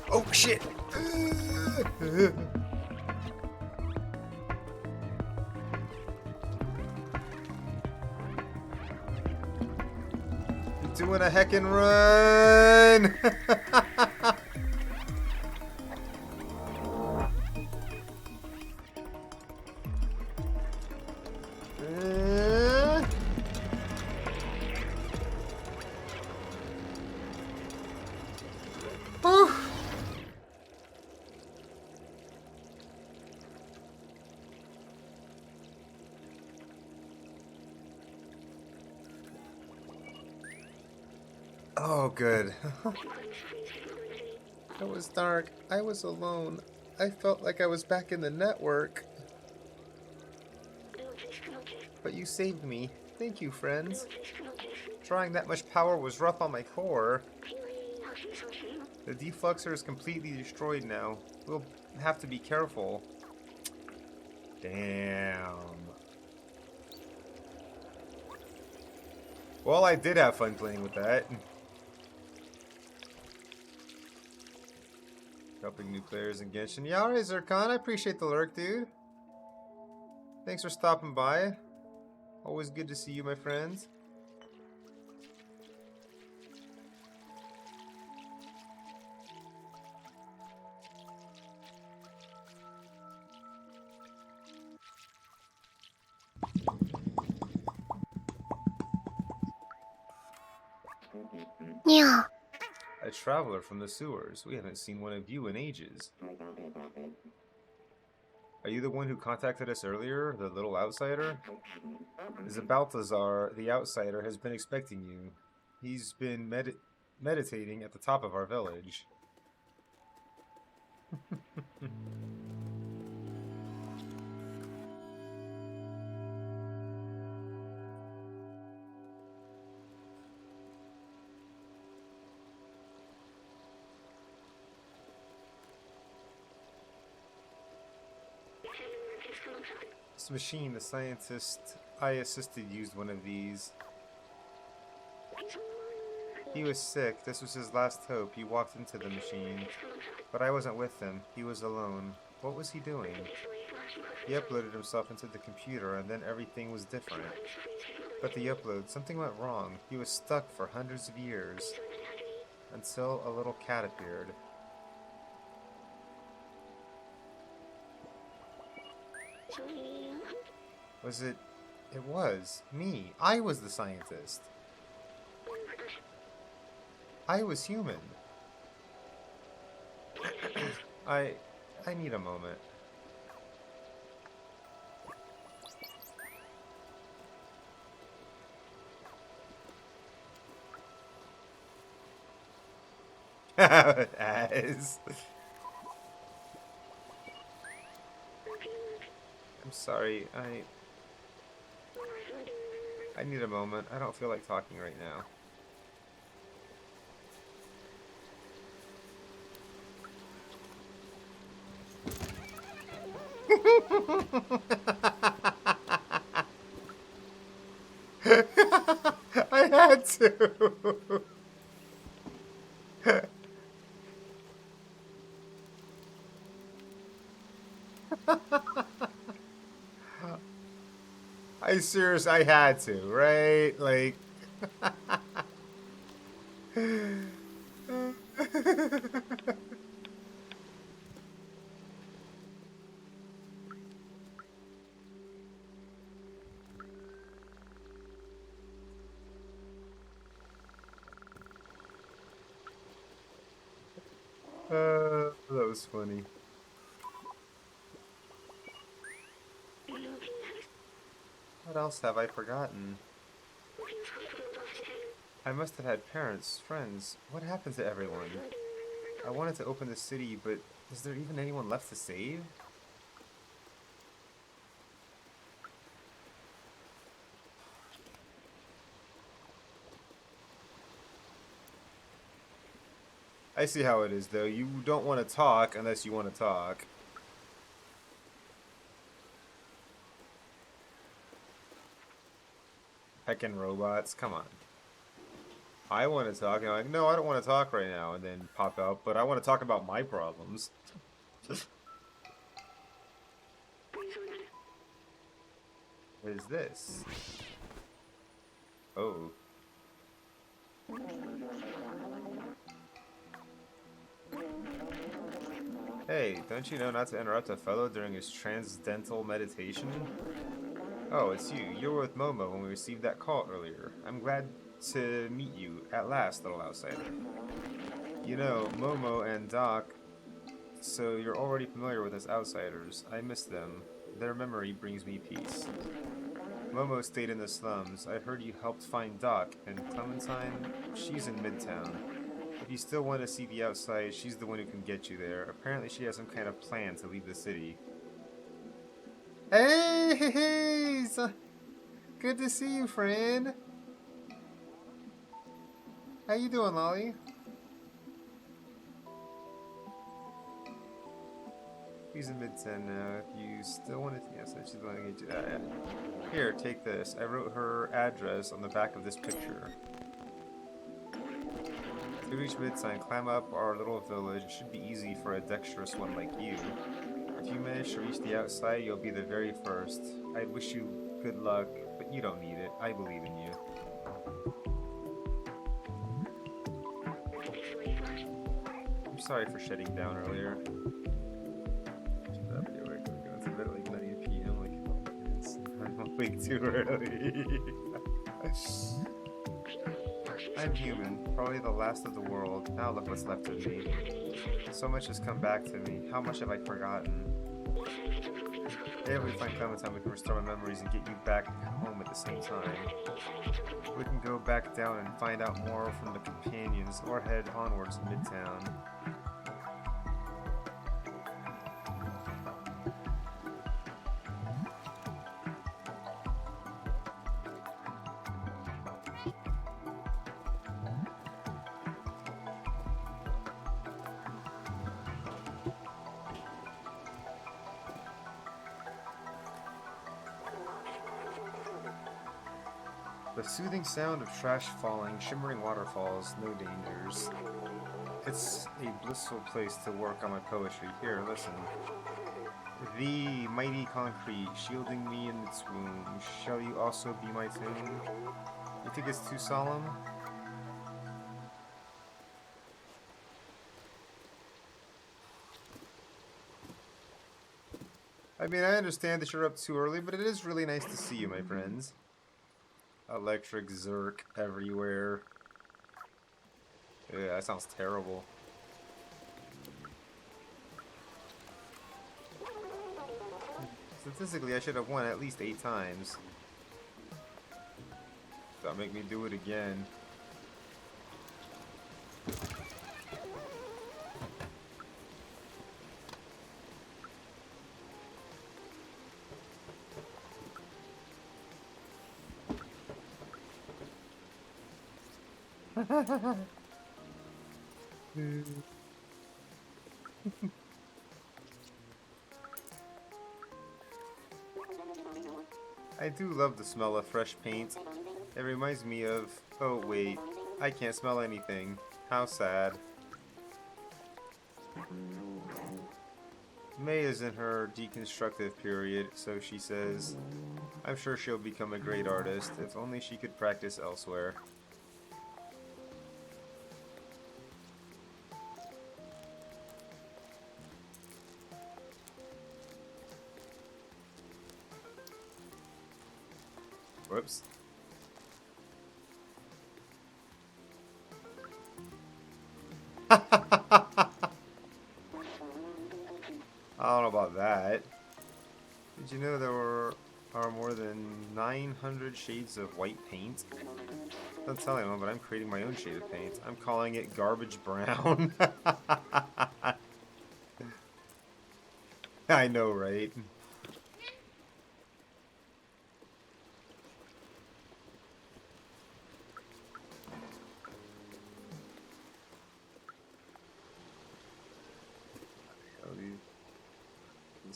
Oh shit! Doing a heckin' run! Oh, good. It was dark. I was alone. I felt like I was back in the network. But you saved me. Thank you, friends. Drawing that much power was rough on my core. The defluxer is completely destroyed now. We'll have to be careful. Damn. Well, I did have fun playing with that. Helping new players in Genshin. Yeah, alright, Zircon. I appreciate the lurk, dude. Thanks for stopping by. Always good to see you, my friends. Yeah. A traveler from the sewers. We haven't seen one of you in ages. Are you the one who contacted us earlier, the little outsider? Balthazar, the outsider, has been expecting you. He's been meditating at the top of our village. This machine, the scientist I assisted used one of these. He was sick. This was his last hope. He walked into the machine. But I wasn't with him. He was alone. What was he doing? He uploaded himself into the computer, and then everything was different. But the upload, something went wrong. He was stuck for hundreds of years. Until a little cat appeared. Was it... It was. Me. I was the scientist. I was human. I I need a moment. As. I'm sorry. I need a moment. I don't feel like talking right now. I had to. I had to, right? Like. That was funny. What else have I forgotten? I must have had parents, friends. What happened to everyone? I wanted to open the city, but is there even anyone left to save? I see how it is, though. You don't want to talk unless you want to talk. Heckin' robots, come on. I want to talk, and I'm like, no, I don't want to talk right now, and then pop out, but I want to talk about my problems. What is this? Oh. Hey, don't you know not to interrupt a fellow during his transcendental meditation? Oh, it's you. You were with Momo when we received that call earlier. I'm glad to meet you at last, little outsider. You know, Momo and Doc, so you're already familiar with us outsiders. I miss them. Their memory brings me peace. Momo stayed in the slums. I heard you helped find Doc, and Clementine, she's in Midtown. If you still want to see the outside, she's the one who can get you there. Apparently she has some kind of plan to leave the city. Hey! Good to see you, friend. How you doing, Lolly? He's in Midtown now. If you still want to... Yes, she's the one to get you... yeah. Here, take this. I wrote her address on the back of this picture. To reach Midtown, climb up our little village. It should be easy for a dexterous one like you. If you manage to reach the outside, you'll be the very first. I wish you good luck, but you don't need it. I believe in you. I'm sorry for shutting down earlier. It's about like 9 p.m. Like, I'm awake too early. I'm human, probably the last of the world. Now look what's left of me. So much has come back to me. How much have I forgotten? If we find Clementine, we can restore my memories and get you back home at the same time. We can go back down and find out more from the companions, or head onwards to Midtown. The soothing sound of trash falling, shimmering waterfalls, no dangers. It's a blissful place to work on my poetry. Here, listen. The mighty concrete, shielding me in its womb. Shall you also be my tomb? You think it's too solemn? I mean, I understand that you're up too early, but it is really nice to see you, my friends. Electric Zerk everywhere. Yeah, that sounds terrible. Statistically, I should have won at least 8 times. Don't make me do it again. I do love the smell of fresh paint. It reminds me of... Oh, wait. I can't smell anything. How sad. May is in her deconstructive period, so she says, I'm sure she'll become a great artist, if only she could practice elsewhere. Whoops. I don't know about that. Did you know are more than 900 shades of white paint? Don't tell anyone, but I'm creating my own shade of paint. I'm calling it garbage brown. I know, right?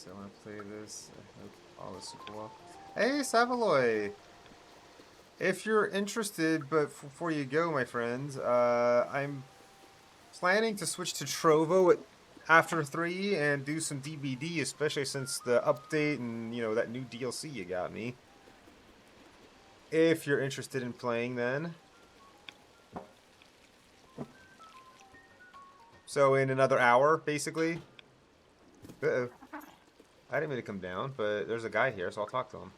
I want to play this. I hope all is super well. Hey, Savaloy! If you're interested, but before you go, my friends, I'm planning to switch to Trovo after 3 and do some DBD, especially since the update and, you know, that new DLC you got me. If you're interested in playing then. So in another hour, basically. Uh-oh. I didn't mean to come down, but there's a guy here, so I'll talk to him.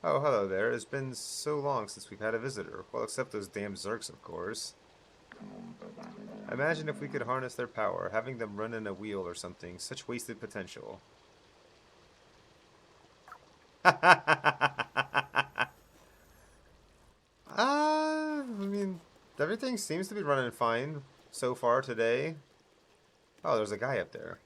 Oh, hello there. It's been so long since we've had a visitor. Well, except those damn Zerks, of course. Imagine if we could harness their power, having them run in a wheel or something. Such wasted potential. I mean, everything seems to be running fine so far today. Oh, there's a guy up there.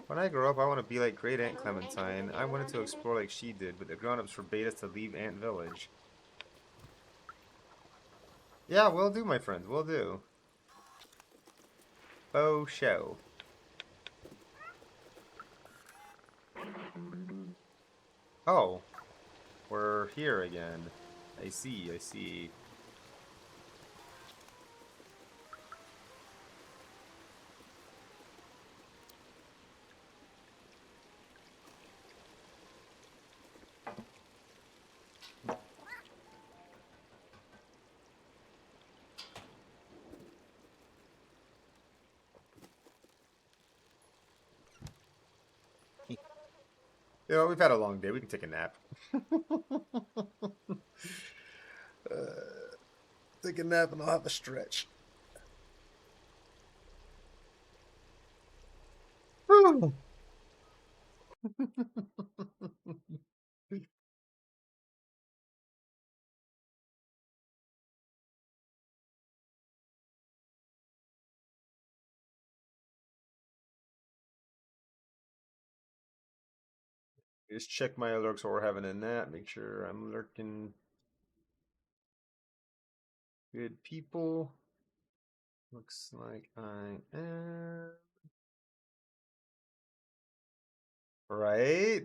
When I grow up, I want to be like Great Aunt Clementine. I wanted to explore like she did, but the grown-ups forbade us to leave Ant Village. Yeah, will do, my friends, will do. Oh, show. Oh, we're here again. I see, I see. You know, we've had a long day. We can take a nap. Take a nap and I'll have a stretch. Just check my alerts while we're having a nap. Make sure I'm lurking. Good people. Looks like I am. Right?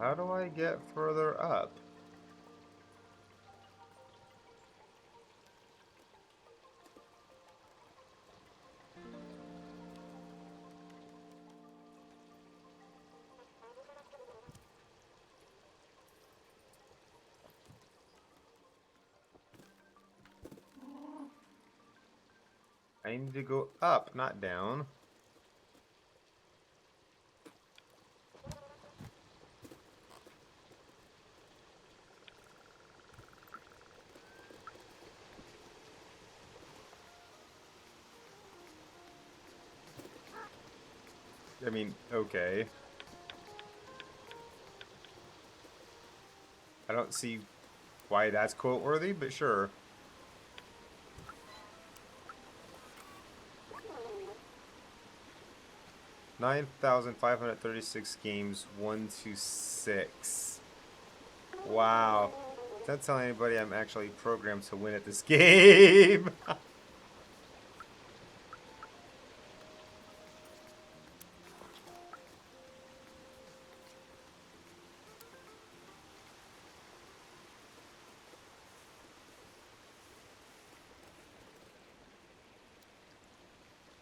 How do I get further up? I need to go up, not down. I mean, okay. I don't see why that's quote worthy, but sure. 9,536 games, 1 to 6. Wow. Don't tell anybody I'm actually programmed to win at this game.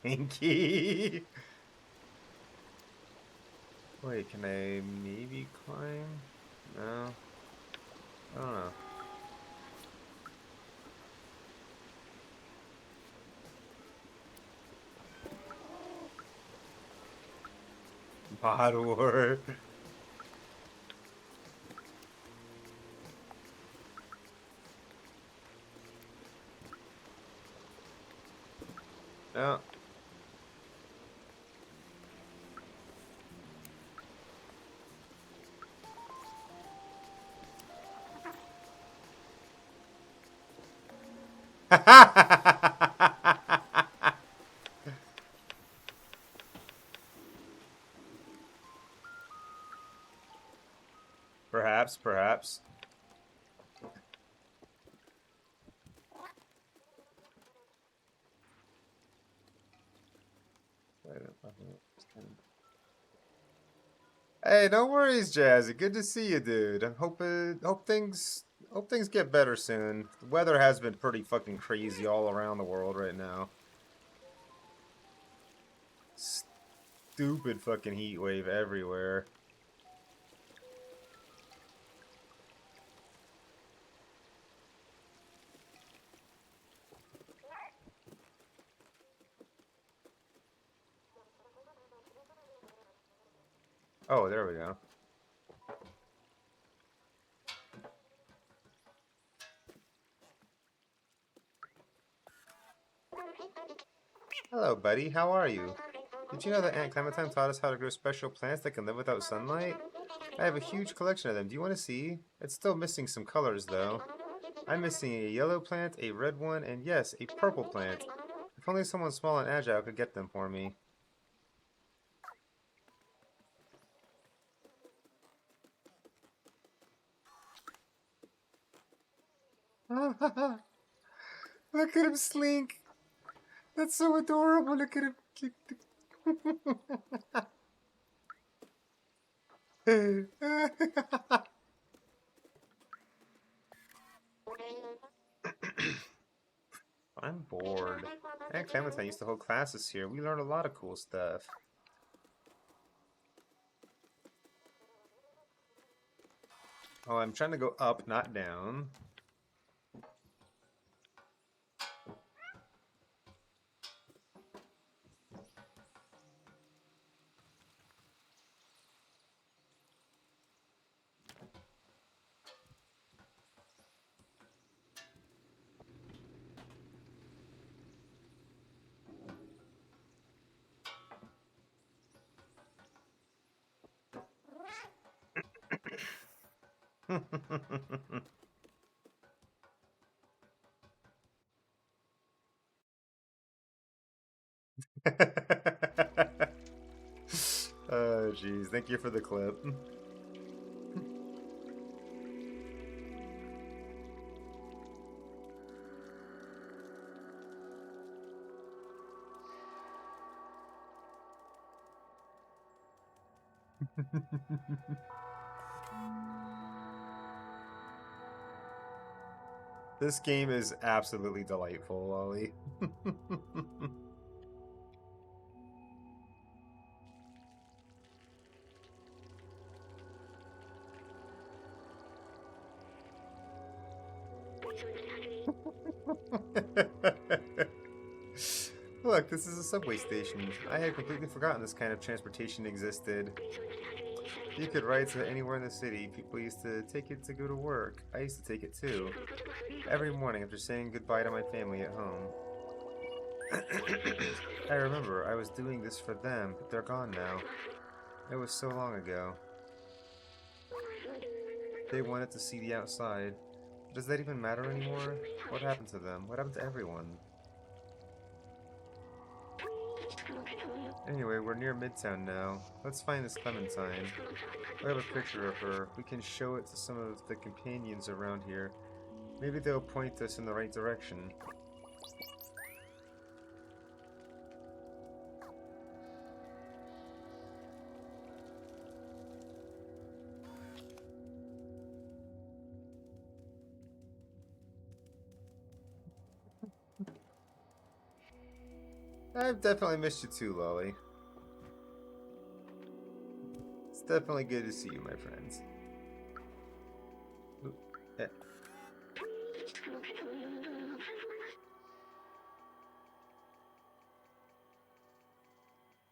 Pinky. Wait, can I maybe climb? No. I don't know. Mod War. No. Perhaps, perhaps. Hey, no worries, Jazzy. Good to see you, dude. I'm hoping, hope things get better soon. The weather has been pretty fucking crazy all around the world right now. Stupid fucking heat wave everywhere. Oh, there we go. Hello, buddy. How are you? Did you know that Aunt Clementine taught us how to grow special plants that can live without sunlight? I have a huge collection of them. Do you want to see? It's still missing some colors, though. I'm missing a yellow plant, a red one, and yes, a purple plant. If only someone small and agile could get them for me. Look at him slink. That's so adorable. Look at him. I'm bored. Aunt Clementine used to hold classes here. We learned a lot of cool stuff. Oh, I'm trying to go up, not down. Oh, jeez. Thank you for the clip. This game is absolutely delightful, Lolly. Look, this is a subway station. I had completely forgotten this kind of transportation existed. You could ride to anywhere in the city. People used to take it to go to work. I used to take it too. Every morning after saying goodbye to my family at home. I remember I was doing this for them, but they're gone now. It was so long ago. They wanted to see the outside. Does that even matter anymore? What happened to them? What happened to everyone? Anyway, we're near Midtown now. Let's find this Clementine. I have a picture of her. We can show it to some of the companions around here. Maybe they'll point us in the right direction. I've definitely missed you too, Lolly. It's definitely good to see you, my friends. Ooh, eh.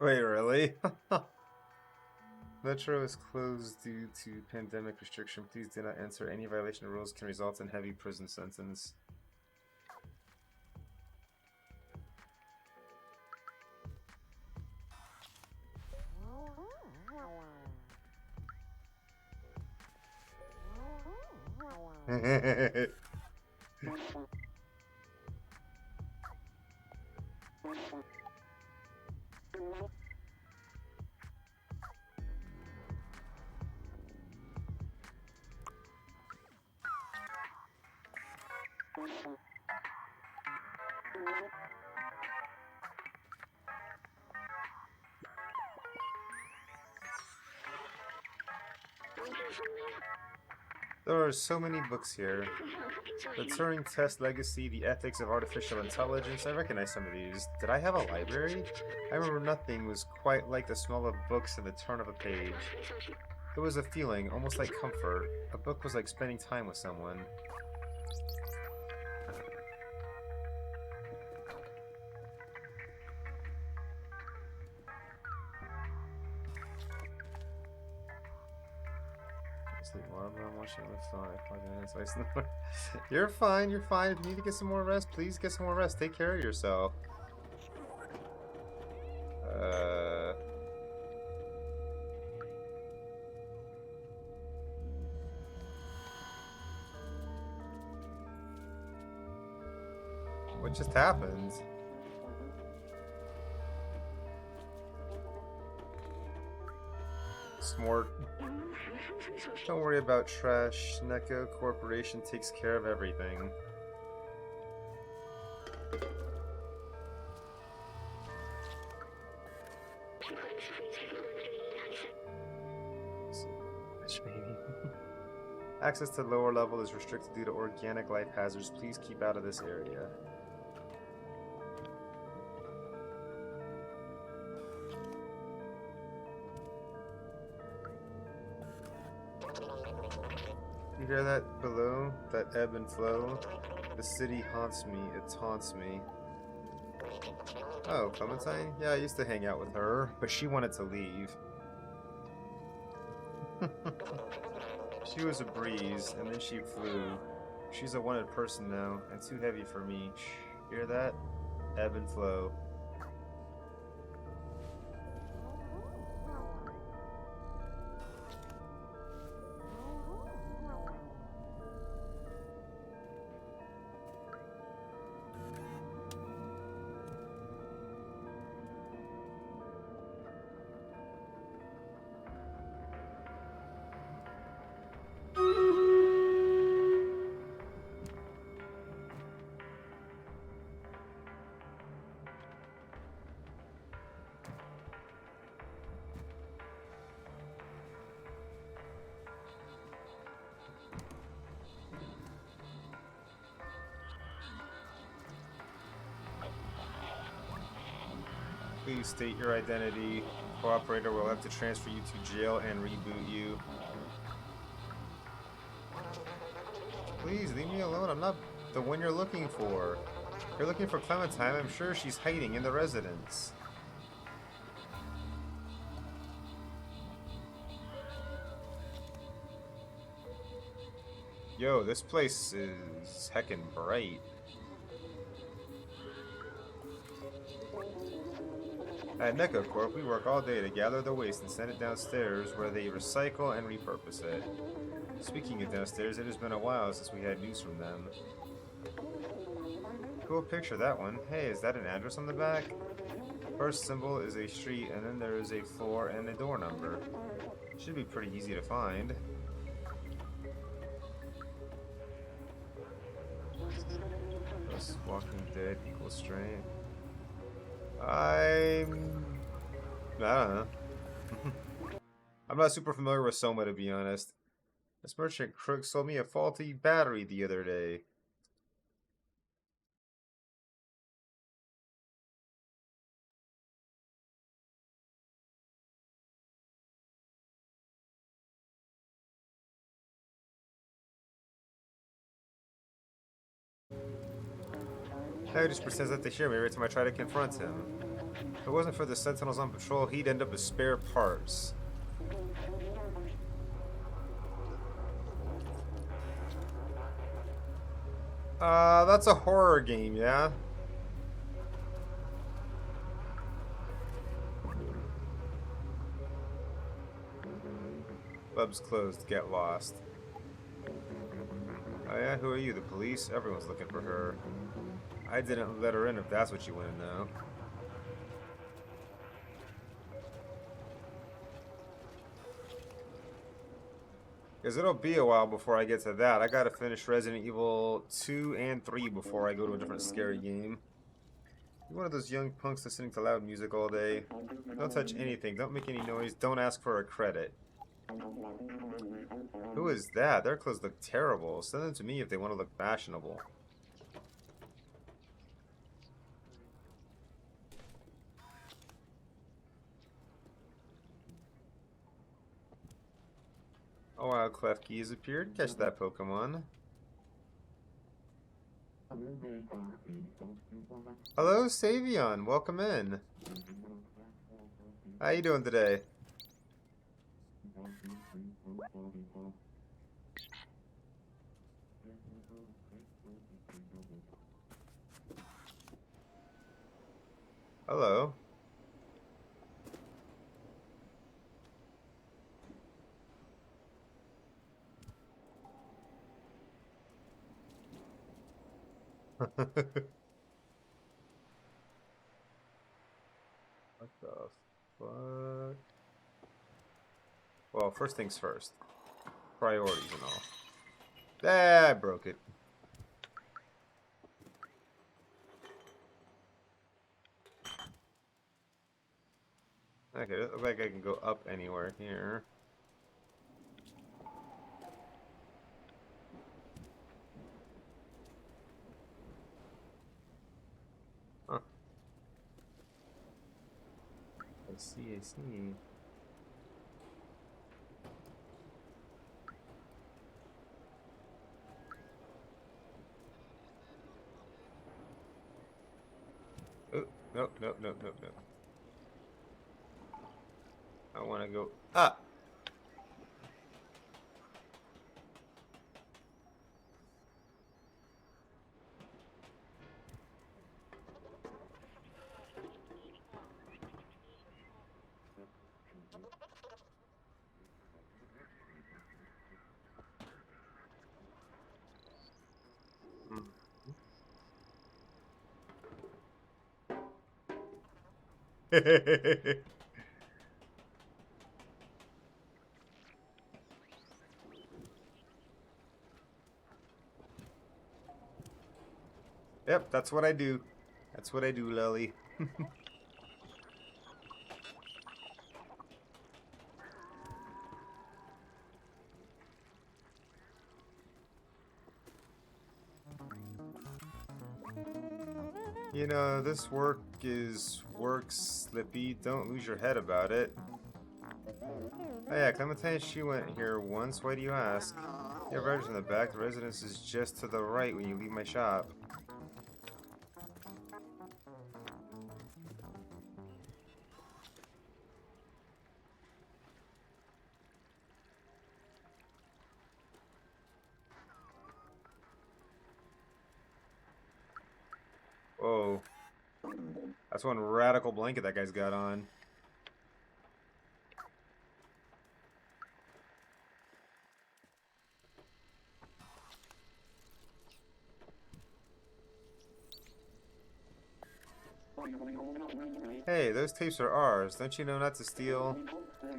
Wait, really? Metro is closed due to pandemic restriction. Please do not enter. Any violation of rules can result in heavy prison sentence. There are so many books here. The Turing Test Legacy, The Ethics of Artificial Intelligence. I recognize some of these. Did I have a library? I remember nothing was quite like the smell of books and the turn of a page. There was a feeling, almost like comfort. A book was like spending time with someone. I'm watching the phone. You're fine, you're fine. If you need to get some more rest, please get some more rest. Take care of yourself. What just happened? Smart. Don't worry about trash. Neko Corporation takes care of everything. Access to lower level is restricted due to organic life hazards. Please keep out of this area. You hear that below? That ebb and flow? The city haunts me. It taunts me. Oh, Clementine? Yeah, I used to hang out with her, but she wanted to leave. She was a breeze, and then she flew. She's a wanted person now, and too heavy for me. Shh, hear that? Ebb and flow. Please state your identity. Cooperator will have to transfer you to jail and reboot you. Please leave me alone. I'm not the one you're looking for. You're looking for Clementine. I'm sure she's hiding in the residence. Yo, this place is heckin' bright. At Neko Corp, we work all day to gather the waste and send it downstairs where they recycle and repurpose it. Speaking of downstairs, it has been a while since we had news from them. Cool picture, that one. Hey, is that an address on the back? First symbol is a street, and then there is a floor and a door number. Should be pretty easy to find. Plus Walking Dead equals strength. I don't know. I'm not super familiar with Soma, to be honest. This merchant crook sold me a faulty battery the other day. Now he just pretends not to hear me every time I try to confront him. If it wasn't for the sentinels on patrol, he'd end up with spare parts. That's a horror game, yeah? Pub's closed, get lost. Oh yeah, who are you, the police? Everyone's looking for her. I didn't let her in if that's what you want to know. Because it'll be a while before I get to that. I gotta finish Resident Evil 2 and 3 before I go to a different scary game. You're one of those young punks listening to loud music all day. Don't touch anything, don't make any noise, don't ask for a credit. Who is that? Their clothes look terrible. Send them to me if they want to look fashionable. A wild Klefki has appeared. Catch that Pokemon. Hello, Savion. Welcome in. How you doing today? Hello. What the fuck? Well, first things first. Priorities and all. Ah, I broke it. Okay, it doesn't look like I can go up anywhere here. Huh. I see, I see. Oh, nope, nope, nope, nope, nope. I want to go up. Yep, that's what I do. That's what I do, Lily. You know, this work is work, Slippy. Don't lose your head about it. Oh yeah, Clementine, she went here once. Why do you ask? You have residence in the back. The residence is just to the right when you leave my shop. Whoa. That's one radical blanket that guy's got on. Hey, those tapes are ours. Don't you know not to steal?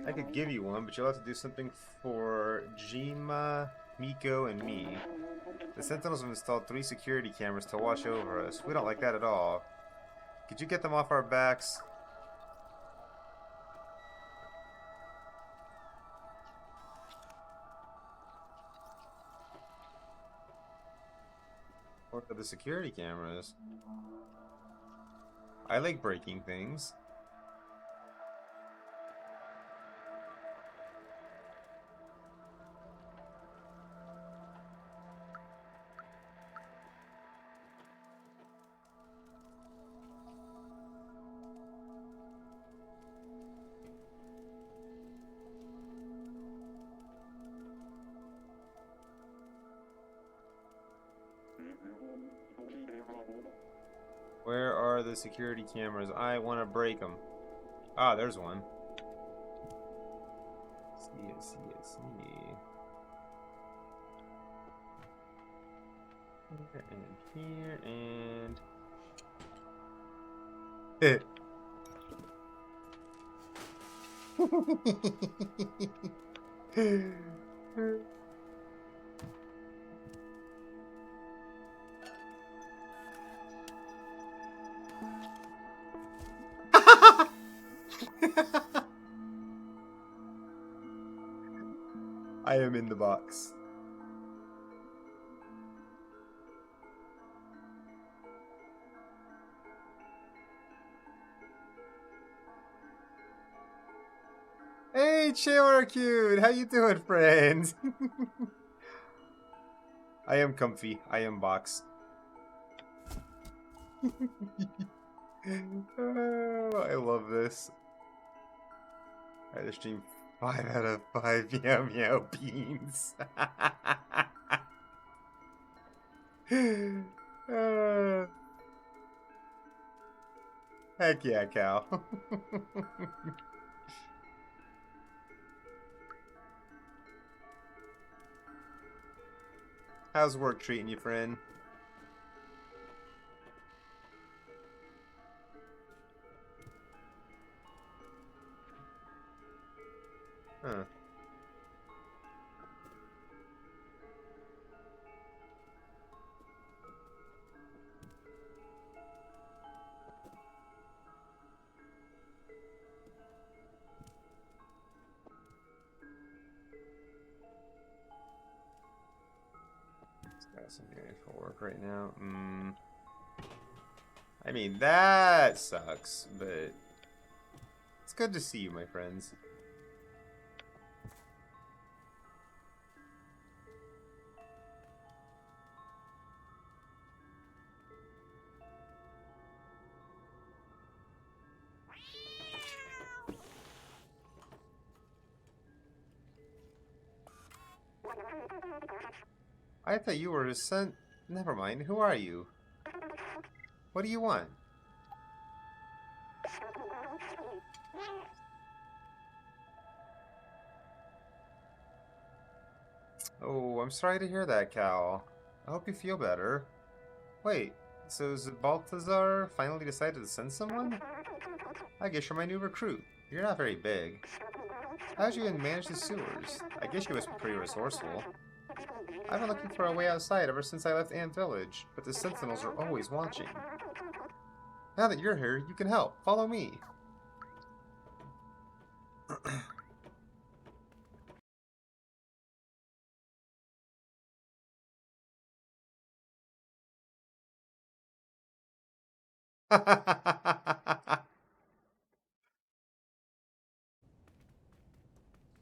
I could give you one, but you'll have to do something for Jima, Miko, and me. The Sentinels have installed 3 security cameras to watch over us. We don't like that at all. Could you get them off our backs? What are the security cameras? I like breaking things. Where are the security cameras? I want to break them. Ah, there's one. See. Here and here and... I am in the box. Hey, Cute! How you doing, friend? I am comfy. I am box. Oh, I love this. I just stream 5 out of 5 meow meow beans. Heck yeah, Cal. How's work treating you, friend? Huh. Got some good for work right now. I mean, that sucks, but it's good to see you, my friends. I thought you were a son. Never mind. Who are you? What do you want? Oh, I'm sorry to hear that, Cal. I hope you feel better. Wait, so has Baltazar finally decided to send someone? I guess you're my new recruit. You're not very big. How'd you even manage the sewers? I guess you must be pretty resourceful. I've been looking for a way outside ever since I left Ant Village, but the Sentinels are always watching. Now that you're here, you can help. Follow me.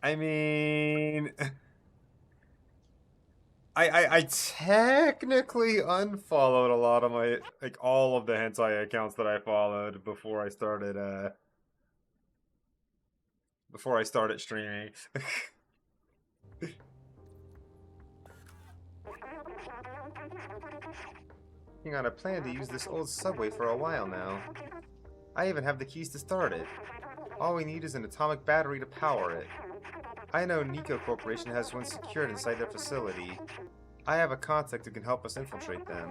I mean, I technically unfollowed a lot of my, like, all of the hentai accounts that I followed before I started streaming. Hang on, I plan to use this old subway for a while now. I even have the keys to start it. All we need is an atomic battery to power it. I know Nico Corporation has one secured inside their facility. I have a contact who can help us infiltrate them.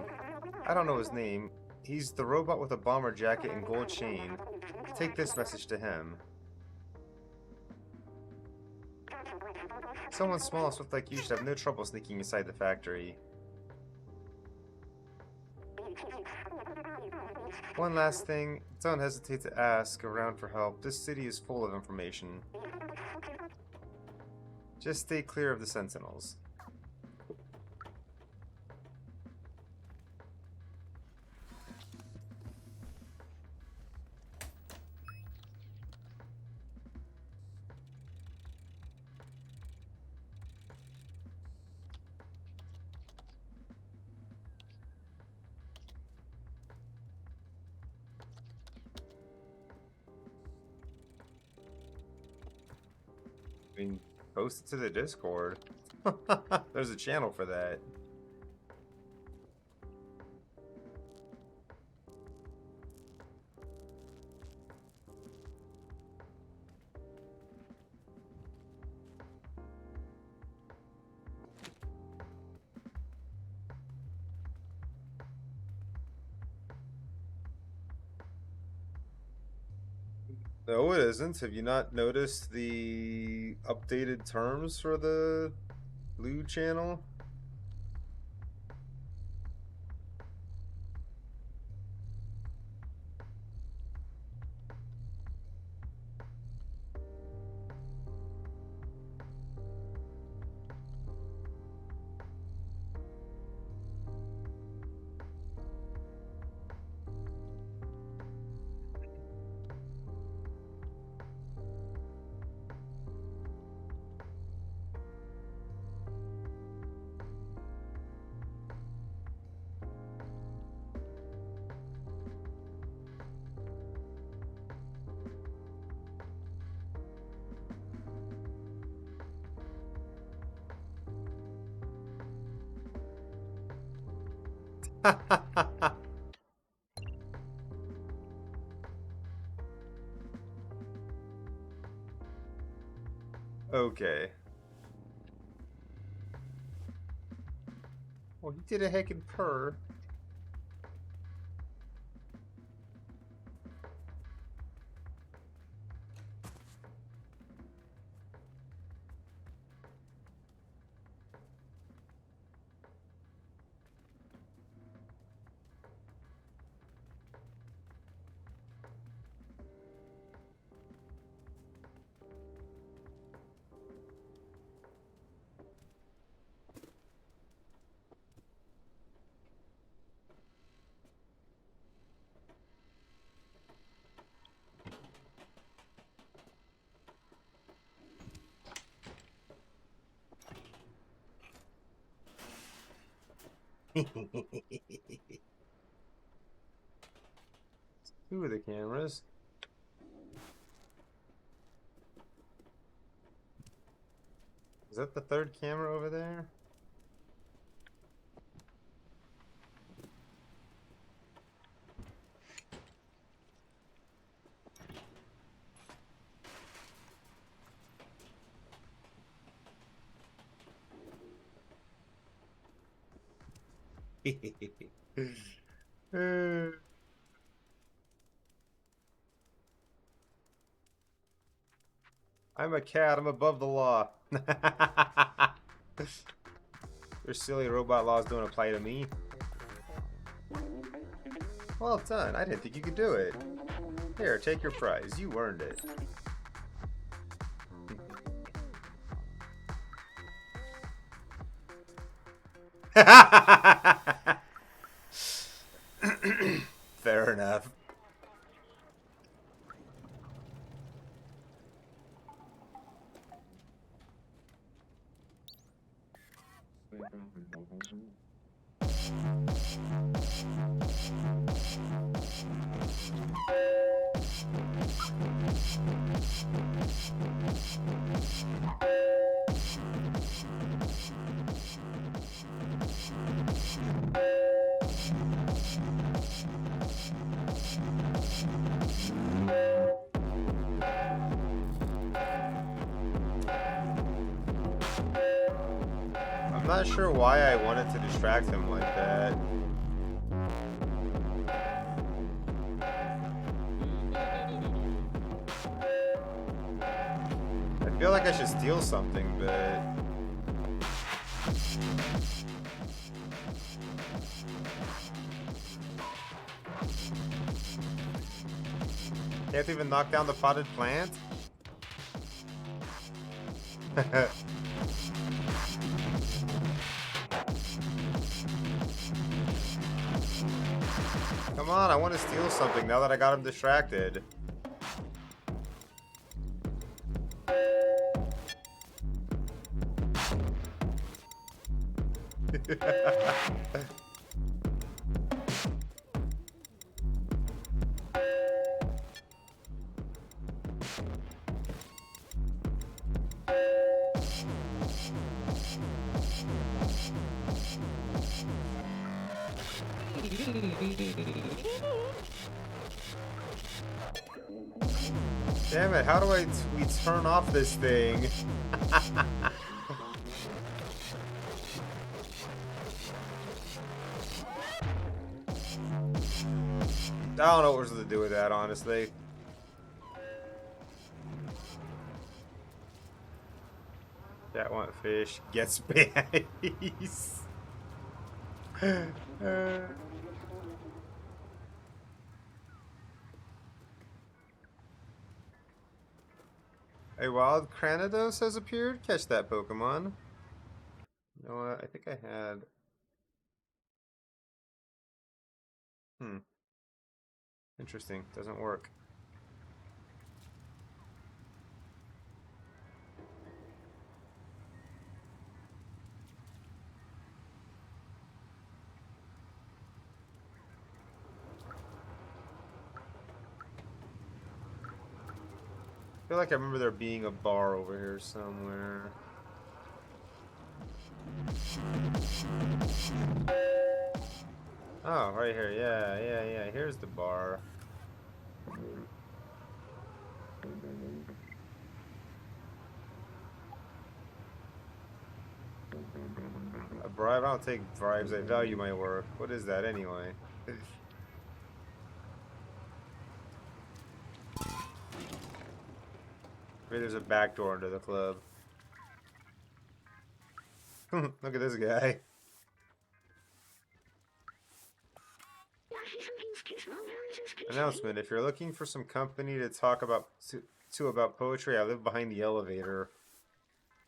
I don't know his name. He's the robot with a bomber jacket and gold chain. Take this message to him. Someone small and swift like you should have no trouble sneaking inside the factory. One last thing, don't hesitate to ask around for help. This city is full of information. Just stay clear of the sentinels. I mean, post it to the Discord. There's a channel for that. No, it isn't. Have you not noticed the updated terms for the Blue channel? Okay. Well, he did a heckin' purr. Two of the cameras. Is that the third camera over there? I'm a cat. I'm above the law. Your silly robot laws don't apply to me. Well done. I didn't think you could do it. Here, take your prize. You earned it. Fair enough. I'm not sure why I wanted to distract him like that. I feel like I should steal something, but... You have to even knock down the potted plant? Come on, I want to steal something now that I got him distracted. Damn it, how do we turn off this thing? I don't know what we're supposed to do with that, honestly. That want fish gets space. A wild Cranidos has appeared? Catch that Pokemon. You know what? I think I had... Interesting. Doesn't work. I feel like I remember there being a bar over here somewhere. Oh, right here. Yeah. Here's the bar. A bribe? I don't take bribes. I value my work. What is that anyway? Maybe there's a back door into the club. Look at this guy. Announcement: if you're looking for some company to talk about about poetry, I live behind the elevator.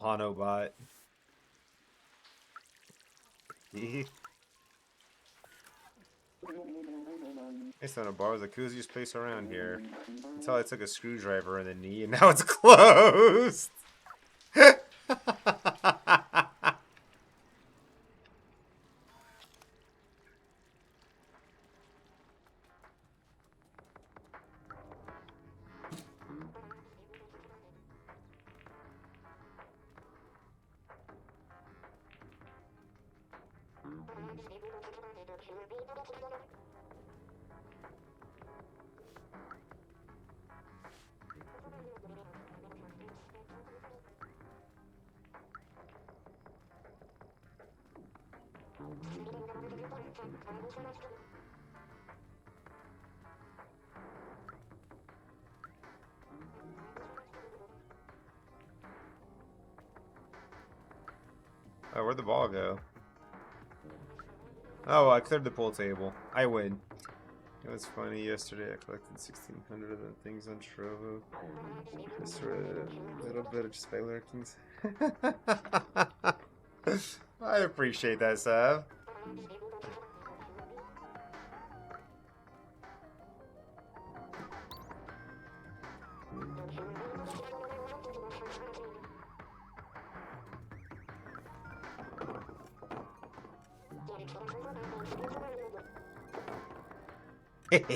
Honobot. Based on a bar was the coziest place around here. Until I took a screwdriver in the knee, and now it's closed. Oh, where'd the ball go? Oh, I cleared the pool table. I win. It was funny. Yesterday I collected 1,600 of the things on Trovo. Just for a little bit of just by lurking. I appreciate that, Sav. Did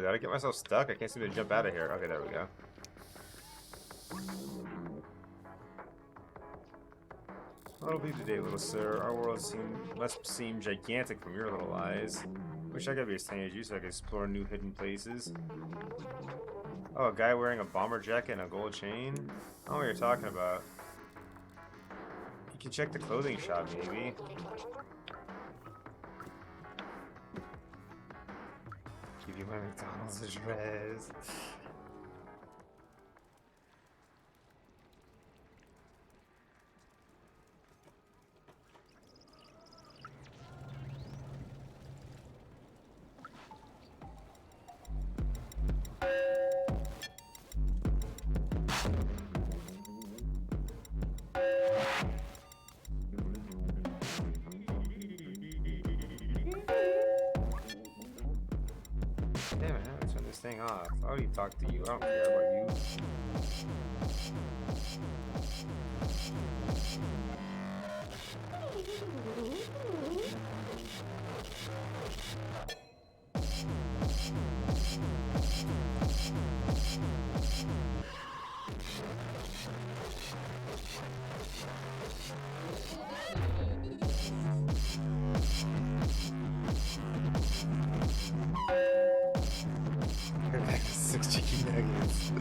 I get myself stuck? I can't seem to jump out of here. Okay, there we go. What'll be today, little sir? Our world must seem gigantic from your little eyes. Wish I could be as tiny as you so I could explore new hidden places. Oh, a guy wearing a bomber jacket and a gold chain? I don't know what you're talking about. You can check the clothing shop, maybe. Give you my McDonald's address. Damn it, how do I turn this thing off? I'll already talk to you. I don't care about you. Six chicken nuggets.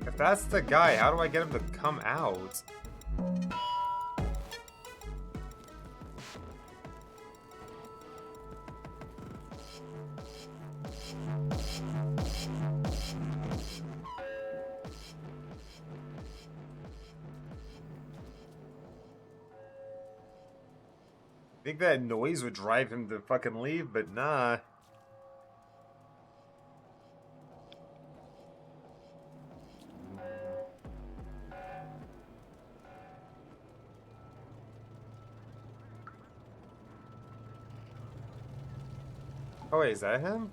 If that's the guy, how do I get him to come out? I think that noise would drive him to fucking leave, but nah. Oh wait, is that him?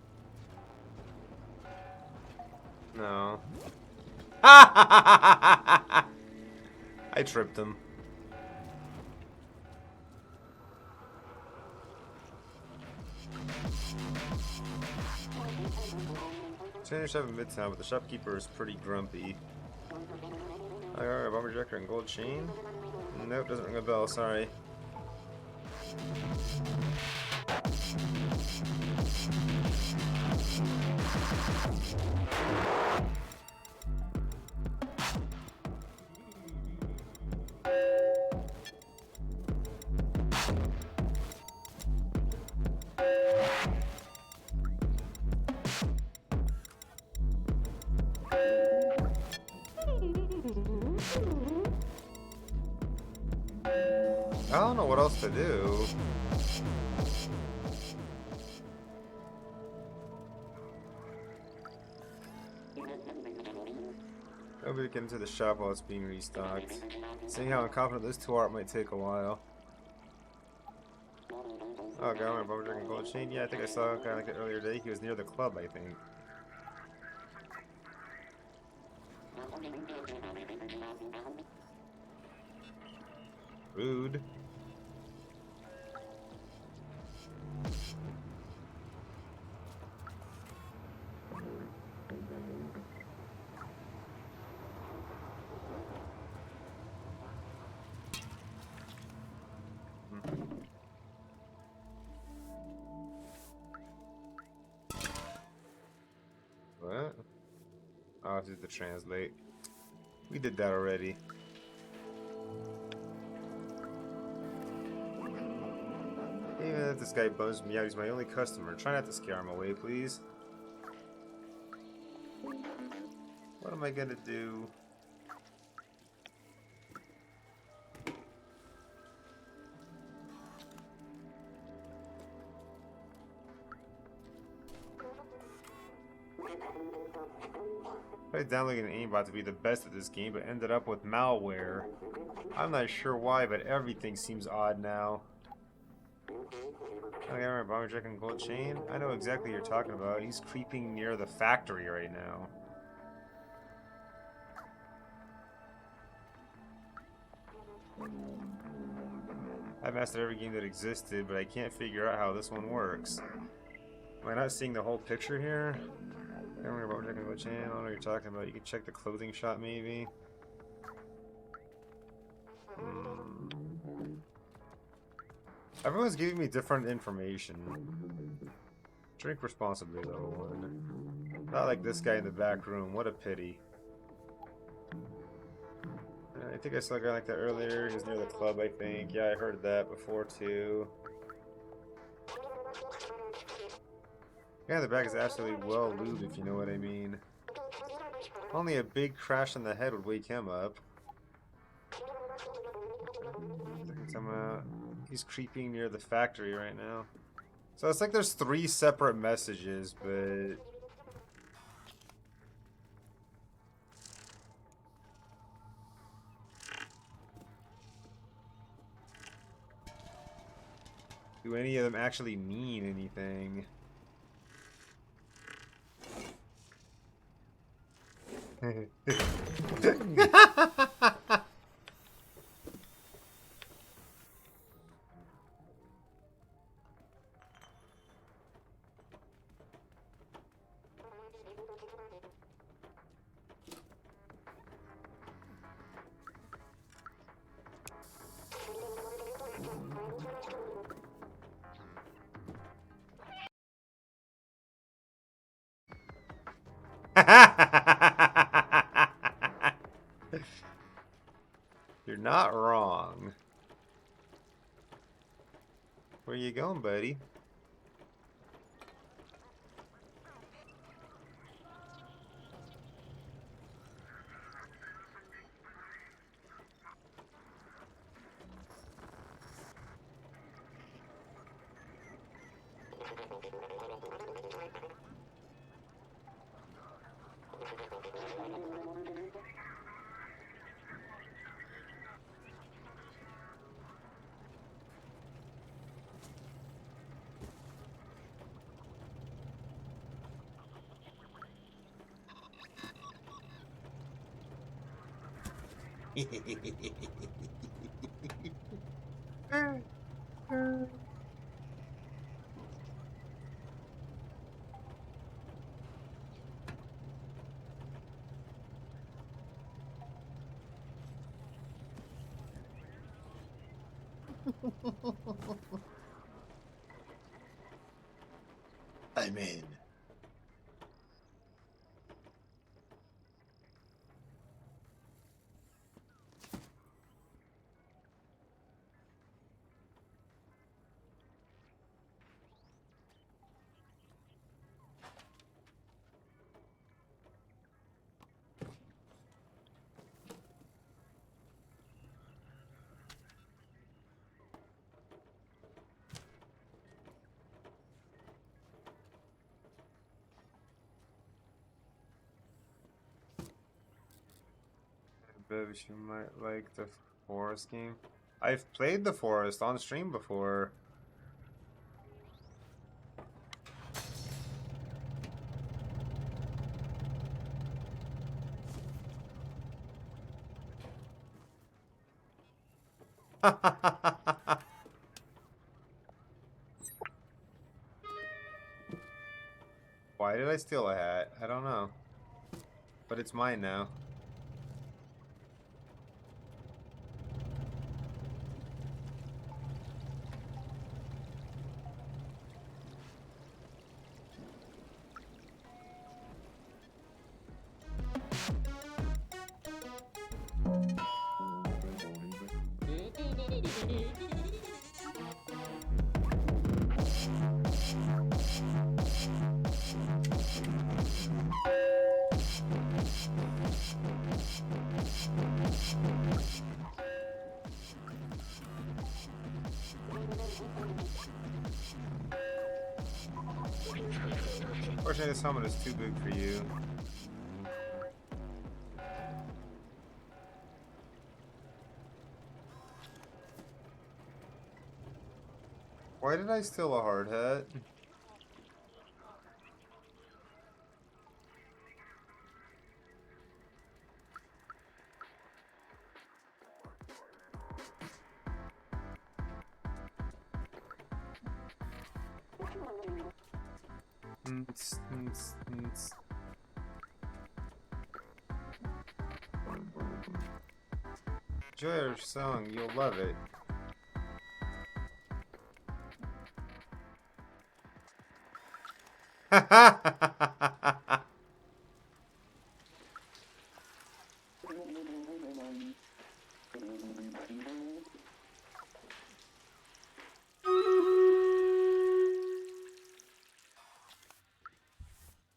No. I tripped him. Change shop in Midtown, but the shopkeeper is pretty grumpy. I got a bomber jacket and gold chain. Nope, doesn't ring a bell. Sorry. I don't know what else to do. Nobody get into the shop while it's being restocked. Seeing how unconfident this tour art might take a while. Oh, guy wearing a bomber jacket and gold chain? Yeah, I think I saw a guy like it earlier today. He was near the club, I think. Rude. What? Oh, this is the translate. We did that already. Even if this guy bums me out, he's my only customer. Try not to scare him away, please. What am I gonna do? I downloaded an aimbot to be the best at this game, but ended up with malware. I'm not sure why, but everything seems odd now. I remember bomber jack and gold chain. I know exactly what you're talking about. He's creeping near the factory right now. I've mastered every game that existed, but I can't figure out how this one works. Am I not seeing the whole picture here? I don't remember bomber jack and gold chain. I don't know what you're talking about. You can check the clothing shop maybe. Everyone's giving me different information. Drink responsibly, level 1. Not like this guy in the back room. What a pity. I think I saw a guy like that earlier. He was near the club, I think. Yeah, I heard that before, too. The guy in the back is absolutely well lubed, if you know what I mean. Only a big crash on the head would wake him up. He's creeping near the factory right now. So it's like there's 3 separate messages, but... do any of them actually mean anything? You're not wrong. Where you going, buddy? I'm in. Bet you might like the Forest game. I've played the Forest on stream before. Why did I steal a hat? I don't know. But it's mine now. Unfortunately, this helmet is too big for you. Why did I steal a hard hat? Enjoy our song, you'll love it.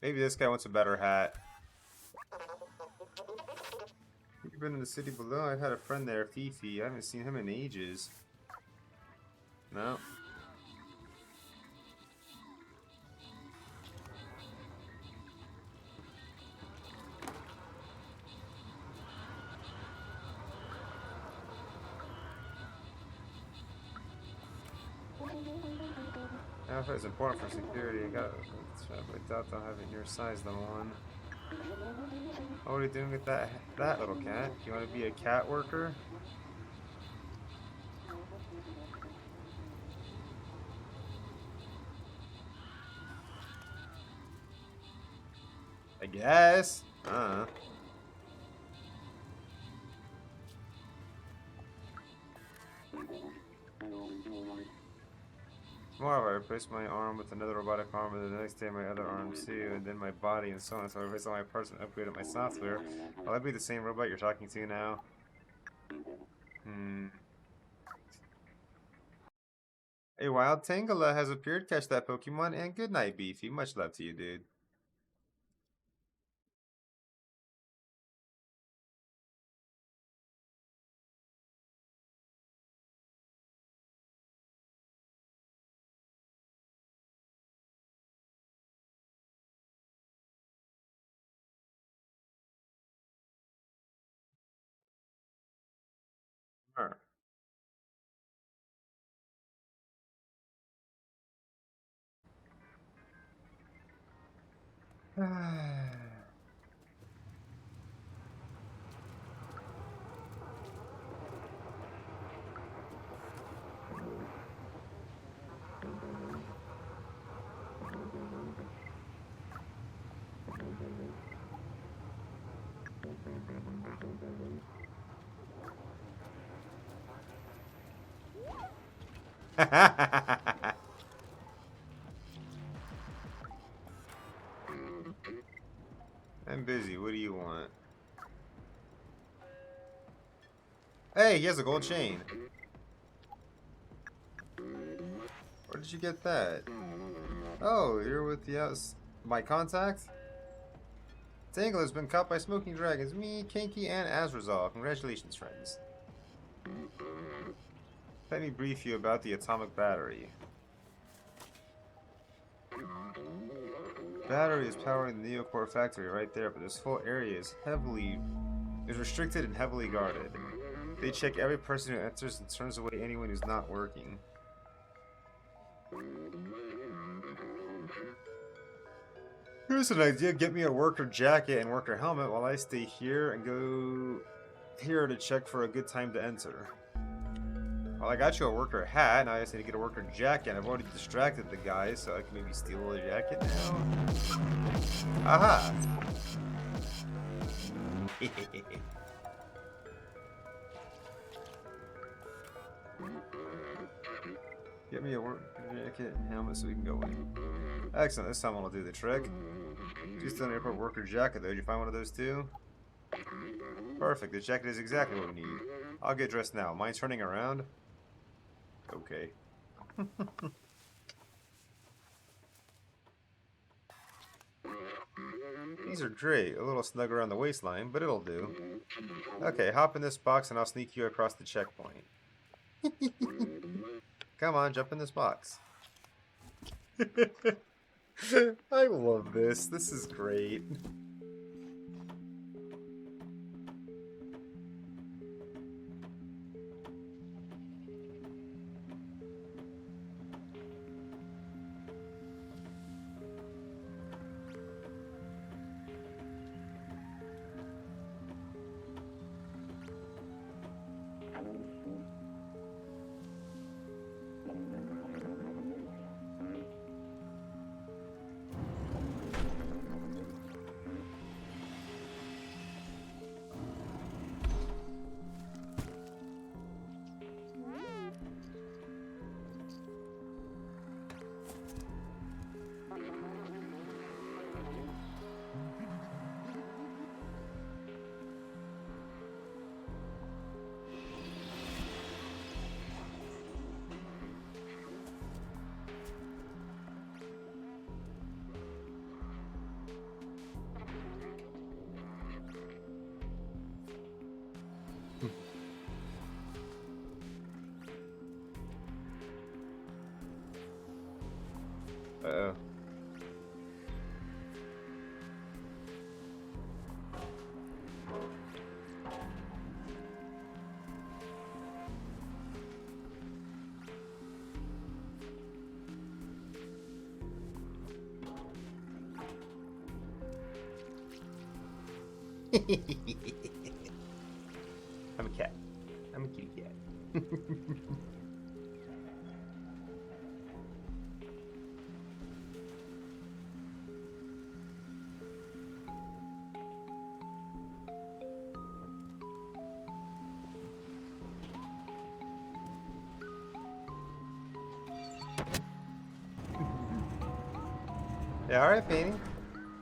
Maybe this guy wants a better hat. You've been in the city below? I had a friend there, Fifi. I haven't seen him in ages. No. Alpha is important for security. I doubt they'll have it your size, little one. Oh, what are you doing with that little cat? You want to be a cat worker? I guess. Tomorrow I replace my arm with another robotic arm, and the next day my other arm too, and then my body and so on. So I replace all my parts and upgraded my software. Will that be the same robot you're talking to now? A wild Tangela has appeared. Catch that Pokemon, and good night, Beefy. Much love to you, dude. Alright. I'm busy. What do you want? Hey, he has a gold chain. Where did you get that? Oh, you're with the my contact? Tangle has been caught by smoking dragons. Me, Kinky, and Azrazal. Congratulations, friends. Let me brief you about the atomic battery. Battery is powering the Neocore factory right there, but this whole area is restricted and heavily guarded. They check every person who enters and turns away anyone who's not working. Here's an idea. Get me a worker jacket and worker helmet while I stay here and go here to check for a good time to enter. Well, I got you a worker hat, now I just need to get a worker jacket. I've already distracted the guy, so I can maybe steal a jacket now. Aha! Get me a worker jacket and helmet so we can go in. Excellent, this time will do the trick. Just an airport worker jacket though. Did you find one of those too? Perfect, the jacket is exactly what we need. I'll get dressed now. Mind turning around? Okay. These are great. A little snug around the waistline, but it'll do. Okay, hop in this box and I'll sneak you across the checkpoint. Come on, jump in this box. I love this. This is great. Uh-oh. I'm a cat. I'm a kitty cat. Yeah, alright, Fanny.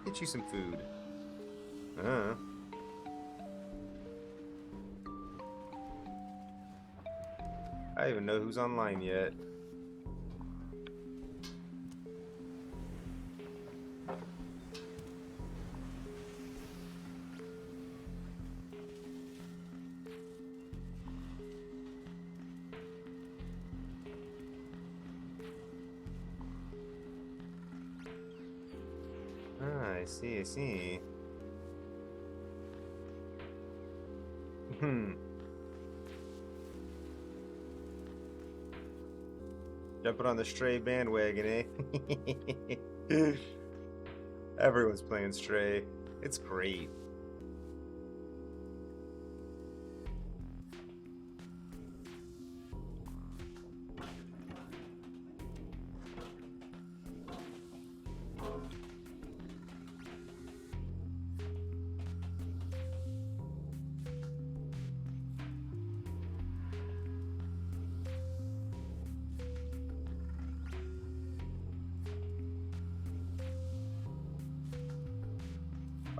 Get you some food. I don't even know who's online yet. Ah, I see, I see. Jumping on the Stray bandwagon, eh? Everyone's playing Stray. It's great.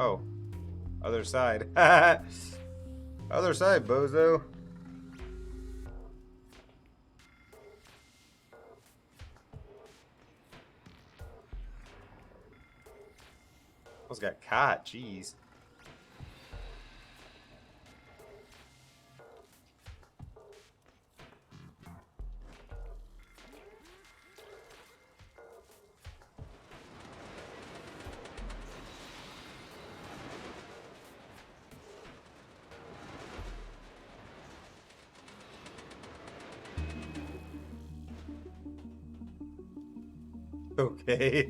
Oh, other side. Other side, bozo. Almost got caught, jeez. Okay.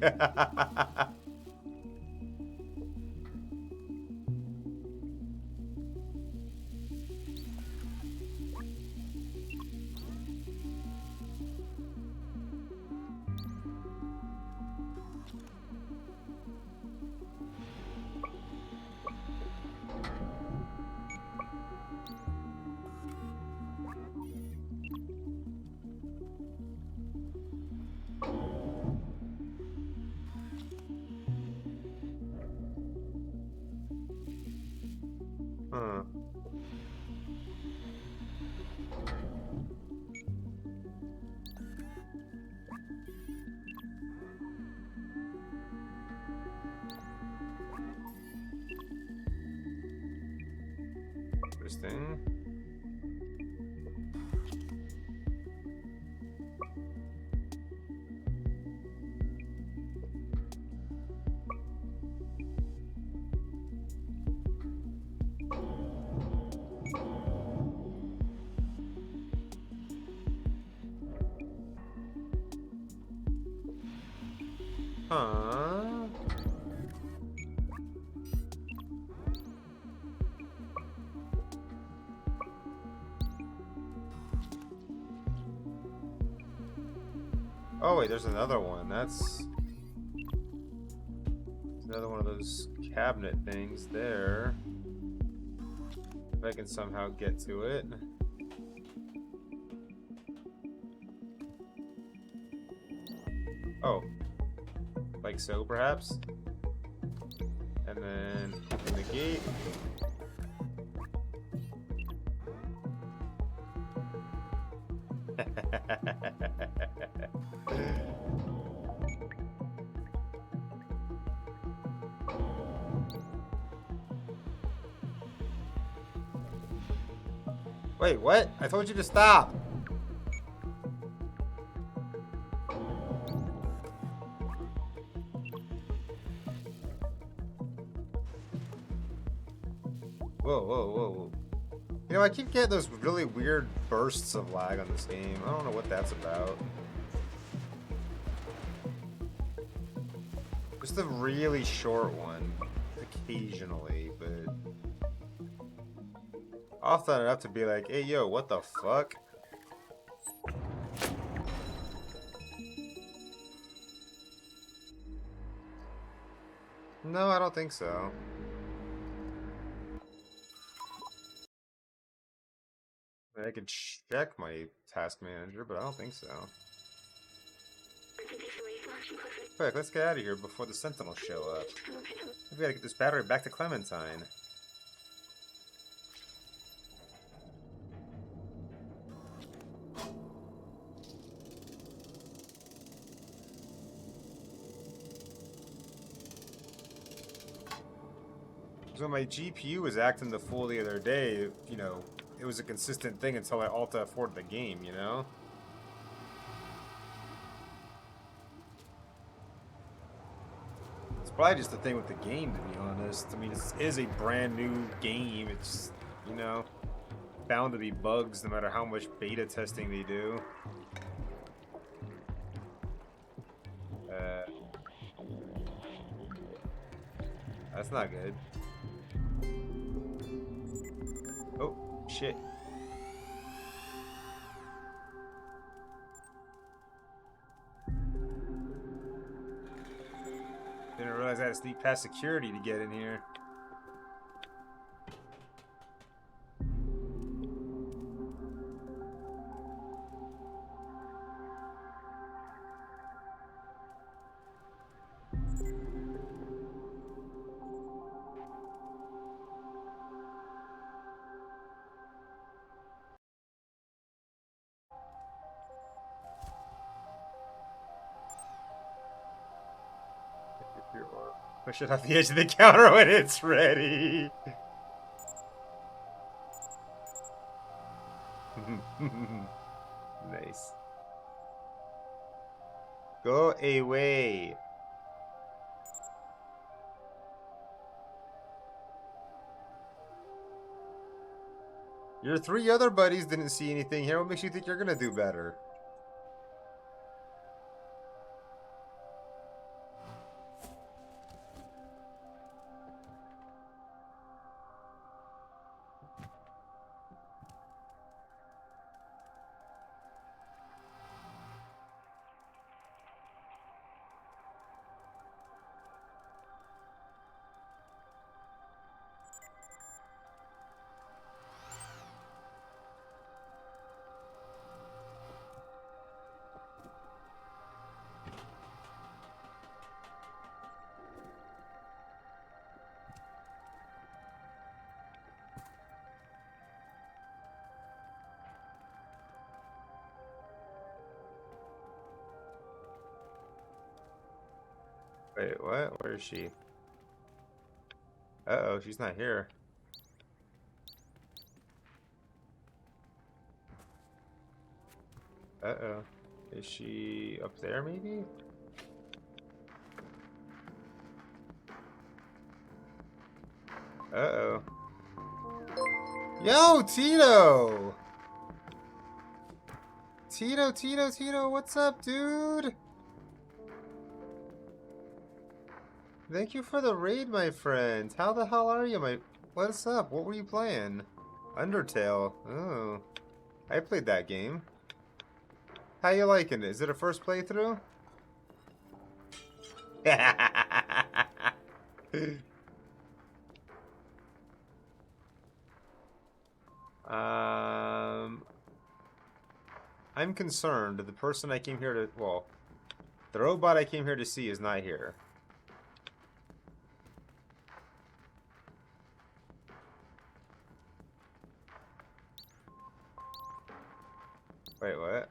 Huh. Interesting. Huh? Oh wait, there's another one. That's another one of those cabinet things there. If I can somehow get to it. Oh. Like so, perhaps? And then open the gate. Wait, what? I told you to stop! Whoa, whoa, whoa, whoa. You know, I keep getting those really weird bursts of lag on this game. I don't know what that's about. Just a really short one. Occasionally, but... often enough to be like, hey, yo, what the fuck? No, I don't think so. I could check my task manager, but I don't think so. Quick, let's get out of here before the Sentinels show up. We gotta get this battery back to Clementine. So my GPU was acting the fool the other day, you know, it was a consistent thing until I Alta F4'd the game, you know? It's probably just the thing with the game, to be honest. I mean, it is a brand new game. It's, you know, bound to be bugs no matter how much beta testing they do. That's not good. Oh, shit. Didn't realize I had to sneak past security to get in here. Push it off the edge of the counter when it's ready. Nice. Go away. Your three other buddies didn't see anything here. What makes you think you're gonna do better? Wait, what? Where is she? Uh-oh, she's not here. Uh-oh. Is she up there, maybe? Uh-oh. Yo, Tito! Tito, what's up, dude? Thank you for the raid, my friend. How the hell are you, my... What's up? What were you playing? Undertale. Oh. I played that game. How you liking it? Is it a first playthrough? um... I'm concerned. The person I came here to... Well, the robot I came here to see is not here. Wait, what?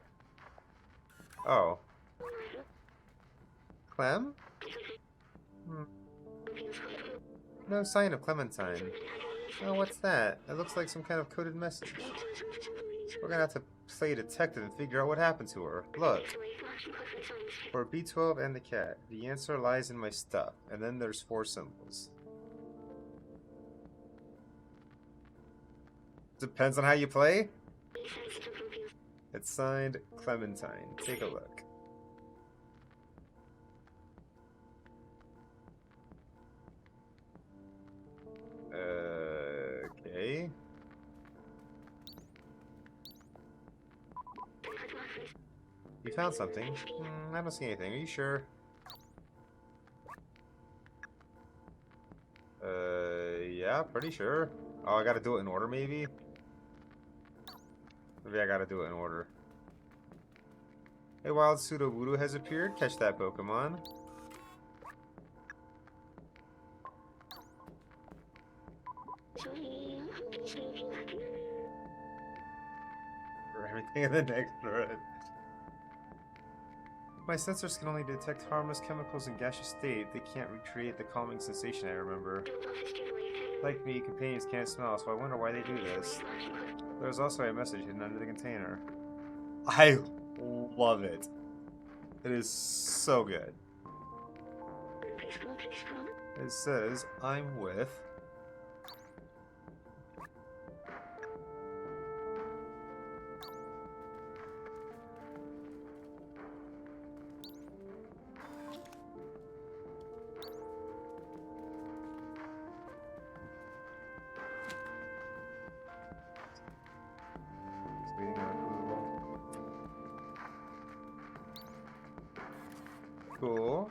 Oh. Clem? Hmm. No sign of Clementine. Oh, what's that? It looks like some kind of coded message. We're gonna have to play detective and figure out what happened to her. Look. For B12 and the cat, the answer lies in my stuff. And then there's 4 symbols. Depends on how you play. It's signed Clementine. Take a look. Okay. You found something? I don't see anything. Are you sure? Yeah, pretty sure. Oh, I gotta do it in order, maybe? Maybe I gotta do it in order. A wild Sudowoodo has appeared. Catch that Pokemon. For everything in the next run. My sensors can only detect harmless chemicals in gaseous state. They can't recreate the calming sensation I remember. Like me, companions can't smell, so I wonder why they do this. There's also a message hidden under the container. I love it. It is so good. It says, I'm with... Waiting on approval. Cool.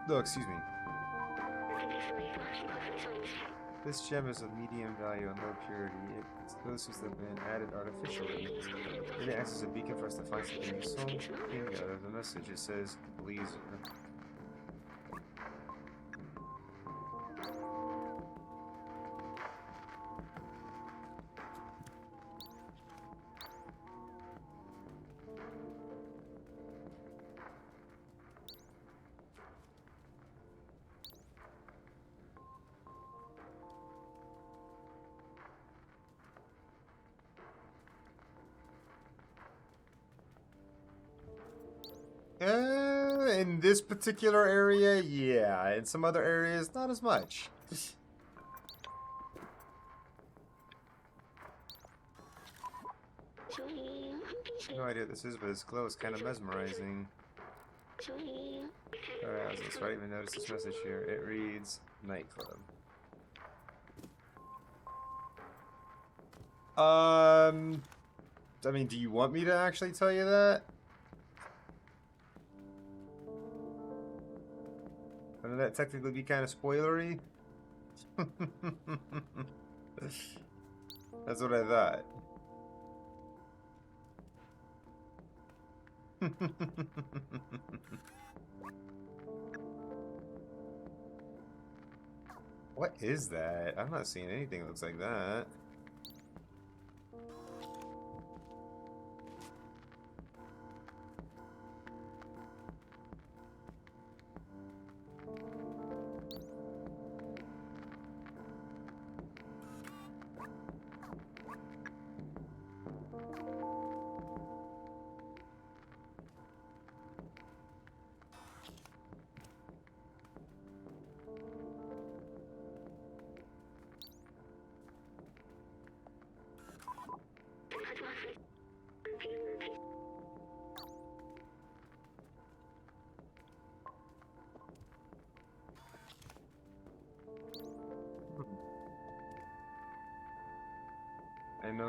No, excuse me. This gem is of medium value and low purity. It's explosives that have been added artificially. It acts as a beacon for us to find something useful. Bingo, there's a message. It says, Blazer. In this particular area, yeah. In some other areas, not as much. No idea what this is, but this glow is kind of mesmerizing. Alright, I was right. Even notice this message here. It reads, Nightclub. I mean, do you want me to actually tell you that? Wouldn't that technically be kind of spoilery? That's what I thought. What is that? I'm not seeing anything that looks like that.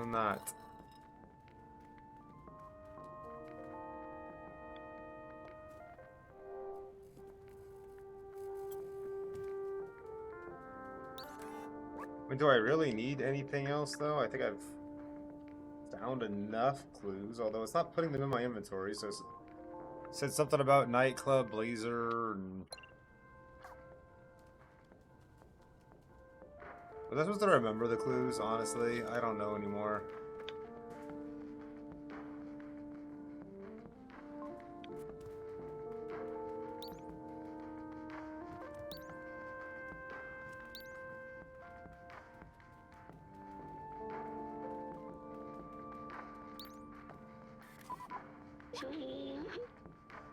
will not. I mean, do I really need anything else, though? I think I've found enough clues, although it's not putting them in my inventory, so it said something about nightclub, blazer, and... Was I supposed to remember the clues, honestly? I don't know anymore.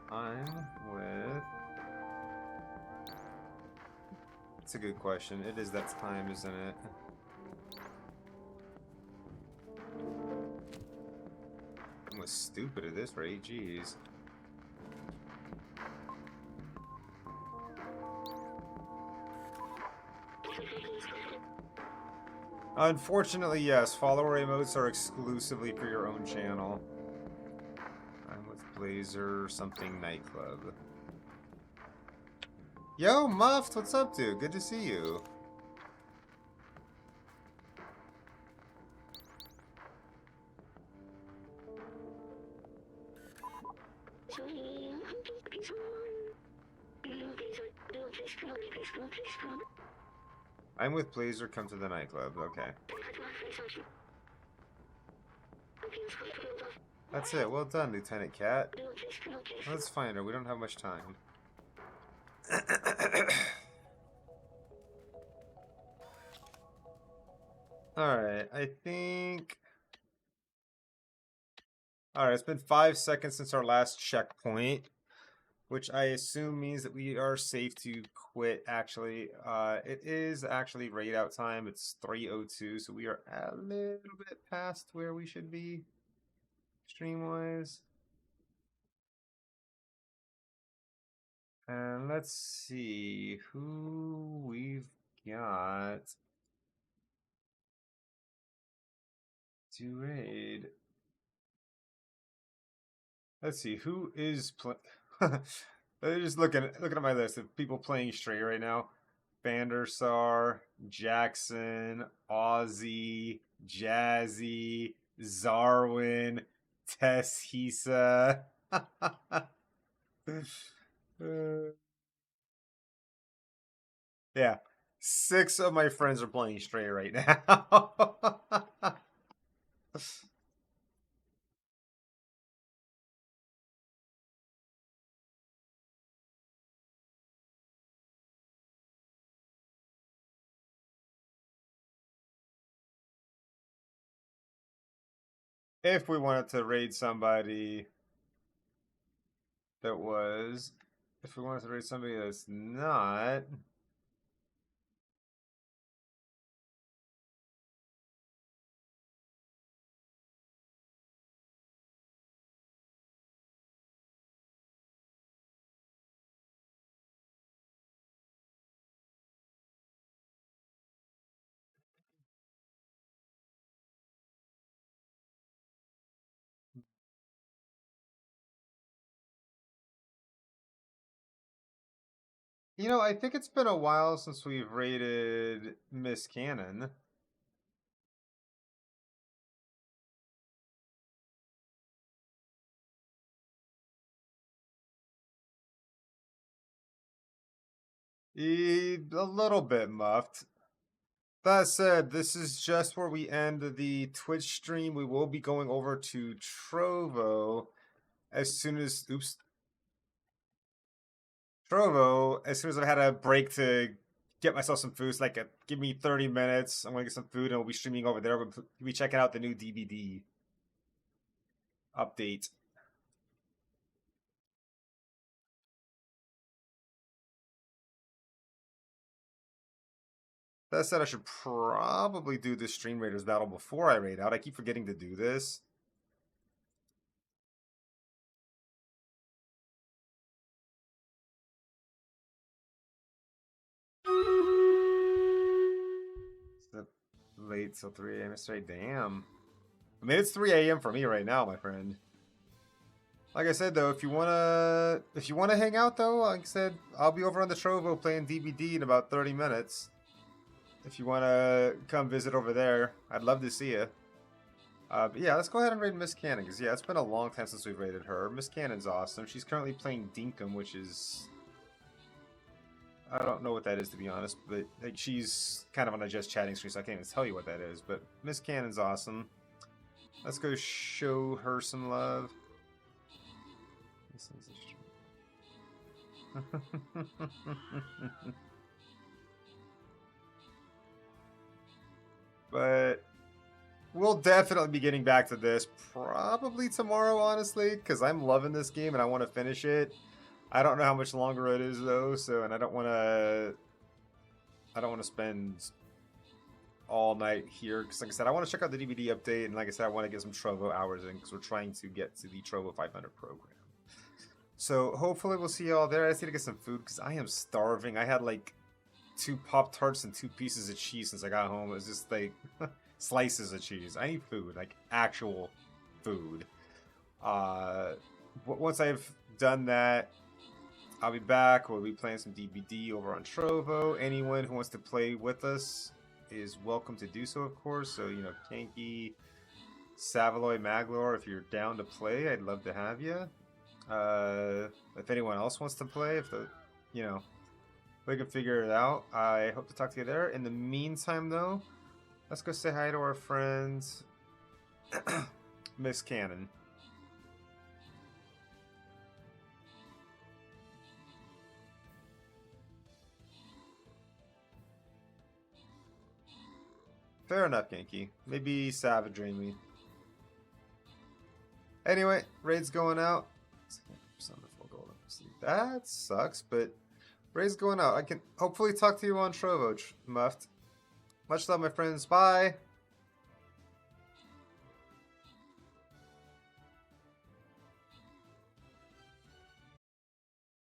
I'm with... It's a good question. It is that time, isn't it? I'm stupid at this rate, jeez. Unfortunately, yes, follower emotes are exclusively for your own channel. I'm with Blazer something nightclub. Yo, Muffed, what's up, dude? Good to see you. I'm with Blazer, come to the nightclub. Okay. That's it. Well done, Lieutenant Cat. Let's find her. We don't have much time. Alright, I think... Alright, it's been 5 seconds since our last checkpoint, which I assume means that we are safe to quit, actually. It is actually raid out time. It's 3:02, so we are a little bit past where we should be, stream-wise. And let's see who we've got to raid. Let's see who is playing. Just looking at my list of people playing straight right now. Vandersar, Jackson, Ozzy, Jazzy, Zarwin, Tess Hisa. Yeah. 6 of my friends are playing straight right now. If we wanted to raid somebody that was, if we wanted to raid somebody that's not, you know, I think it's been a while since we've raided Miss Cannon. A little bit muffed. That said, this is just where we end the Twitch stream. We will be going over to Trovo as soon as, oops, Trovo, as soon as I've had a break to get myself some food. It's like, give me 30 minutes. I'm going to get some food and we'll be streaming over there. We'll be checking out the new DVD update. That said, I should probably do this Stream Raiders battle before I raid out. I keep forgetting to do this. It's late till 3 a.m. yesterday. Damn. I mean, it's 3 a.m. for me right now, my friend. Like I said, though, if you wanna hang out, though, like I said, I'll be over on the Trovo playing DBD in about 30 minutes. If you wanna come visit over there, I'd love to see you. But yeah, let's go ahead and raid Miss Cannon, because yeah, it's been a long time since we've raided her. Miss Cannon's awesome. She's currently playing Dinkum, which is... I don't know what that is, to be honest, but like, she's kind of on a just chatting screen, so I can't even tell you what that is. But Miss Cannon's awesome. Let's go show her some love. But we'll definitely be getting back to this probably tomorrow, honestly, because I'm loving this game and I want to finish it. I don't know how much longer it is though, so and I don't want to spend all night here because, like I said, I want to check out the DVD update, and like I said, I want to get some Trovo hours in because we're trying to get to the Trovo 500 program. So hopefully we'll see y'all there. I just need to get some food because I am starving. I had like 2 Pop-Tarts and 2 pieces of cheese since I got home. It was just like slices of cheese. I need food, like actual food. Once I've done that, I'll be back. We'll be playing some DBD over on Trovo. Anyone who wants to play with us is welcome to do so, of course. So, you know, Kanky, Savaloy, Maglor, if you're down to play, I'd love to have you. If anyone else wants to play, if the, you know, we can figure it out. I hope to talk to you there. In the meantime, though, let's go say hi to our friends, Miss Cannon. Fair enough, Yankee. Maybe savagery me. Anyway, raid's going out. That sucks, but raid's going out. I can hopefully talk to you on Trovo, Muffed. Much love, my friends. Bye.